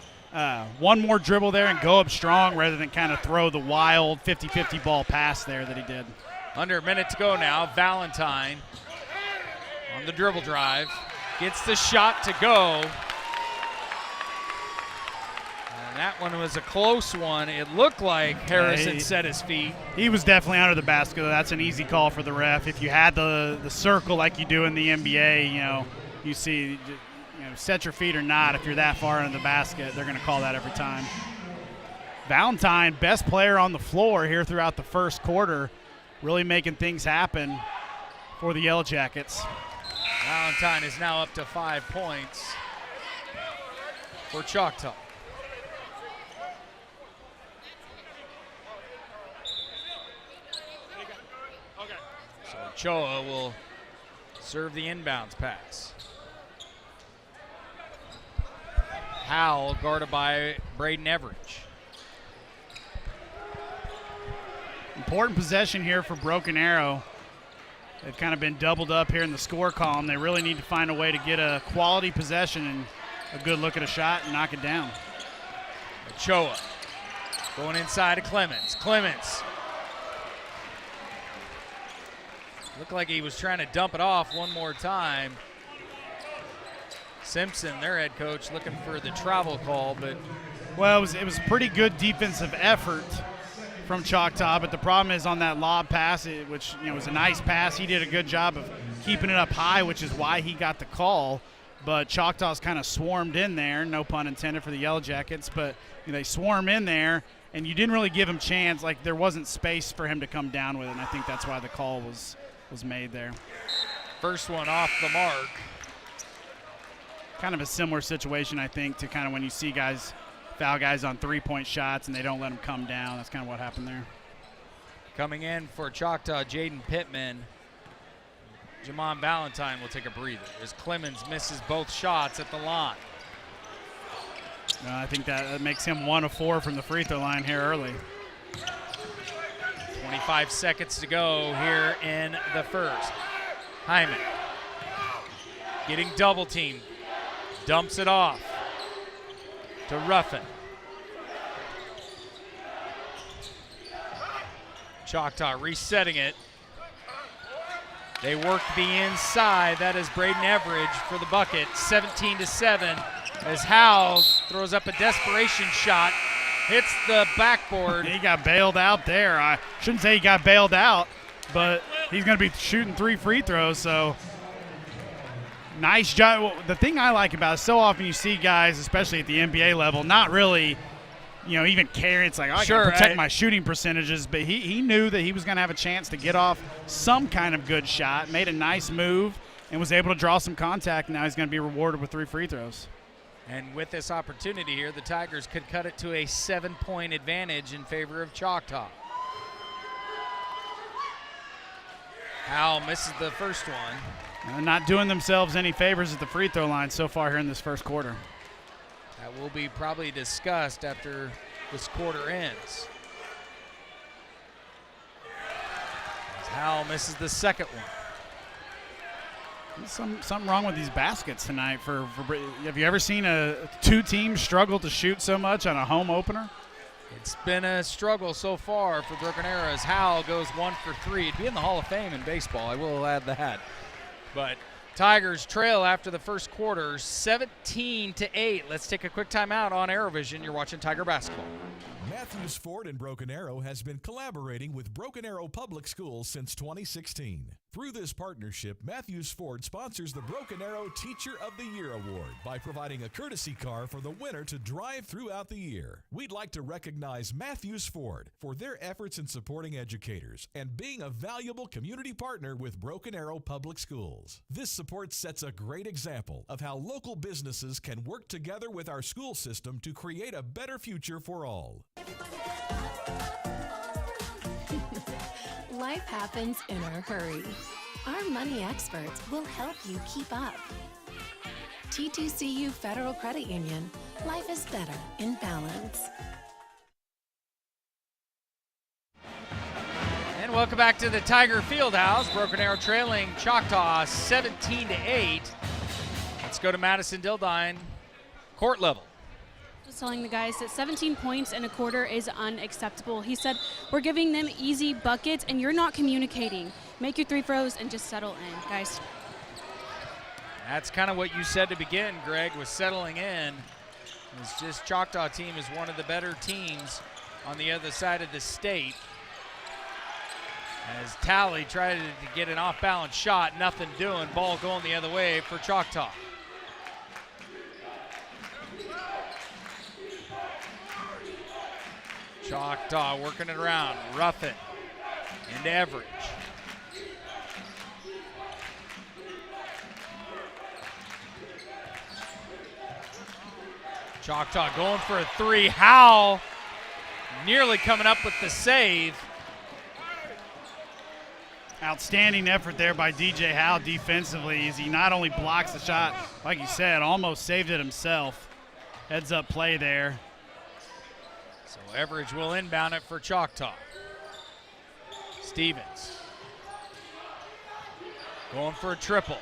One more dribble there and go up strong rather than kind of throw the wild 50-50 ball pass there that he did. Under a minute to go now. Valentine on the dribble drive. Gets the shot to go. And that one was a close one. It looked like Harrison set his feet. He was definitely under the basket. That's an easy call for the ref. If you had the circle like you do in the NBA, you see, set your feet or not. If you're that far into the basket, they're going to call that every time. Valentine, best player on the floor here throughout the first quarter, really making things happen for the Yellow Jackets. Valentine is now up to 5 points for Choctaw. So Ochoa will serve the inbounds pass. Howell guarded by Braden Everidge. Important possession here for Broken Arrow. They've kind of been doubled up here in the score column. They really need to find a way to get a quality possession and a good look at a shot and knock it down. Ochoa going inside to Clemens. Clemens looked like he was trying to dump it off one more time. Simpson, their head coach, looking for the travel call, but well, it was pretty good defensive effort from Choctaw, but the problem is on that lob pass, which was a nice pass. He did a good job of keeping it up high, which is why he got the call. But Choctaw's kind of swarmed in there, no pun intended for the Yellow Jackets, but they swarm in there, and you didn't really give him chance. Like there wasn't space for him to come down with it, and I think that's why the call was made there. First one off the mark. Kind of a similar situation, I think, to kind of when you see guys foul guys on three-point shots and they don't let them come down. That's kind of what happened there. Coming in for Choctaw, Jaden Pittman. Jamon Valentine will take a breather as Clemens misses both shots at the line. I think that makes him 1 of 4 from the free throw line here early. 25 seconds to go here in the first. Hyman getting double teamed. Dumps it off to Ruffin. Choctaw resetting it. They work the inside. That is Braden Everidge for the bucket. 17-7 as Howell throws up a desperation shot. Hits the backboard. He got bailed out there. I shouldn't say he got bailed out, but he's going to be shooting 3 free throws, so nice job. The thing I like about it, so often you see guys, especially at the NBA level, not really, even care. It's like, I got to protect my shooting percentages. But he knew that he was going to have a chance to get off some kind of good shot, made a nice move, and was able to draw some contact. Now he's going to be rewarded with 3 free throws. And with this opportunity here, the Tigers could cut it to a 7-point advantage in favor of Choctaw. Howell misses the first one. Not doing themselves any favors at the free throw line so far here in this first quarter. That will be probably discussed after this quarter ends. As Howell misses the second one. Something wrong with these baskets tonight. Have you ever seen 2 teams struggle to shoot so much on a home opener? It's been a struggle so far for Broken Arrow as Howell goes 1 for 3. He'd be in the Hall of Fame in baseball, I will add that. But Tigers trail after the first quarter, 17-8. Let's take a quick timeout on ArrowVision. You're watching Tiger Basketball. Matthews Ford in Broken Arrow has been collaborating with Broken Arrow Public Schools since 2016. Through this partnership, Matthews Ford sponsors the Broken Arrow Teacher of the Year Award by providing a courtesy car for the winner to drive throughout the year. We'd like to recognize Matthews Ford for their efforts in supporting educators and being a valuable community partner with Broken Arrow Public Schools. This support sets a great example of how local businesses can work together with our school system to create a better future for all. Life happens in a hurry. Our money experts will help you keep up. T2CU Federal Credit Union. Life is better in balance. And welcome back to the Tiger Fieldhouse. Broken Arrow trailing Choctaw 17-8. Let's go to Madison Dildine, court level. Was telling the guys that 17 points in a quarter is unacceptable. He said, we're giving them easy buckets and you're not communicating. Make your three throws and just settle in, guys. That's kind of what you said to begin, Greg, was settling in. It's just Choctaw team is one of the better teams on the other side of the state. As Talley tried to get an off-balance shot, nothing doing. Ball going the other way for Choctaw. Choctaw working it around. Ruffin into Everidge. Choctaw going for a three. Howell nearly coming up with the save. Outstanding effort there by DJ Howell defensively as he not only blocks the shot, like you said, almost saved it himself. Heads up play there. So Everidge will inbound it for Choctaw. Stevens going for a triple.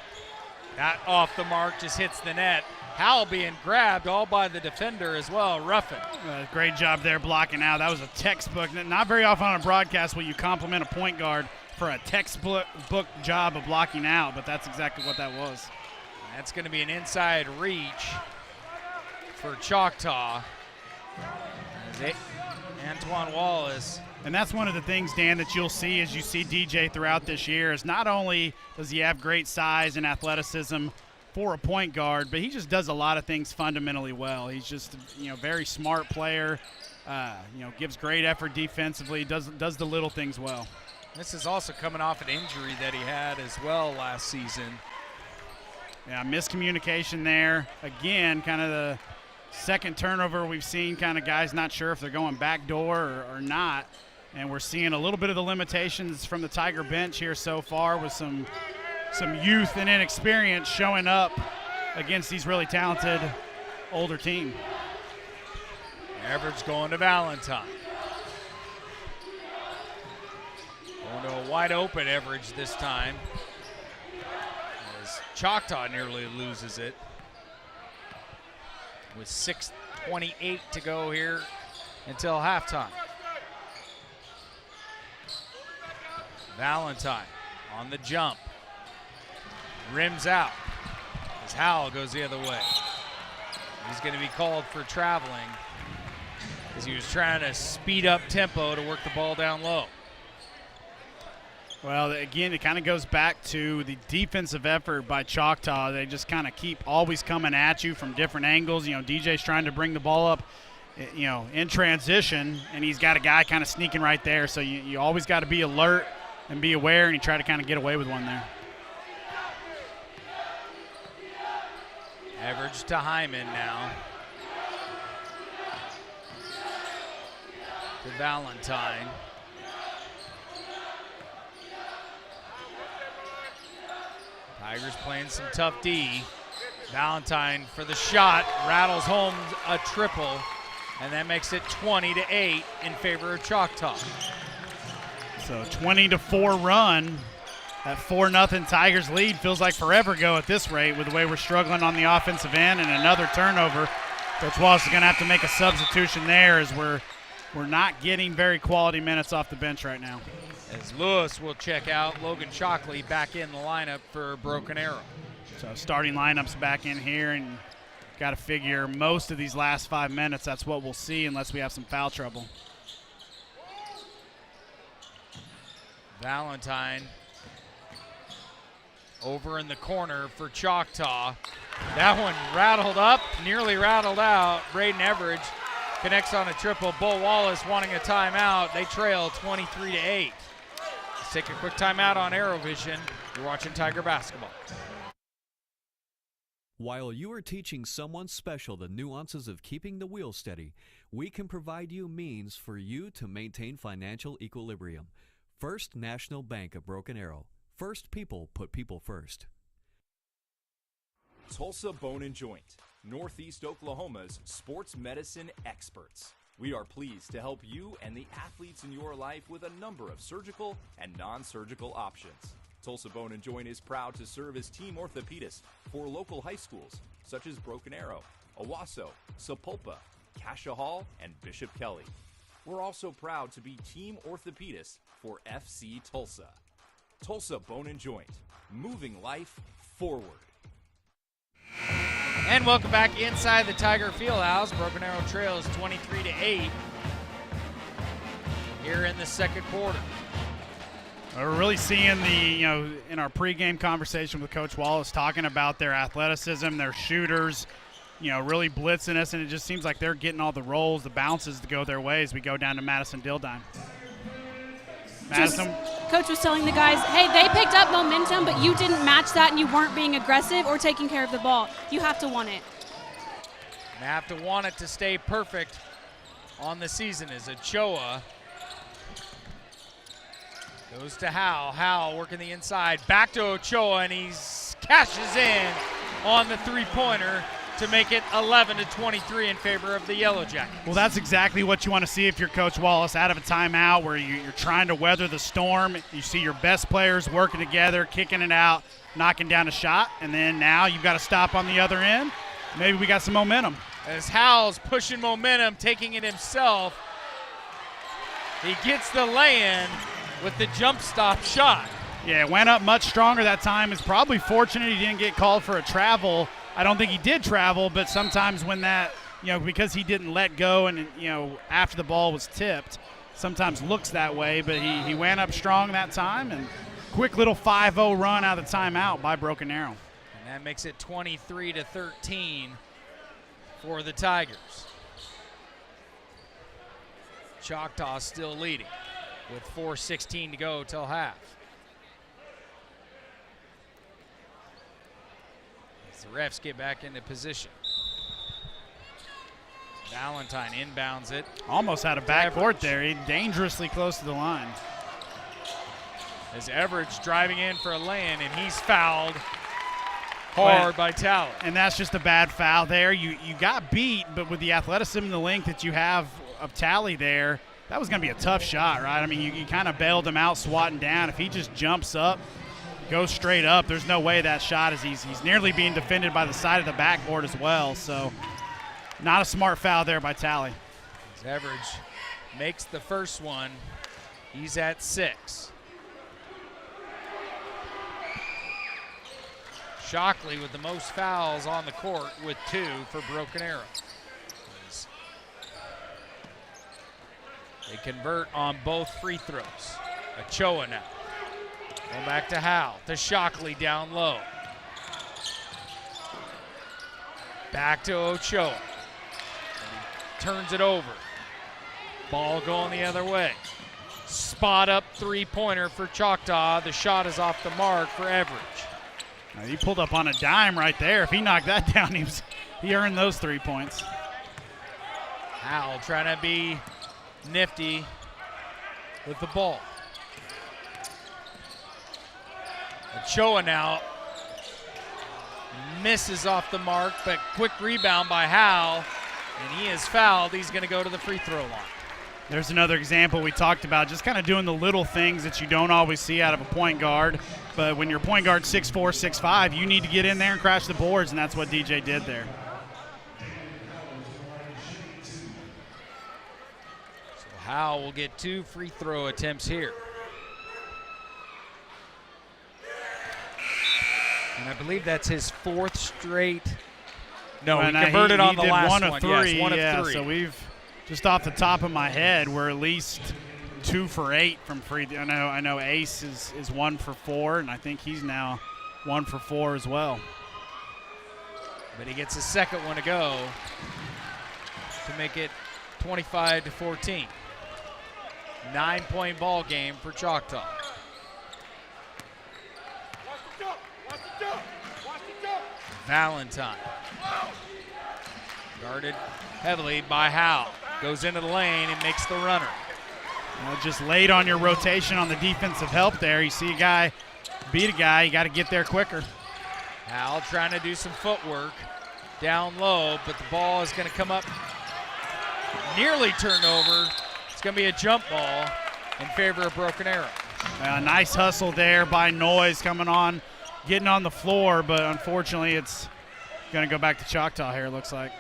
That off the mark, just hits the net. Howell being grabbed all by the defender as well, Ruffin. Great job there blocking out. That was a textbook. Not very often on a broadcast will you compliment a point guard for a textbook job of blocking out, but that's exactly what that was. That's going to be an inside reach for Choctaw. Antoine Wallace. And that's one of the things, Dan, that you'll see as you see DJ throughout this year is not only does he have great size and athleticism for a point guard, but he just does a lot of things fundamentally well. He's just, very smart player, gives great effort defensively, does the little things well. This is also coming off an injury that he had as well last season. Yeah, miscommunication there. Again, kind of the second turnover we've seen, kind of guys not sure if they're going back door or not. And we're seeing a little bit of the limitations from the Tiger bench here so far with some youth and inexperience showing up against these really talented older team. Everidge going to Valentine. Going to a wide open Everidge this time. As Choctaw nearly loses it. With 6:28 to go here until halftime. Valentine on the jump. Rims out as Howell goes the other way. He's going to be called for traveling as he was trying to speed up tempo to work the ball down low. Well, again, it kind of goes back to the defensive effort by Choctaw. They just kind of keep always coming at you from different angles. DJ's trying to bring the ball up, in transition, and he's got a guy kind of sneaking right there. So you always got to be alert and be aware, and you try to kind of get away with one there. Everidge to Hyman now. To Valentine. Tigers playing some tough D. Valentine for the shot, rattles home a triple, and that makes it 20-8 in favor of Choctaw. So 20-4 run. That 4-0 Tigers lead feels like forever ago at this rate with the way we're struggling on the offensive end and another turnover. Coach Wallace is going to have to make a substitution there as we're not getting very quality minutes off the bench right now. As Lewis will check out, Logan Shockley back in the lineup for Broken Arrow. So starting lineups back in here, and got to figure most of these last 5 minutes, that's what we'll see unless we have some foul trouble. Valentine over in the corner for Choctaw. That one rattled up, nearly rattled out. Braden Everidge connects on a triple. Bull Wallace wanting a timeout. They trail 23-8. Let's take a quick timeout on ArrowVision. You're watching Tiger basketball. While you are teaching someone special the nuances of keeping the wheel steady, we can provide you means for you to maintain financial equilibrium. First National Bank of Broken Arrow. First people put people first. Tulsa Bone and Joint, Northeast Oklahoma's sports medicine experts. We are pleased to help you and the athletes in your life with a number of surgical and non-surgical options. Tulsa Bone and Joint is proud to serve as team orthopedist for local high schools such as Broken Arrow, Owasso, Sapulpa, Cascia Hall, and Bishop Kelly. We're also proud to be team orthopedist for FC Tulsa. Tulsa Bone and Joint, moving life forward. And welcome back inside the Tiger Fieldhouse. Broken Arrow trails 23-8 here in the second quarter. We're really seeing in our pregame conversation with Coach Wallace, talking about their athleticism, their shooters, really blitzing us, and it just seems like they're getting all the rolls, the bounces to go their way as we go down to Madison Dildine. Madison. Coach was telling the guys, hey, they picked up momentum, but you didn't match that and you weren't being aggressive or taking care of the ball. You have to want it. They have to want it to stay perfect on the season as Ochoa goes to Howell. Howell working the inside. Back to Ochoa, and he cashes in on the three-pointer to make it 11-23 in favor of the Yellow Jackets. Well, that's exactly what you want to see if you're Coach Wallace out of a timeout where you're trying to weather the storm. You see your best players working together, kicking it out, knocking down a shot, and then now you've got to stop on the other end. Maybe we got some momentum. As Howell's pushing momentum, taking it himself, he gets the lay-in with the jump stop shot. Yeah, it went up much stronger that time. It's probably fortunate he didn't get called for a travel. I don't think he did travel, but sometimes when that, because he didn't let go and, after the ball was tipped, sometimes looks that way, but he went up strong that time, and quick little 5-0 run out of the timeout by Broken Arrow. And that makes it 23-13 for the Tigers. Choctaw still leading with 4:16 to go till half. As the refs get back into position. Valentine inbounds it. Almost had a backcourt there. He dangerously close to the line. As Everidge driving in for a lay-in, and he's fouled hard by Talley. And that's just a bad foul there. You got beat, but with the athleticism and the length that you have of Talley there, that was going to be a tough shot, right? I mean, you kind of bailed him out swatting down. If he just jumps up, goes straight up, there's no way that shot is easy. He's nearly being defended by the side of the backboard as well, so not a smart foul there by Talley. As Everidge makes the first one, he's at 6. Shockley with the most fouls on the court with 2 for Broken Arrow. They convert on both free throws. Ochoa now. Going back to Howell, to Shockley down low. Back to Ochoa. Turns it over. Ball going the other way. Spot up three-pointer for Choctaw. The shot is off the mark for Everidge. He pulled up on a dime right there. If he knocked that down, he earned those 3 points. Howell trying to be nifty with the ball. Ochoa now misses off the mark, but quick rebound by Howell, and he is fouled. He's going to go to the free throw line. There's another example we talked about, just kind of doing the little things that you don't always see out of a point guard. But when your point guard's 6'4", 6'5", you need to get in there and crash the boards, and that's what DJ did there. So Howell will get 2 free throw attempts here. And I believe that's his 4th straight No, Well, he converted on the did last one of one. three. Yes, one of yeah, three. So we've, just off the top of my head, we're at least 2 for 8 from free. I know Ace is 1 for 4, and I think he's now 1 for 4 as well. But he gets his second one to go to make it 25-14. 9-point ball game for Choctaw. Valentine. Guarded heavily by Howe. Goes into the lane and makes the runner. Just late on your rotation on the defensive help there. You see a guy beat a guy, you got to get there quicker. Howe trying to do some footwork down low, but the ball is going to come up nearly turned over. It's going to be a jump ball in favor of Broken Arrow. Nice hustle there by Noyes coming on, getting on the floor, but unfortunately it's going to go back to Choctaw here, it looks like.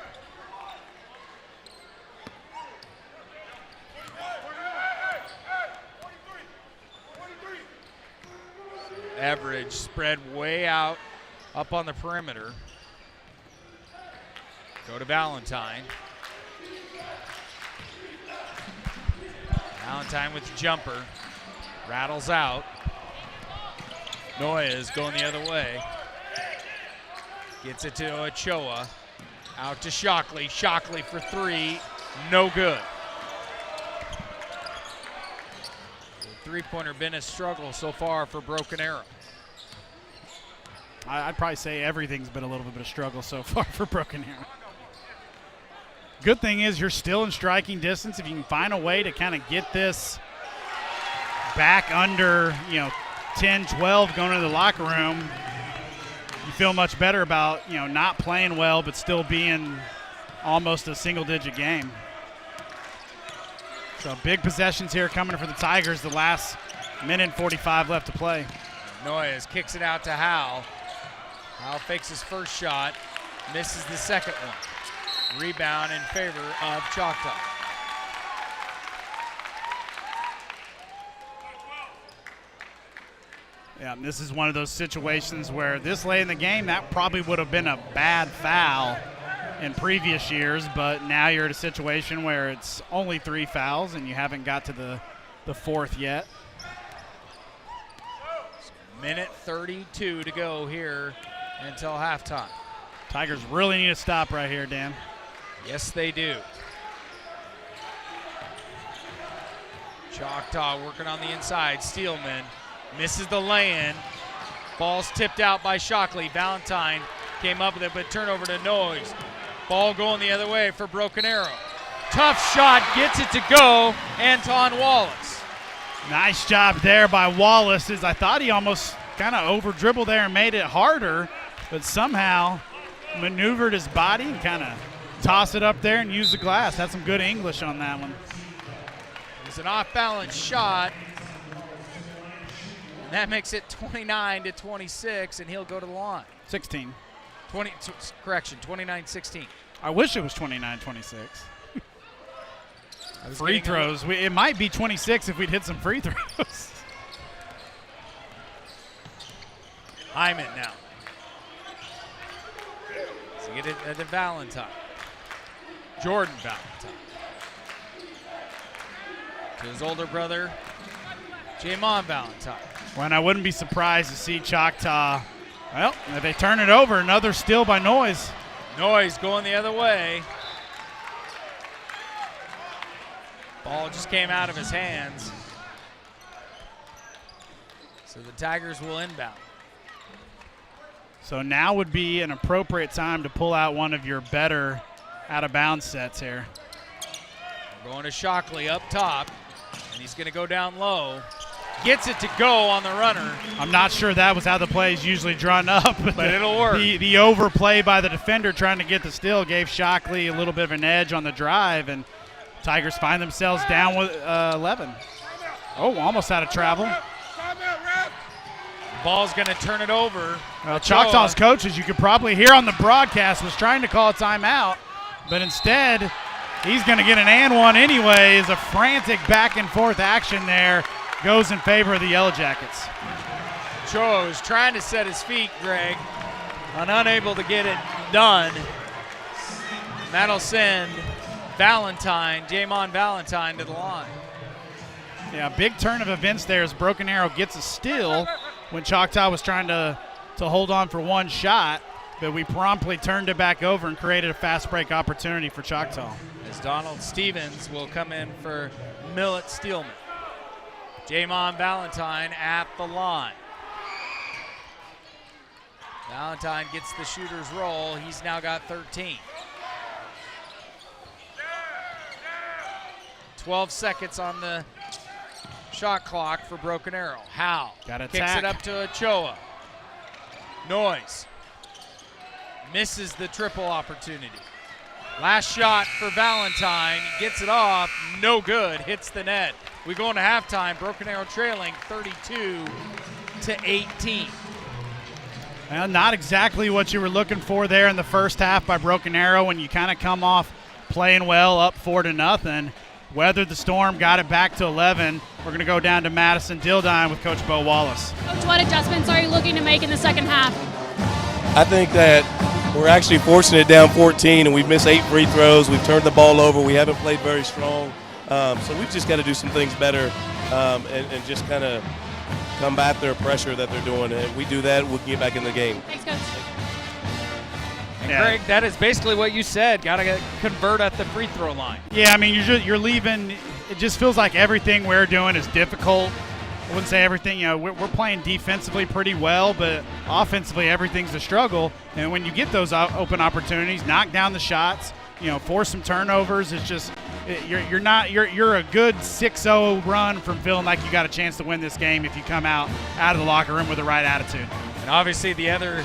Average spread way out up on the perimeter. Go to Valentine. Valentine with the jumper. Rattles out. Noyes going the other way. Gets it to Ochoa. Out to Shockley. Shockley for 3. No good. The three-pointer been a struggle so far for Broken Arrow. I'd probably say everything's been a little bit of a struggle so far for Broken Arrow. Good thing is you're still in striking distance. If you can find a way to kind of get this back under, 10, 12 going into the locker room, you feel much better about, not playing well but still being almost a single-digit game. So big possessions here coming for the Tigers. The last minute and 45 left to play. Noyes kicks it out to Howe. Howe fakes his first shot, misses the second one. Rebound in favor of Choctaw. Yeah, this is one of those situations where this late in the game, that probably would have been a bad foul in previous years, but now you're at a situation where it's only 3 fouls and you haven't got to the fourth yet. Minute 32 to go here until halftime. Tigers really need to stop right here, Dan. Yes, they do. Choctaw working on the inside. Steelman misses the lay-in. Ball's tipped out by Shockley. Valentine came up with it, but turnover to Noyes. Ball going the other way for Broken Arrow. Tough shot, gets it to go. Anton Wallace. Nice job there by Wallace. As I thought he almost kind of over-dribbled there and made it harder, but somehow maneuvered his body and kind of tossed it up there and used the glass. Had some good English on that one. It was an off-balance shot. And that makes it 29-26, and he'll go to the line. 16. 29-16. I wish it was 29-26. Free throws. It might be 26 if we'd hit some free throws. Hyman now. So get it to Valentine. Jordan Valentine. To his older brother, Jamon Valentine. Well, and I wouldn't be surprised to see Choctaw. Well, if they turn it over, another steal by Noyes. Noyes going the other way. Ball just came out of his hands. So the Tigers will inbound. So now would be an appropriate time to pull out one of your better out-of-bounds sets here. Going to Shockley up top, and he's going to go down low. Gets it to go on the runner. I'm not sure that was how the play is usually drawn up. But it'll work. The overplay by the defender trying to get the steal gave Shockley a little bit of an edge on the drive, and Tigers find themselves down with 11. Oh, almost out of travel. Ball's going to turn it over. Well, Choctaw's coach, as you could probably hear on the broadcast, was trying to call a timeout, but instead he's going to get an and one anyway. As a frantic back and forth action there goes in favor of the Yellow Jackets. Cho is trying to set his feet, Greg, and unable to get it done. And that'll send Jamon Valentine to the line. Yeah, big turn of events there as Broken Arrow gets a steal when Choctaw was trying to hold on for one shot, but we promptly turned it back over and created a fast break opportunity for Choctaw. As Donald Stevens will come in for Millet Steelman. Jamon Valentine at the line. Valentine gets the shooter's roll. He's now got 13. 12 seconds on the shot clock for Broken Arrow. Howe kicks it up to Ochoa. Noyes misses the triple opportunity. Last shot for Valentine. He gets it off. No good. Hits the net. We go into halftime. Broken Arrow trailing 32-18. Well, not exactly what you were looking for there in the first half by Broken Arrow when you kind of come off playing well, up 4-0. Weathered the storm, got it back to 11. We're going to go down to Madison Dildine with Coach Bo Wallace. Coach, what adjustments are you looking to make in the second half? I think that we're actually forcing it down 14, and we've missed 8 free throws. We've turned the ball over. We haven't played very strong. So we've just got to do some things better and just kind of combat their pressure that they're doing. And if we do that, we can get back in the game. Thanks, Coach. And Greg, that is basically what you said. Got to convert at the free throw line. Yeah, I mean, you're leaving. It just feels like everything we're doing is difficult. I wouldn't say everything. We're playing defensively pretty well, but offensively everything's a struggle. And when you get those open opportunities, knock down the shots, force some turnovers. It's just you're a good 6-0 run from feeling like you got a chance to win this game if you come out of the locker room with the right attitude. And obviously the other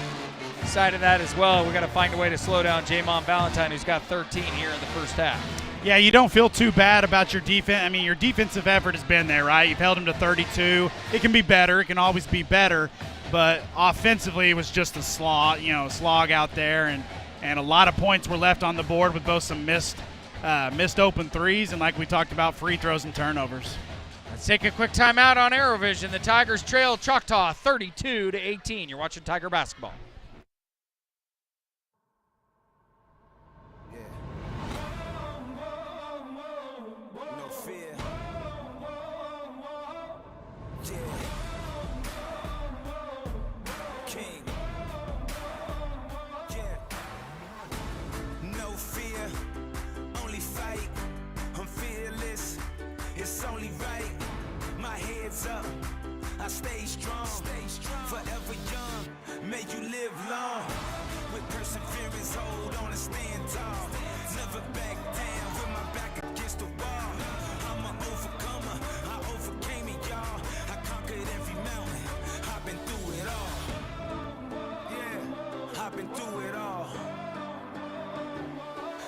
side of that as well, we got to find a way to slow down Jamon Valentine, who's got 13 here in the first half. Yeah, you don't feel too bad about your defense. I mean, your defensive effort has been there, right? You've held him to 32. It can be better. It can always be better. But offensively, it was just a slog out there, and a lot of points were left on the board with both some missed open threes and, like we talked about, free throws and turnovers. Let's take a quick timeout on ArrowVision. The Tigers trail Choctaw 32-18. You're watching Tiger basketball. It's only right, my head's up, I stay strong, forever young, may you live long, with perseverance, hold on and stand tall, never back down, with my back against the wall, I'm an overcomer, I overcame it, y'all, I conquered every mountain, I've been through it all, yeah, I've been through it all,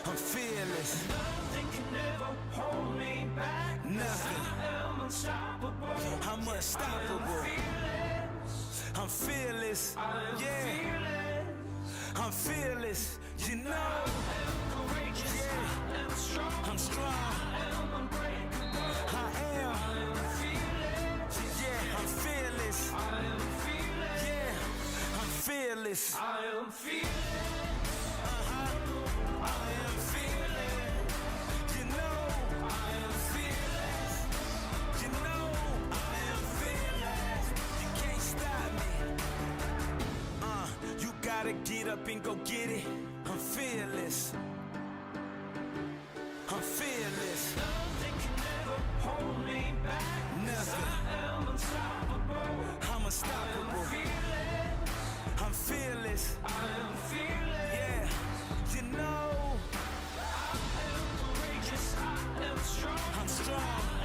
I'm fearless. Nothing can never hold me back. Nothing. I'm unstoppable. I'm unstoppable. I'm fearless. Yeah. I'm fearless. You know. I'm courageous. Yeah. I'm strong. I'm strong. I'm unbreakable. I am. Yeah. I'm fearless. I am fearless. Yeah. I'm fearless. I am fearless. I am fearless. You know I am fearless. You know I am fearless. You can't stop me. You gotta get up and go get it. I'm fearless. I'm fearless. Nothing can ever hold me back. Nothing. I'm unstoppable. I'm unstoppable. I'm fearless. I am fearless. Yeah. You know I am courageous. I am strong. I'm strong. I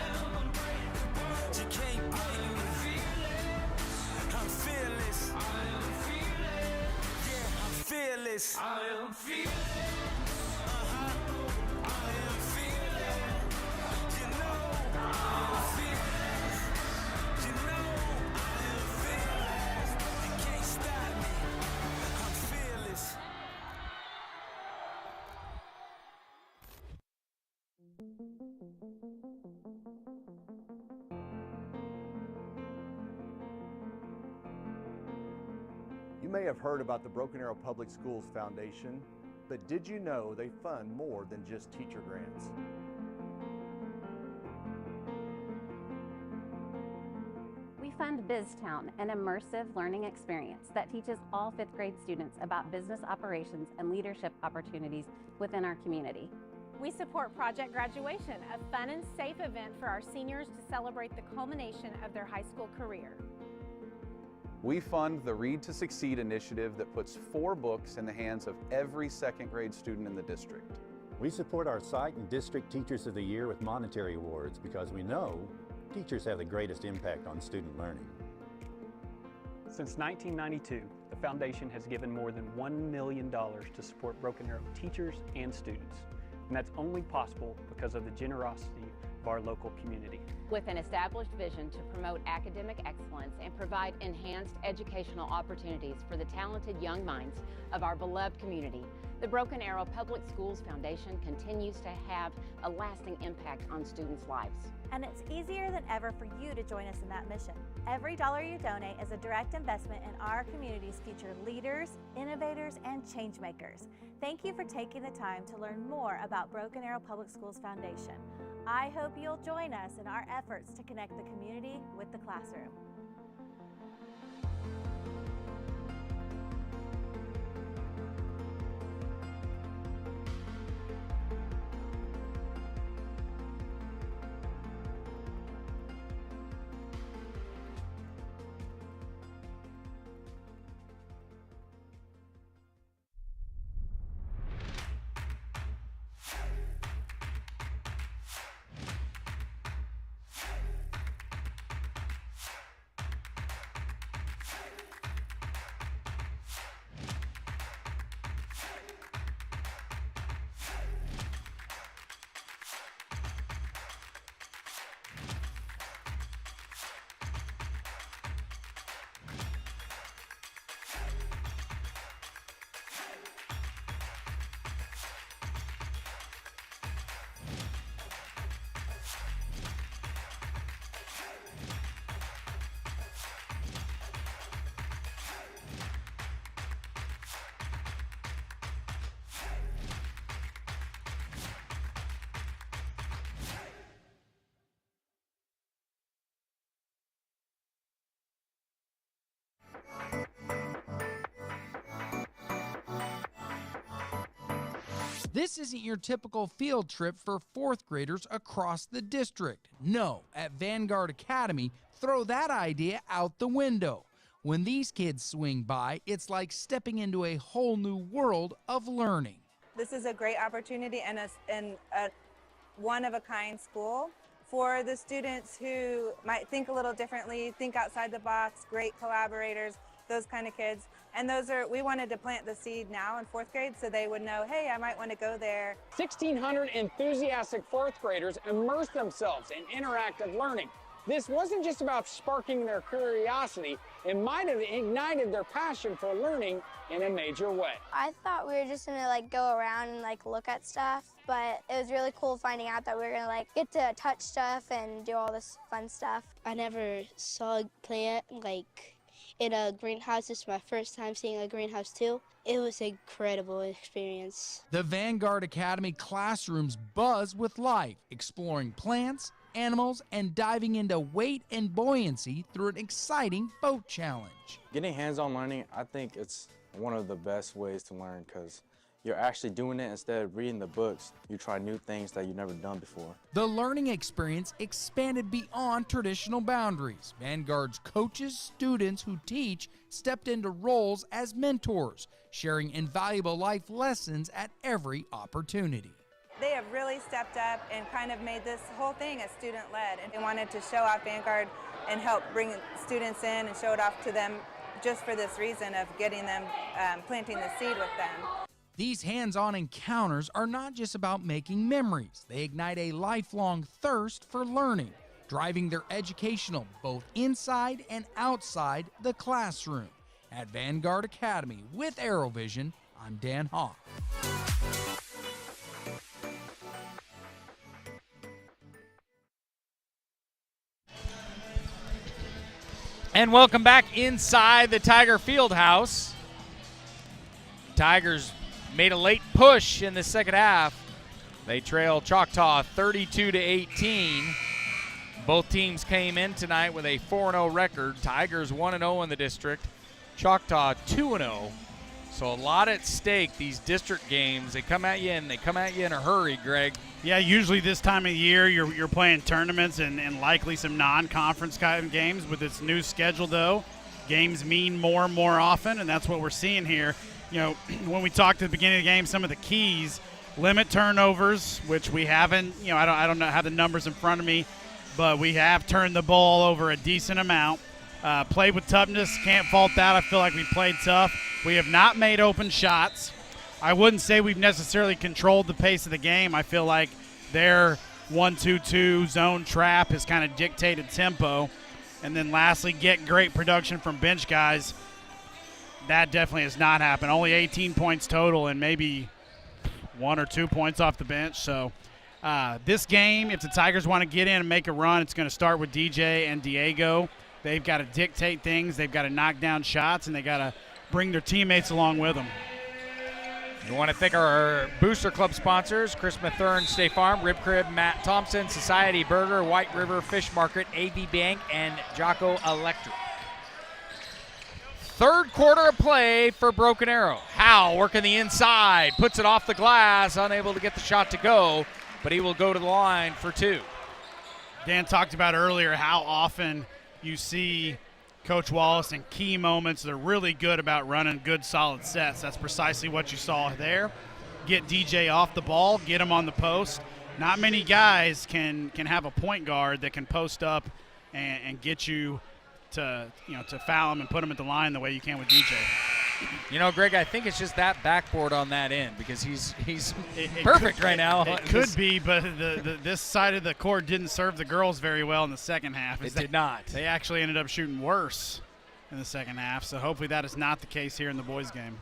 am unbreakable. You can't break me. I'm fearless. I am fearless. Yeah, I'm fearless. I am fearless. I am fearless. You know I am fearless. You know I am fearless. You can't stop me. I'm fearless. You may have heard about the Broken Arrow Public Schools Foundation. But did you know they fund more than just teacher grants? We fund BizTown, an immersive learning experience that teaches all 5th grade students about business operations and leadership opportunities within our community. We support Project Graduation, a fun and safe event for our seniors to celebrate the culmination of their high school career. We fund the Read to Succeed initiative that puts 4 books in the hands of every 2nd grade student in the district. We support our site and district Teachers of the Year with monetary awards because we know teachers have the greatest impact on student learning. Since 1992, the foundation has given more than $1 million to support Broken Arrow teachers and students. And that's only possible because of the generosity of our local community. With an established vision to promote academic excellence and provide enhanced educational opportunities for the talented young minds of our beloved community, the Broken Arrow Public Schools Foundation continues to have a lasting impact on students' lives. And it's easier than ever for you to join us in that mission. Every dollar you donate is a direct investment in our community's future leaders, innovators, and change makers. Thank you for taking the time to learn more about Broken Arrow Public Schools Foundation. I hope you'll join us in our efforts to connect the community with the classroom. This isn't your typical field trip for 4th graders across the district. No, at Vanguard Academy, throw that idea out the window. When these kids swing by, it's like stepping into a whole new world of learning. This is a great opportunity and a one-of-a-kind school for the students who might think a little differently, think outside the box, great collaborators, those kind of kids. And we wanted to plant the seed now in 4th grade so they would know, hey, I might want to go there. 1,600 enthusiastic 4th graders immersed themselves in interactive learning. This wasn't just about sparking their curiosity, it might have ignited their passion for learning in a major way. I thought we were just gonna go around and look at stuff, but it was really cool finding out that we were gonna get to touch stuff and do all this fun stuff. I never saw a plant in a greenhouse. This is my first time seeing a greenhouse too. It was an incredible experience. The Vanguard Academy classrooms buzz with life, exploring plants, animals, and diving into weight and buoyancy through an exciting boat challenge. Getting hands-on learning, I think it's one of the best ways to learn because you're actually doing it instead of reading the books. You try new things that you've never done before. The learning experience expanded beyond traditional boundaries. Vanguard's coaches, students who teach stepped into roles as mentors, sharing invaluable life lessons at every opportunity. They have really stepped up and kind of made this whole thing as student-led, and they wanted to show off Vanguard and help bring students in and show it off to them just for this reason of getting them, planting the seed with them. These hands-on encounters are not just about making memories. They ignite a lifelong thirst for learning, driving their educational both inside and outside the classroom. At Vanguard Academy with ArrowVision, I'm Dan Hawk. And welcome back inside the Tiger Fieldhouse. Tigers made a late push in the second half. They trail Choctaw 32-18. Both teams came in tonight with a 4-0 record. Tigers 1-0 in the district. Choctaw 2-0. So a lot at stake, these district games. They come at you, and they come at you in a hurry, Greg. Yeah, usually this time of year you're playing tournaments and likely some non-conference kind of games. With this new schedule, though, games mean more and more often, and that's what we're seeing here. When we talked at the beginning of the game, some of the keys, limit turnovers, which we haven't, I don't know, have the numbers in front of me, but we have turned the ball over a decent amount. Played with toughness, can't fault that. I feel like we played tough. We have not made open shots. I wouldn't say we've necessarily controlled the pace of the game. I feel like their 1-2-2 zone trap has kind of dictated tempo. And then lastly, get great production from bench guys. That definitely has not happened. Only 18 points total and maybe 1 or 2 points off the bench. So this game, if the Tigers want to get in and make a run, it's going to start with DJ and Diego. They've got to dictate things. They've got to knock down shots, and they got to bring their teammates along with them. We want to thank our Booster Club sponsors, Chris Mathern, State Farm, Rib Crib, Matt Thompson, Society Burger, White River Fish Market, AV Bank, and Jocko Electric. Third quarter of play for Broken Arrow. Howe working the inside, puts it off the glass, unable to get the shot to go, but he will go to the line for 2. Dan talked about earlier how often you see Coach Wallace in key moments. They're really good about running good, solid sets. That's precisely what you saw there. Get DJ off the ball, get him on the post. Not many guys can have a point guard that can post up and get you to foul him and put him at the line the way you can with DJ. Greg, I think it's just that backboard on that end because he's perfect right now. It could be, but this side of the court didn't serve the girls very well in the second half. It did not. They actually ended up shooting worse in the second half, so hopefully that is not the case here in the boys' game.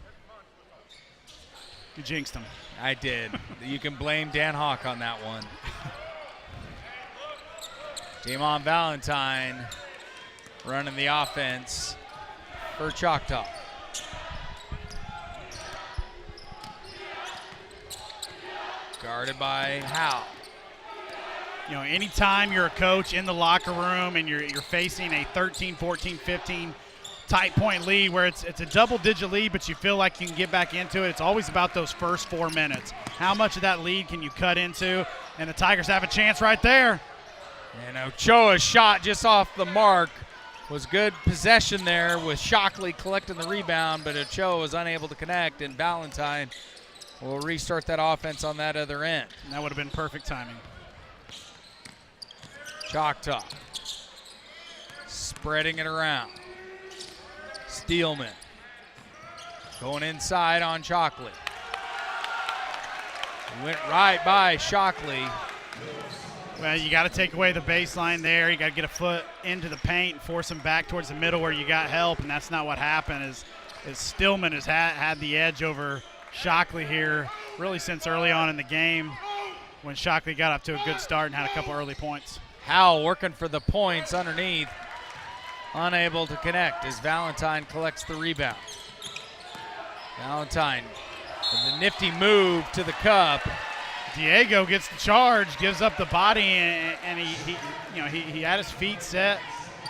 You jinxed them. I did. You can blame Dan Hawk on that one. Damon Valentine running the offense for Choctaw. Guarded by Howe. Anytime you're a coach in the locker room and you're facing a 13, 14, 15 tight point lead where it's a double-digit lead, but you feel like you can get back into it, it's always about those first 4 minutes. How much of that lead can you cut into? And the Tigers have a chance right there. And Ochoa's shot just off the mark was good possession there with Shockley collecting the rebound, but Ochoa was unable to connect, and Valentine will restart that offense on that other end. And that would have been perfect timing. Choctaw spreading it around. Steelman going inside on Shockley. Went right by Shockley. Well, you got to take away the baseline there. You got to get a foot into the paint and force him back towards the middle where you got help, and that's not what happened. Is Stillman has had the edge over Shockley here really since early on in the game when Shockley got up to a good start and had a couple early points. Howell working for the points underneath. Unable to connect as Valentine collects the rebound. Valentine with a nifty move to the cup. Diego gets the charge, gives up the body, and he had his feet set.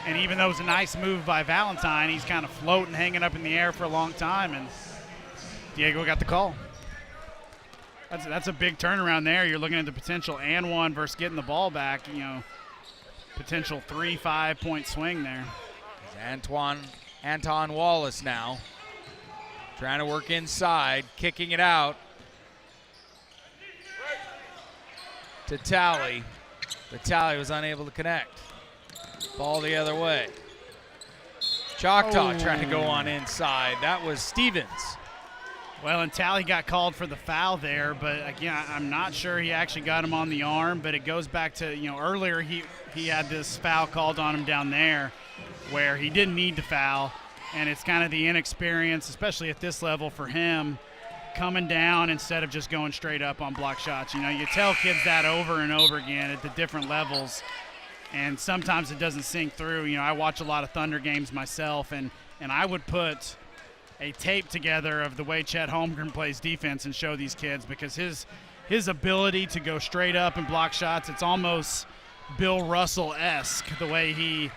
And even though it was a nice move by Valentine, he's kind of floating, hanging up in the air for a long time, and Diego got the call. That's a big turnaround there. You're looking at the potential and one versus getting the ball back. Potential 3-5 point swing there. Anton Wallace now trying to work inside, kicking it out to Talley, but Talley was unable to connect. Ball the other way. Choctaw trying to go on inside. That was Stevens. Well, and Talley got called for the foul there, but again, I'm not sure he actually got him on the arm, but it goes back to, earlier he had this foul called on him down there where he didn't need to foul, and it's kind of the inexperience, especially at this level for him, coming down instead of just going straight up on block shots. You tell kids that over and over again at the different levels, and sometimes it doesn't sink through. I watch a lot of Thunder games myself, and I would put a tape together of the way Chet Holmgren plays defense and show these kids, because his ability to go straight up and block shots, it's almost Bill Russell-esque, the way he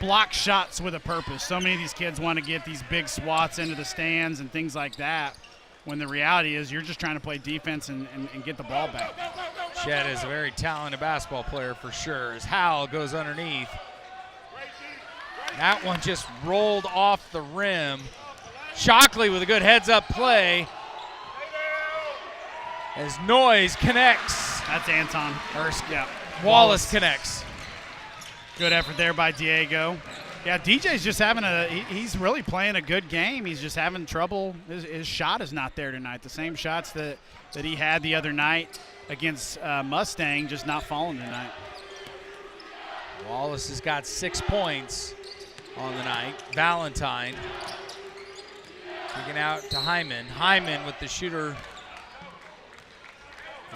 blocks shots with a purpose. So many of these kids want to get these big swats into the stands and things like that, when the reality is you're just trying to play defense and get the ball back. Chet is a very talented basketball player for sure, as Howell goes underneath. That one just rolled off the rim. Shockley with a good heads-up play as Noyes connects. That's Anton. Yeah, Wallace connects. Good effort there by Diego. Yeah, DJ's just having he's really playing a good game. He's just having trouble. His shot is not there tonight. The same shots that he had the other night against Mustang, just not falling tonight. Wallace has got 6 points on the night. Valentine kicking out to Hyman. Hyman with the shooter.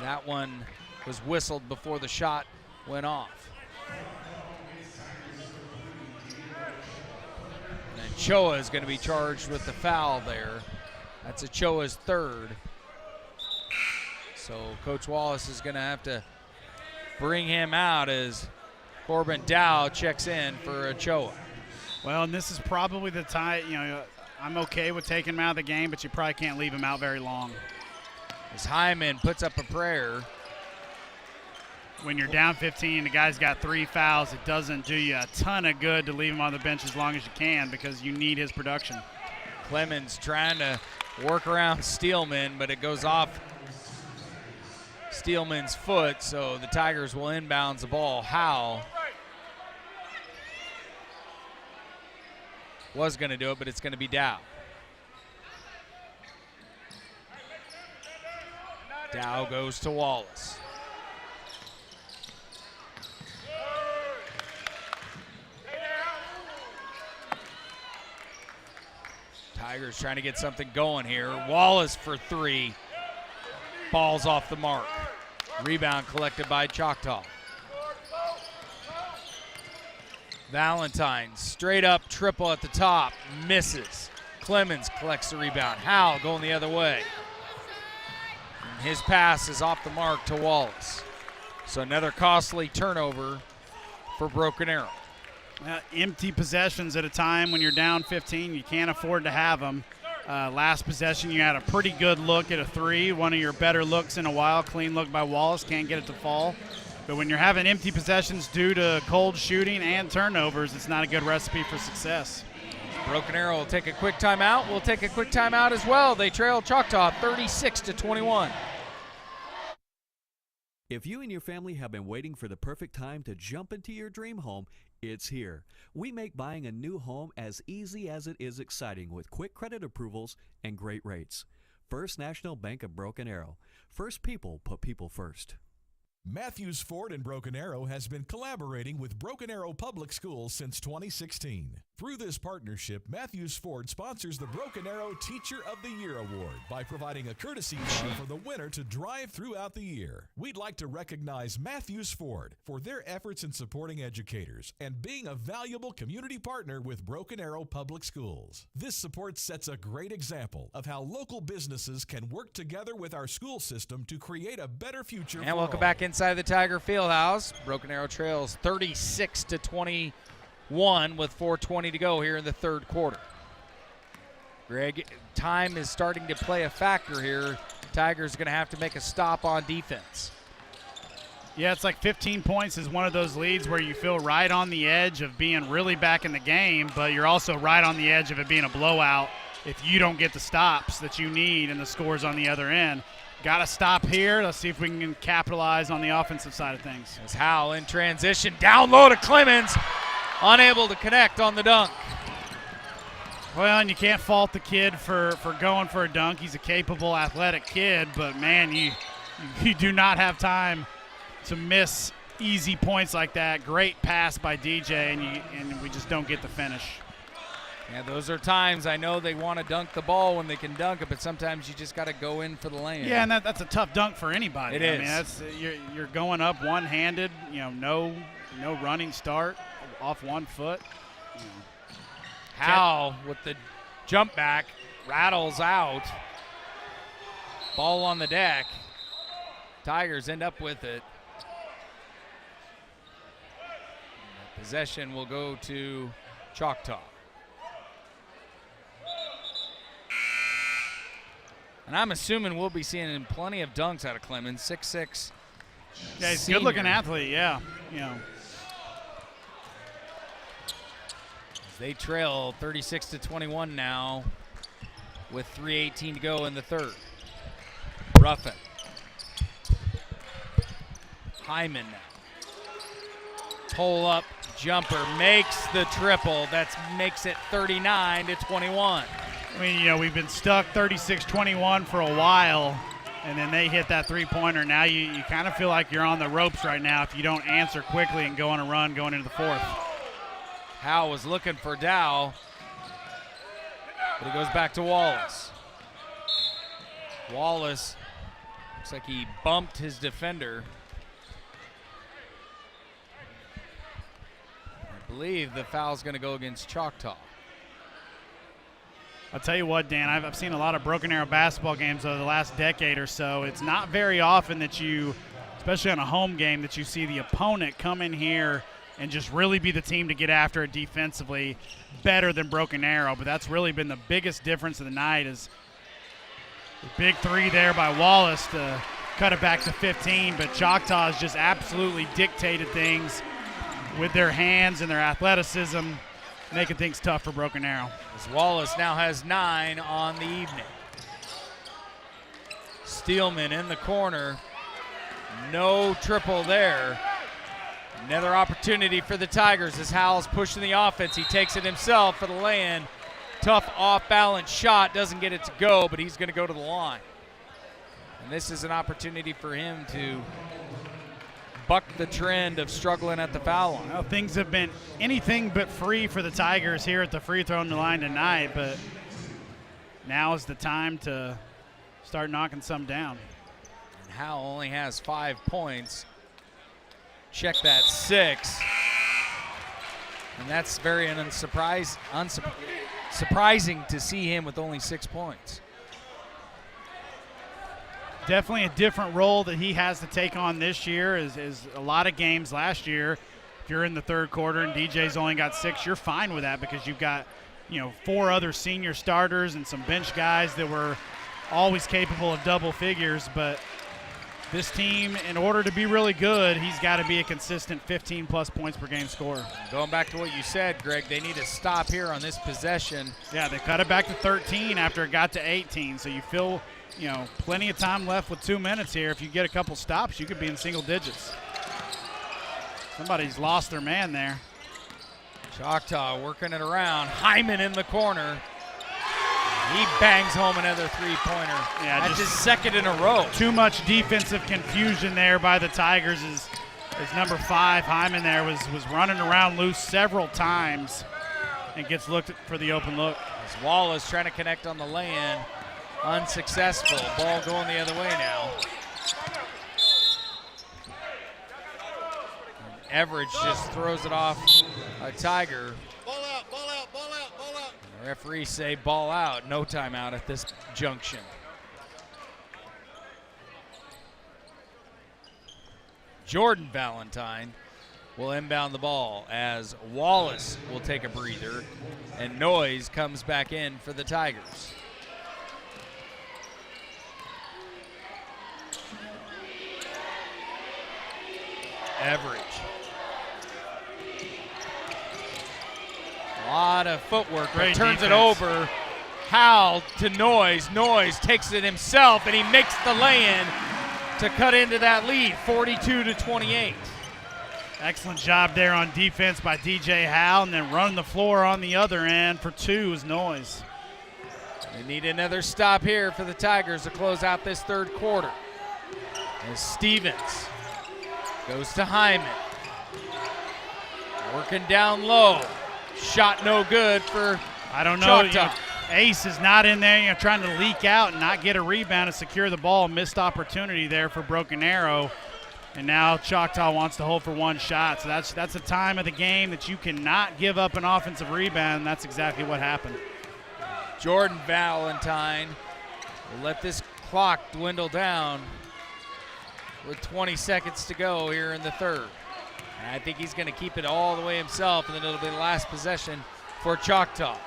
That one was whistled before the shot went off. And Choa is going to be charged with the foul there. That's Choa's third. So Coach Wallace is going to have to bring him out as Corbin Dow checks in for Choa. Well, and this is probably the time, I'm okay with taking him out of the game, but you probably can't leave him out very long. As Hyman puts up a prayer. When you're down 15, the guy's got 3 fouls, it doesn't do you a ton of good to leave him on the bench as long as you can, because you need his production. Clemens trying to work around Steelman, but it goes off Steelman's foot, so the Tigers will inbounds the ball. Howell was going to do it, but it's going to be Dow. Dow goes to Wallace. Tigers trying to get something going here. Wallace for 3. Ball's off the mark. Rebound collected by Choctaw. Valentine, straight up triple at the top, misses. Clemens collects the rebound. Howell going the other way. And his pass is off the mark to Wallace. So another costly turnover for Broken Arrow. Empty possessions at a time when you're down 15, you can't afford to have them. Last possession, you had a pretty good look at a 3, one of your better looks in a while. Clean look by Wallace, can't get it to fall. But when you're having empty possessions due to cold shooting and turnovers, it's not a good recipe for success. Broken Arrow will take a quick timeout. We'll take a quick timeout as well. They trail Choctaw 36-21. If you and your family have been waiting for the perfect time to jump into your dream home, it's here. We make buying a new home as easy as it is exciting with quick credit approvals and great rates. First National Bank of Broken Arrow. First people put people first. Matthews Ford in Broken Arrow has been collaborating with Broken Arrow Public Schools since 2016. Through this partnership, Matthews Ford sponsors the Broken Arrow Teacher of the Year Award by providing a courtesy car for the winner to drive throughout the year. We'd like to recognize Matthews Ford for their efforts in supporting educators and being a valuable community partner with Broken Arrow Public Schools. This support sets a great example of how local businesses can work together with our school system to create a better future for all. And welcome back inside the Tiger Fieldhouse. Broken Arrow trails 36-21 with 4:20 to go here in the third quarter. Greg, time is starting to play a factor here. Tigers going to have to make a stop on defense. Yeah, it's like 15 points is one of those leads where you feel right on the edge of being really back in the game, but you're also right on the edge of it being a blowout if you don't get the stops that you need and the scores on the other end. Got to stop here. Let's see if we can capitalize on the offensive side of things. As Howell in transition, down low to Clemens, unable to connect on the dunk. Well, and you can't fault the kid for going for a dunk. He's a capable, athletic kid, but man, you do not have time to miss easy points like that. Great pass by DJ, and we just don't get the finish. Yeah, those are times I know they want to dunk the ball when they can dunk it, but sometimes you just got to go in for the lane. Yeah, and that's a tough dunk for anybody. It is. I mean, you're going up one-handed. No running start off 1 foot. Howell with the Jump back, rattles out. Ball on the deck. Tigers end up with it. Possession will go to Choctaw. And I'm assuming we'll be seeing plenty of dunks out of Clemens. 6'6". Yeah, he's a good-looking athlete, yeah. You know. They trail 36-21 now with 3:18 to go in the third. Ruffin. Hyman now. Pull up jumper makes the triple. That makes it 39-21. I mean, you know, we've been stuck 36-21 for a while, and then they hit that three-pointer. Now you kind of feel like you're on the ropes right now if you don't answer quickly and go on a run going into the fourth. Howe was looking for Dow, but he goes back to Wallace. Wallace looks like he bumped his defender. I believe the foul's going to go against Choctaw. I'll tell you what, Dan, I've seen a lot of Broken Arrow basketball games over the last decade or so. It's not very often that you, especially on a home game, that you see the opponent come in here and just really be the team to get after it defensively better than Broken Arrow. But that's really been the biggest difference of the night is the big three there by Wallace to cut it back to 15. But Choctaw has just absolutely dictated things with their hands and their athleticism, making things tough for Broken Arrow. As Wallace now has 9 on the evening. Steelman in the corner. No triple there. Another opportunity for the Tigers as Howell's pushing the offense. He takes it himself for the lay-in. Tough off-balance shot. Doesn't get it to go, but he's going to go to the line. And this is an opportunity for him to buck the trend of struggling at the foul line. Well, things have been anything but free for the Tigers here at the free throw line tonight, but now is the time to start knocking some down. And Howell only has 5 points. Check that 6. And that's very surprising to see him with only 6 points. Definitely a different role that he has to take on this year is a lot of games last year. If you're in the third quarter and DJ's only got 6, you're fine with that because you've got, 4 other senior starters and some bench guys that were always capable of double figures. But this team, in order to be really good, he's got to be a consistent 15-plus points per game scorer. Going back to what you said, Greg, they need to stop here on this possession. Yeah, they cut it back to 13 after it got to 18. So you feel, plenty of time left with 2 minutes here. If you get a couple stops, you could be in single digits. Somebody's lost their man there. Choctaw working it around. Hyman in the corner. He bangs home another three-pointer. Yeah, that's his second in a row. Too much defensive confusion there by the Tigers as number 5, Hyman there, was running around loose several times and gets looked for the open look. As Wallace trying to connect on the lay-in. Unsuccessful. Ball going the other way now. And Everidge just throws it off a Tiger. Ball out, ball out, ball out, ball out. The referees say ball out. No timeout at this junction. Jordan Valentine will inbound the ball as Wallace will take a breather and Noyes comes back in for the Tigers. Everidge. A lot of footwork, but turns defense. it over. Howell to Noyes. Noyes takes it himself, and he makes the lay-in to cut into that lead, 42-28. Excellent job there on defense by DJ Howell, and then running the floor on the other end for 2 is Noyes. They need another stop here for the Tigers to close out this third quarter. As Stevens goes to Hyman. Working down low. Shot no good for Choctaw. Ace is not in there, trying to leak out and not get a rebound and secure the ball. Missed opportunity there for Broken Arrow. And now Choctaw wants to hold for 1 shot. So that's a time of the game that you cannot give up an offensive rebound, and that's exactly what happened. Jordan Valentine will let this clock dwindle down with 20 seconds to go here in the third. And I think he's going to keep it all the way himself, and then it'll be the last possession for Choctaw.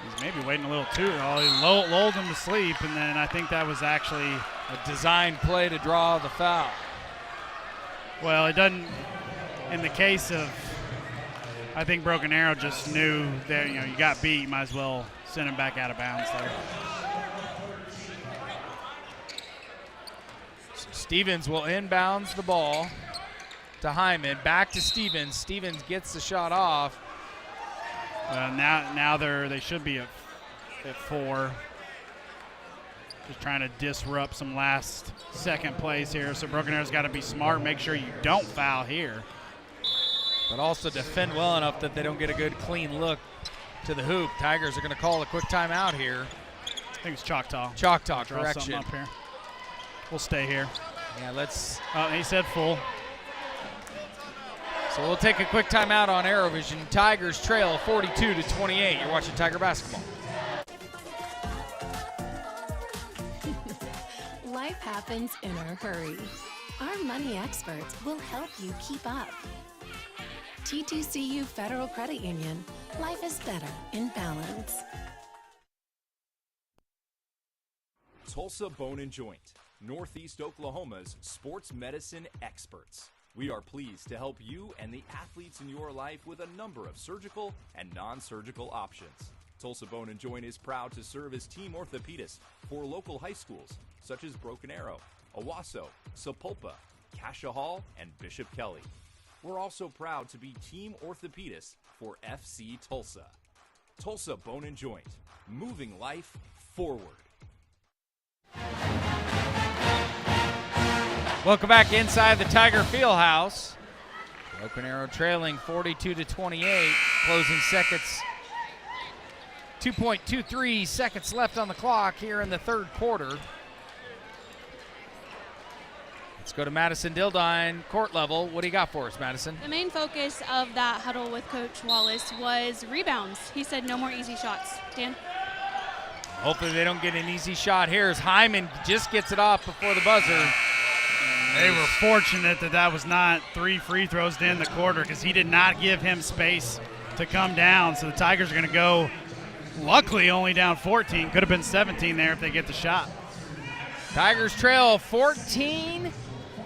He's maybe waiting a little too long. He lulled him to sleep, and then I think that was actually a design play to draw the foul. Well, it doesn't. In the case of, I think Broken Arrow just knew that, you got beat, you might as well send him back out of bounds there. Stevens will inbounds the ball to Hyman. Back to Stevens. Stevens gets the shot off. Now they should be at 4. Just trying to disrupt some last second plays here. So Broken Arrow's got to be smart, make sure you don't foul here. But also defend well enough that they don't get a good clean look to the hoop. Tigers are going to call a quick timeout here. I think it's Choctaw. Choctaw, Draw correction. up here. We'll stay here. Yeah, let's. Oh, he said full. So we'll take a quick timeout on ArrowVision. Tigers trail 42-28. You're watching Tiger basketball. Life happens in a hurry. Our money experts will help you keep up. TTCU Federal Credit Union. Life is better in balance. Tulsa Bone and Joint, Northeast Oklahoma's sports medicine experts. We are pleased to help you and the athletes in your life with a number of surgical and non-surgical options. Tulsa Bone and Joint is proud to serve as team orthopedist for local high schools such as Broken Arrow, Owasso, Sapulpa, Cascia Hall, and Bishop Kelly. We're also proud to be team orthopedist for FC Tulsa. Tulsa Bone and Joint, moving life forward. Welcome back inside the Tiger Fieldhouse. Broken Arrow trailing 42-28. Closing seconds. 2.23 seconds left on the clock here in the third quarter. Let's go to Madison Dildine, court level. What do you got for us, Madison? The main focus of that huddle with Coach Wallace was rebounds. He said no more easy shots. Dan? Hopefully they don't get an easy shot here as Hyman just gets it off before the buzzer. They were fortunate that was not 3 free throws to end the quarter because he did not give him space to come down. So the Tigers are going to go, luckily, only down 14. Could have been 17 there if they get the shot. Tigers trail 14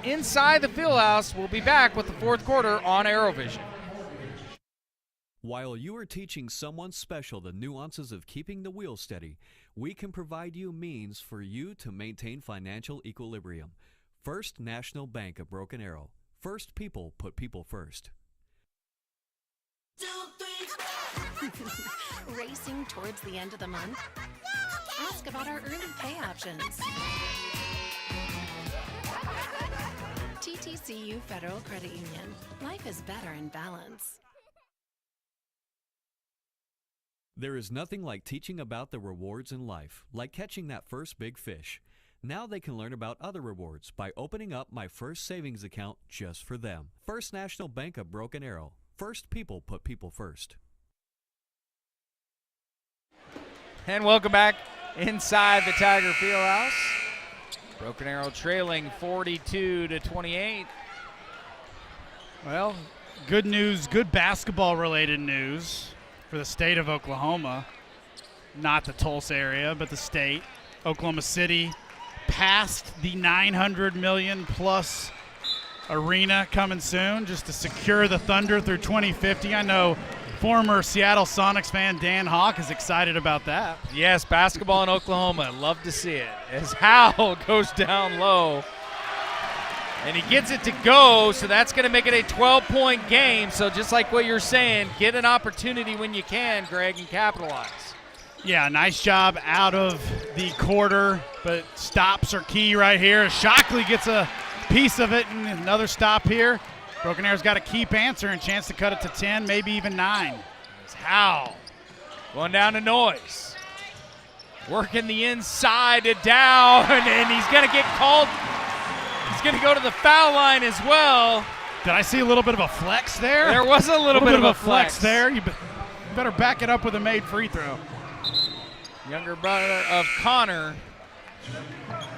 inside the fieldhouse. We'll be back with the fourth quarter on ArrowVision. While you are teaching someone special the nuances of keeping the wheel steady, we can provide you means for you to maintain financial equilibrium. First National Bank of Broken Arrow. First people put people first. Racing towards the end of the month? Ask about our early pay options. TTCU Federal Credit Union. Life is better in balance. There is nothing like teaching about the rewards in life, like catching that first big fish. Now they can learn about other rewards by opening up my first savings account just for them. First National Bank of Broken Arrow. First people put people first. And welcome back inside the Tiger Fieldhouse. Broken Arrow trailing 42-28. Well, good news, good basketball-related news for the state of Oklahoma. Not the Tulsa area, but the state. Oklahoma City passed the $900 million plus arena coming soon just to secure the Thunder through 2050. I know former Seattle Sonics fan Dan Hawk is excited about that. Yes, basketball in Oklahoma. Love to see it. As Howell goes down low. And he gets it to go, so that's going to make it a 12-point game. So just like what you're saying, get an opportunity when you can, Greg, and capitalize. Yeah, nice job out of the quarter, but stops are key right here. Shockley gets a piece of it, and another stop here. Broken Arrow's got to keep answering, chance to cut it to 10, maybe even 9. It's Howell going down to Noyes. Working the inside to down, and he's going to get called. He's going to go to the foul line as well. Did I see a little bit of a flex there? There was a little bit of a flex there. You better back it up with a made free throw. Younger brother of Connor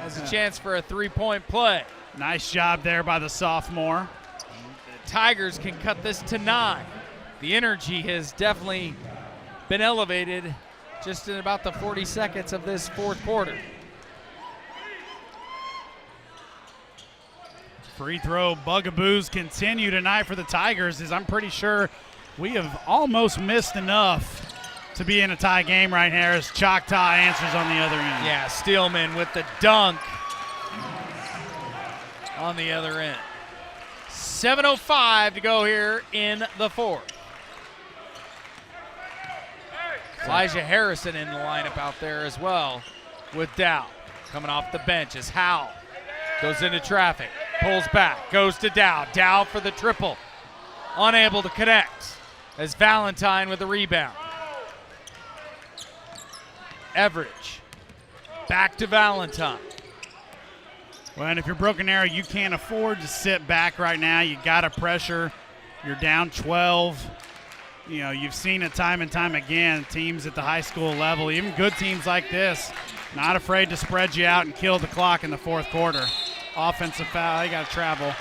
has a chance for a three-point play. Nice job there by the sophomore. The Tigers can cut this to 9. The energy has definitely been elevated just in about the 40 seconds of this fourth quarter. Free throw bugaboos continue tonight for the Tigers, as I'm pretty sure we have almost missed enough to be in a tie game right here as Choctaw answers on the other end. Yeah, Steelman with the dunk on the other end. 7:05 to go here in the fourth. Elijah Harrison in the lineup out there as well with Dow. Coming off the bench as Howell goes into traffic, pulls back, goes to Dow. Dow for the triple. Unable to connect as Valentine with the rebound. Everidge back to Valentine. Well, and if you're Broken Arrow, you can't afford to sit back right now. You got to pressure. You're down 12. You know, you've seen it time and time again, teams at the high school level, even good teams like this, not afraid to spread you out and kill the clock in the fourth quarter. Offensive foul, he got to travel.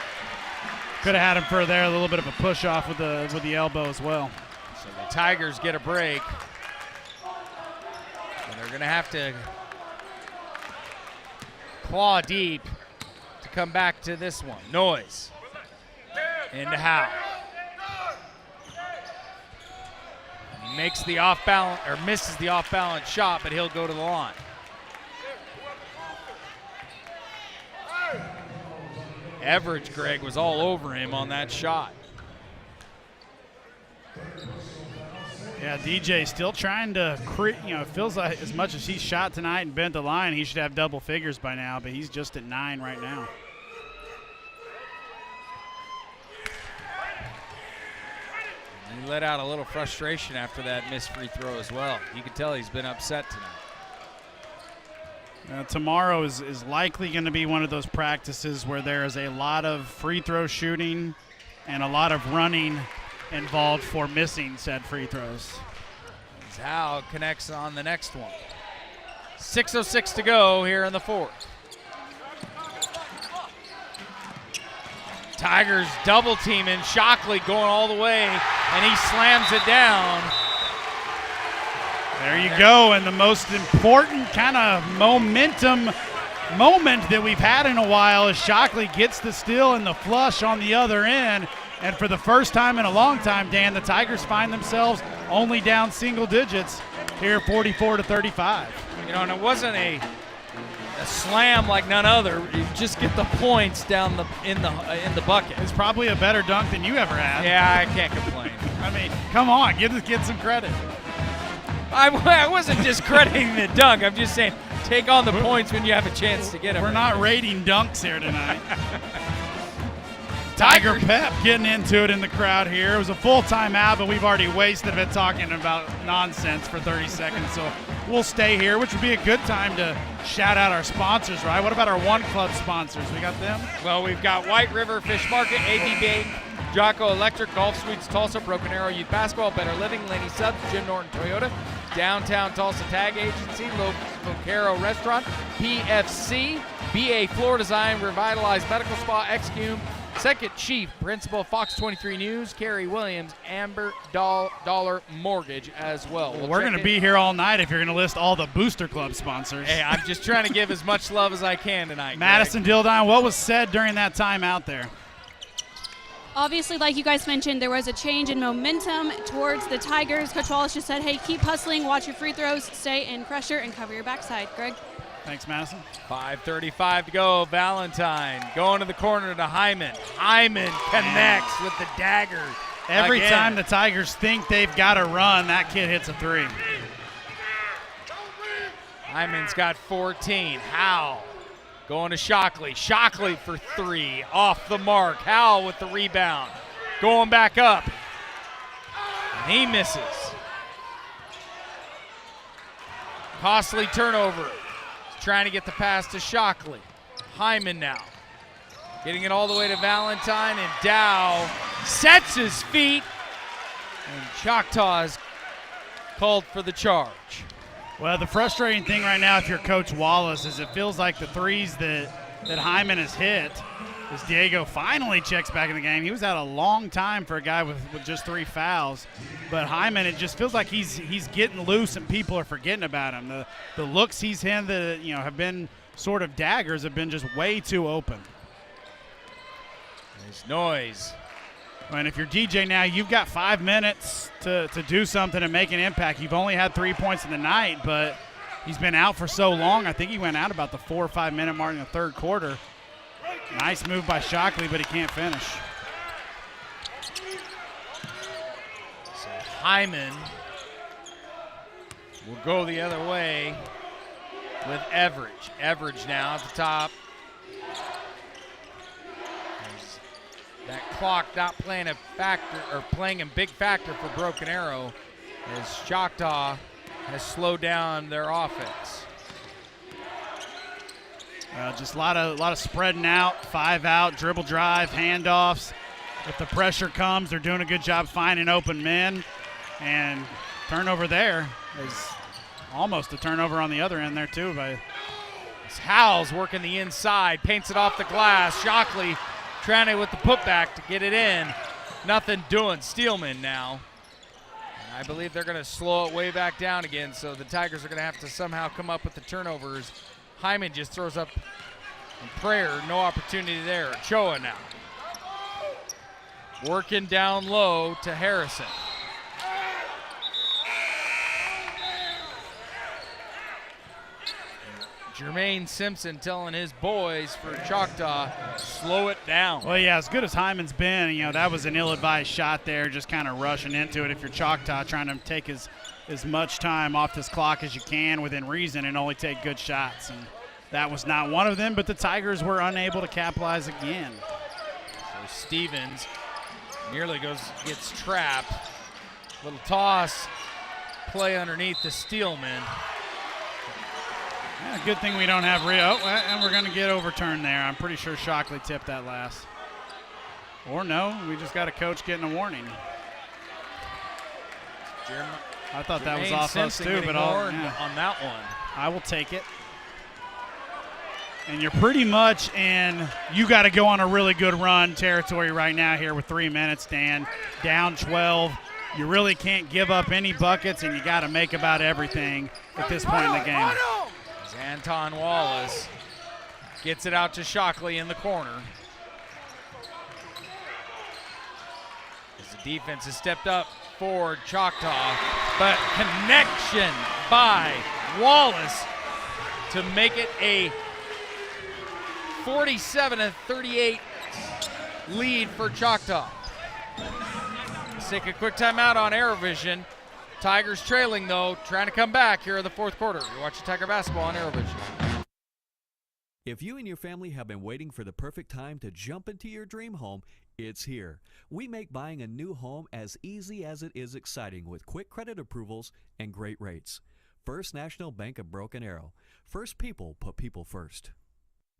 Could have had him for there, a little bit of a push off with the elbow as well. So the Tigers get a break. And they're going to have to claw deep to come back to this one. Noise into Howe. He makes the off balance or misses the off balance shot, but he'll go to the line. Everidge, Greg, was all over him on that shot. Yeah, DJ still trying to create, it feels like as much as he's shot tonight and bent the line, he should have double figures by now, but he's just at 9 right now. He let out a little frustration after that missed free throw as well. You can tell he's been upset tonight. Tomorrow is likely going to be one of those practices where there is a lot of free throw shooting and a lot of running involved for missing said free throws. As Howe connects on the next one. 6:06 to go here in the fourth. Tigers double teaming, Shockley going all the way, and he slams it down. There you go, and the most important kind of momentum moment that we've had in a while is Shockley gets the steal and the flush on the other end. And for the first time in a long time, Dan, the Tigers find themselves only down single digits here, 44-35. And it wasn't a slam like none other. You just get the points down in the bucket. It's probably a better dunk than you ever had. Yeah, I can't complain. I mean, come on, give the kid some credit. I wasn't just crediting the dunk. I'm just saying take on the points when you have a chance to get them. We're not rating dunks here tonight. Tiger Pep getting into it in the crowd here. It was a full timeout, but we've already wasted it talking about nonsense for 30 seconds. So we'll stay here, which would be a good time to shout out our sponsors, right? What about our One Club sponsors? We got them? Well, we've got White River Fish Market, AB Bank, Jocko Electric, Golf Suites, Tulsa, Broken Arrow Youth Basketball, Better Living, Laney Subs, Jim Norton Toyota, Downtown Tulsa Tag Agency, Locaro Restaurant, PFC, BA Floor Design, Revitalized Medical Spa, XCUME, Second Chief Principal, Fox 23 News, Kerry Williams, Amber Dollar Mortgage as well. We're going to be here all night if you're going to list all the Booster Club sponsors. Hey, I'm just trying to give as much love as I can tonight. Madison Dildine, what was said during that time out there? Obviously, like you guys mentioned, there was a change in momentum towards the Tigers. Coach Wallace just said, hey, keep hustling, watch your free throws, stay in pressure, and cover your backside. Greg? Thanks, Madison. 5:35 to go. Valentine going to the corner to Hyman. Hyman connects with the dagger. Every time the Tigers think they've got to run, that kid hits a three. Hyman's got 14. Howell going to Shockley. Shockley for 3. Off the mark. Howell with the rebound. Going back up. And he misses. Costly turnover. Trying to get the pass to Shockley. Hyman now. Getting it all the way to Valentine, and Dow sets his feet, and Choctaw is called for the charge. Well, the frustrating thing right now, if you're Coach Wallace, is it feels like the threes that Hyman has hit, as Diego finally checks back in the game. He was out a long time for a guy with just 3 fouls. But Hyman, it just feels like he's getting loose and people are forgetting about him. The looks he's had that have been sort of daggers have been just way too open. There's noise. And if you're DJ now, you've got 5 minutes to do something and make an impact. You've only had 3 points in the night, but he's been out for so long. I think he went out about the 4 or 5 minute mark in the third quarter. Nice move by Shockley, but he can't finish. So Hyman will go the other way with Everidge. Everidge now at the top. That clock not playing a factor, or playing a big factor for Broken Arrow, as Choctaw has slowed down their offense. Just a lot of spreading out, 5 out, dribble drive, handoffs. If the pressure comes, they're doing a good job finding open men. And turnover there is almost a turnover on the other end there too. It's Howells working the inside, paints it off the glass. Shockley trying it with the putback to get it in. Nothing doing. Steelman now. And I believe they're going to slow it way back down again, so the Tigers are going to have to somehow come up with the turnovers. Hyman just throws up in prayer. No opportunity there. Ochoa now. Working down low to Harrison. Jermaine Simpson telling his boys for Choctaw, slow it down. Well, yeah, as good as Hyman's been, that was an ill-advised shot there, just kind of rushing into it. If you're Choctaw, trying to take as much time off this clock as you can within reason and only take good shots. And that was not one of them, but the Tigers were unable to capitalize again. So Stevens nearly gets trapped. Little toss, play underneath the Steelman. Yeah, good thing we don't have Rio, and we're going to get overturned there. I'm pretty sure Shockley tipped that last. Or no, we just got a coach getting a warning. I thought that was off us too, but on that one, I will take it. And you're pretty much in, you got to go on a really good run territory right now here with 3 minutes, Dan. Down 12. You really can't give up any buckets, and you got to make about everything at this point in the game. Anton Wallace gets it out to Shockley in the corner. As the defense has stepped up for Choctaw, but connection by Wallace to make it a 47-38 lead for Choctaw. Let's take a quick timeout on ArrowVision. Tigers trailing, though, trying to come back here in the fourth quarter. You're watching Tiger Basketball on ArrowVision. If you and your family have been waiting for the perfect time to jump into your dream home, it's here. We make buying a new home as easy as it is exciting with quick credit approvals and great rates. First National Bank of Broken Arrow. First people put people first.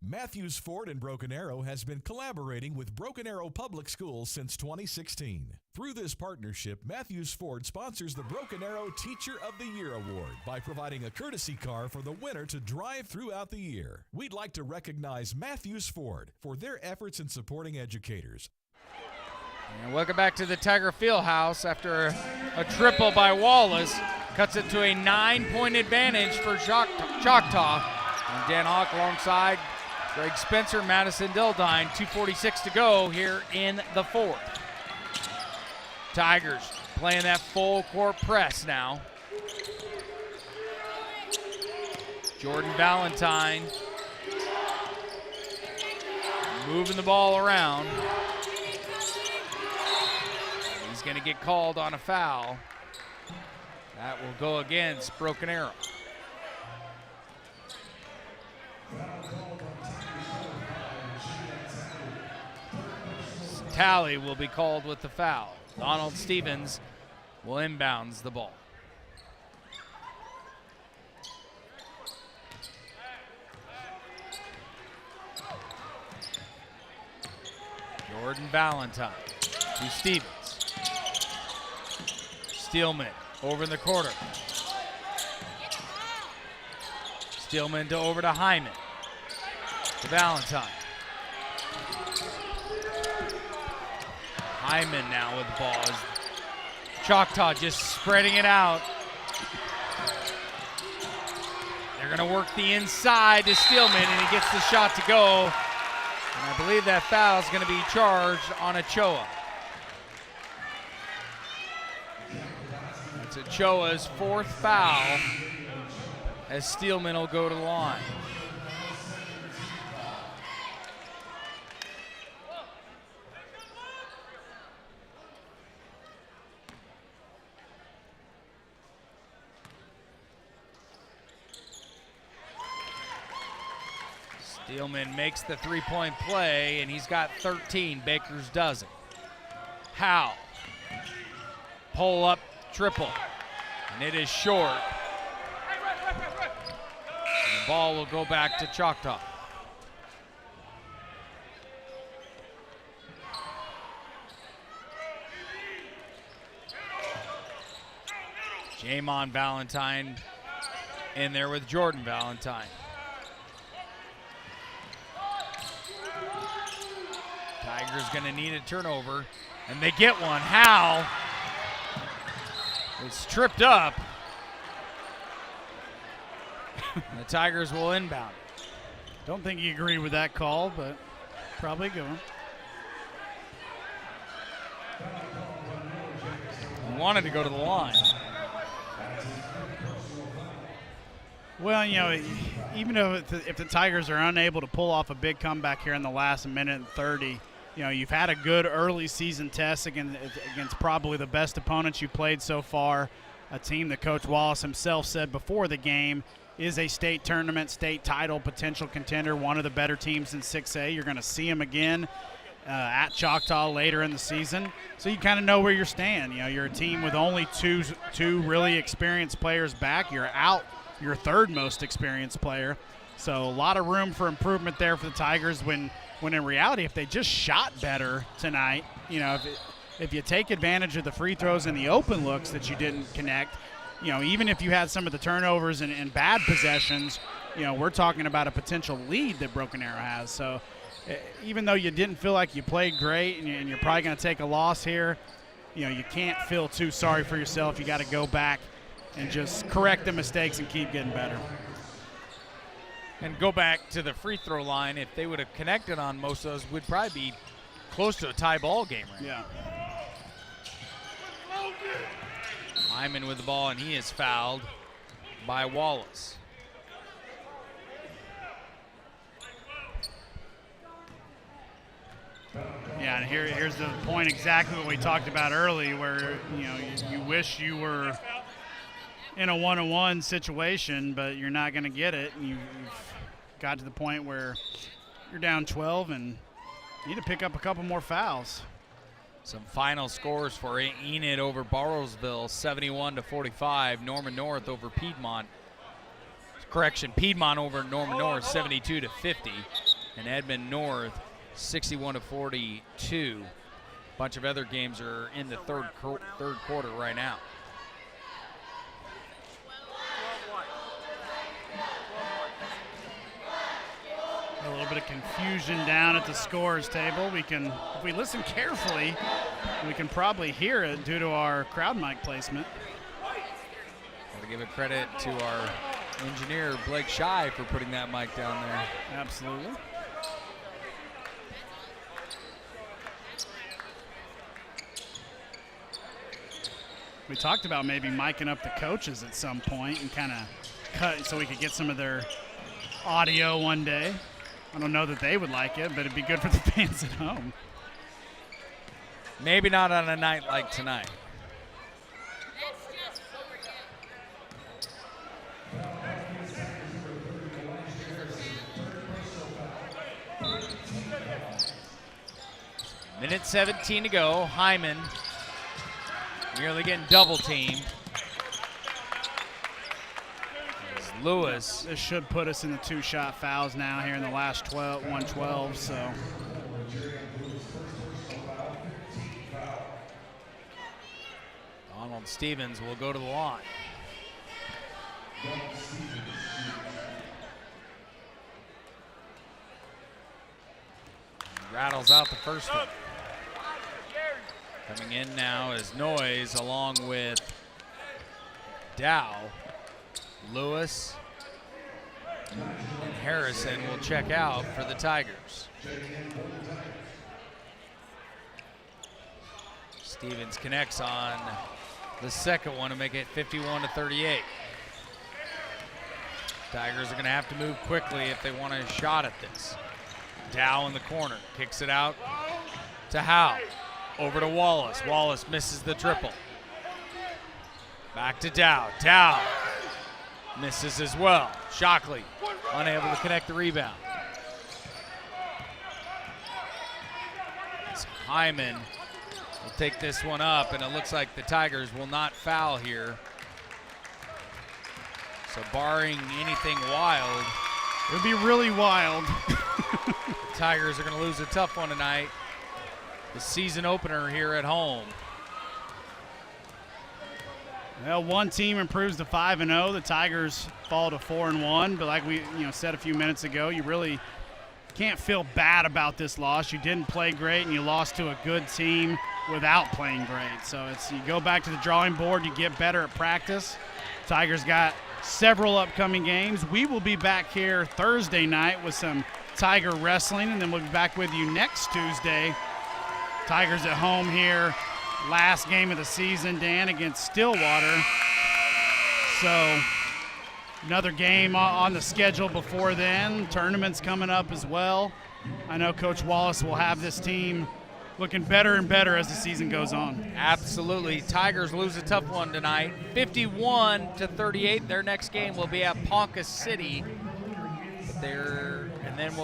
Matthews Ford in Broken Arrow has been collaborating with Broken Arrow Public Schools since 2016. Through this partnership, Matthews Ford sponsors the Broken Arrow Teacher of the Year Award by providing a courtesy car for the winner to drive throughout the year. We'd like to recognize Matthews Ford for their efforts in supporting educators. And welcome back to the Tiger Fieldhouse after a triple by Wallace. Cuts it to a 9-point advantage for Choctaw. And Dan Hawk alongside Greg Spencer, Madison Dildine, 2:46 to go here in the fourth. Tigers playing that full court press now. Jordan Valentine moving the ball around. He's going to get called on a foul. That will go against Broken Arrow. Tally will be called with the foul. Donald Stevens will inbounds the ball. Jordan Valentine to Stevens. Steelman over in the corner. Steelman over to Hyman. To Valentine. Hyman now with the ball. As Choctaw just spreading it out. They're going to work the inside to Steelman, and he gets the shot to go. And I believe that foul is going to be charged on Ochoa. That's Ochoa's 4th foul as Steelman will go to the line. Steelman makes the 3-point play, and he's got 13. Bakers doesn't. Howe. Pull up triple. And it is short. And the ball will go back to Choctaw. Jamon Valentine in there with Jordan Valentine. Tigers gonna need a turnover, and they get one. Howe is tripped up. And the Tigers will inbound. Don't think you agree with that call, but probably a good one. He wanted to go to the line. Well, you know, even if the Tigers are unable to pull off a big comeback here in the last minute and 30, you know, you've had a good early season test against probably the best opponents you played so far, a team that Coach Wallace himself said before the game is a state tournament, state title potential contender, one of the better teams in 6A. You're going to see them again at Choctaw later in the season, so you kind of know where you stand. You know, you're a team with only two really experienced players back. You're out your 3rd most experienced player, so a lot of room for improvement there for the Tigers. When in reality, if they just shot better tonight, you know, if you take advantage of the free throws and the open looks that you didn't connect, you know, even if you had some of the turnovers and bad possessions, you know, we're talking about a potential lead that Broken Arrow has. So even though you didn't feel like you played great and you're probably going to take a loss here, you know, you can't feel too sorry for yourself. You got to go back and just correct the mistakes and keep getting better. And go back to the free throw line. If they would have connected on most of those, we'd probably be close to a tie ball game right now. Hyman with the ball, and he is fouled by Wallace. Yeah, and here's the point, exactly what we talked about early, where you know you wish you were in a one-on-one situation, but you're not going to get it. And you've got to the point where you're down 12 and you need to pick up a couple more fouls. Some final scores for Enid over Barrowsville, 71-45. Norman North over Piedmont. Correction, Piedmont over Norman North, 72-50. And Edmond North, 61-42. A bunch of other games are in the third quarter right now. A little bit of confusion down at the scores table. If we listen carefully, we can probably hear it due to our crowd mic placement. Got to give a credit to our engineer, Blake Shy, for putting that mic down there. Absolutely. We talked about maybe miking up the coaches at some point and kind of cut so we could get some of their audio one day. I don't know that they would like it, but it'd be good for the fans at home. Maybe not on a night like tonight. Minute 17 to go. Hyman nearly getting double teamed. Lewis. This should put us in the 2-shot fouls now here in the last 112, so. Donald Stevens will go to the line. Rattles out the first one. Coming in now is Noyes along with Dow. Lewis and Harrison will check out for the Tigers. Stevens connects on the second one to make it 51-38. Tigers are going to have to move quickly if they want a shot at this. Dow in the corner, kicks it out to Howe. Over to Wallace. Wallace misses the triple. Back to Dow. Dow misses as well. Shockley unable to connect the rebound. So Hyman will take this one up, and it looks like the Tigers will not foul here. So barring anything wild. It would be really wild. The Tigers are going to lose a tough one tonight. The season opener here at home. Well, one team improves to 5-0. The Tigers fall to 4-1. But like we said a few minutes ago, you really can't feel bad about this loss. You didn't play great, and you lost to a good team without playing great. So you go back to the drawing board, you get better at practice. Tigers got several upcoming games. We will be back here Thursday night with some Tiger wrestling, and then we'll be back with you next Tuesday. Tigers at home here. Last game of the season, Dan, against Stillwater. So another game on the schedule before then. Tournaments coming up as well. I know Coach Wallace will have this team looking better and better as the season goes on. Absolutely. Tigers lose a tough one tonight, 51-38. Their next game will be at Ponca City. And then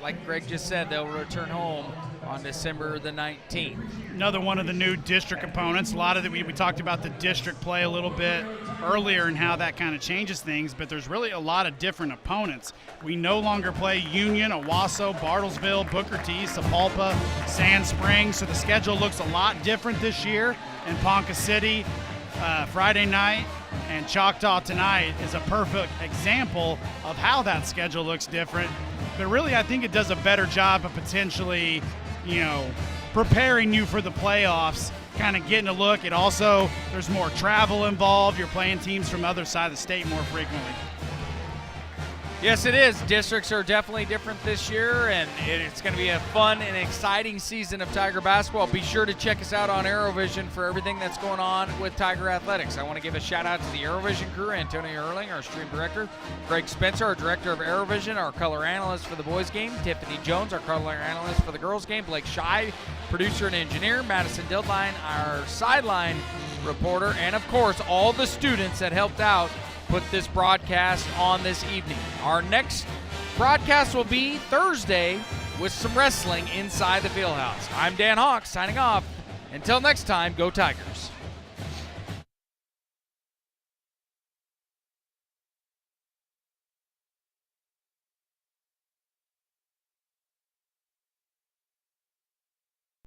like Greg just said, they'll return home on December the 19th. Another one of the new district opponents. A lot of we talked about the district play a little bit earlier and how that kind of changes things, but there's really a lot of different opponents. We no longer play Union, Owasso, Bartlesville, Booker T, Sapulpa, Sand Springs, so the schedule looks a lot different this year. In Ponca City, Friday night, and Choctaw tonight is a perfect example of how that schedule looks different. But really, I think it does a better job of potentially, preparing you for the playoffs, kind of getting a look. There's more travel involved. You're playing teams from the other side of the state more frequently. Yes, it is. Districts are definitely different this year, and it's going to be a fun and exciting season of Tiger basketball. Be sure to check us out on ArrowVision for everything that's going on with Tiger Athletics. I want to give a shout-out to the ArrowVision crew, Antonio Erling, our stream director, Greg Spencer, our director of ArrowVision, our color analyst for the boys' game, Tiffany Jones, our color analyst for the girls' game, Blake Shy, producer and engineer, Madison Dildine, our sideline reporter, and, of course, all the students that helped out put this broadcast on this evening. Our next broadcast will be Thursday with some wrestling inside the Fieldhouse. I'm Dan Hawks signing off. Until next time, go Tigers.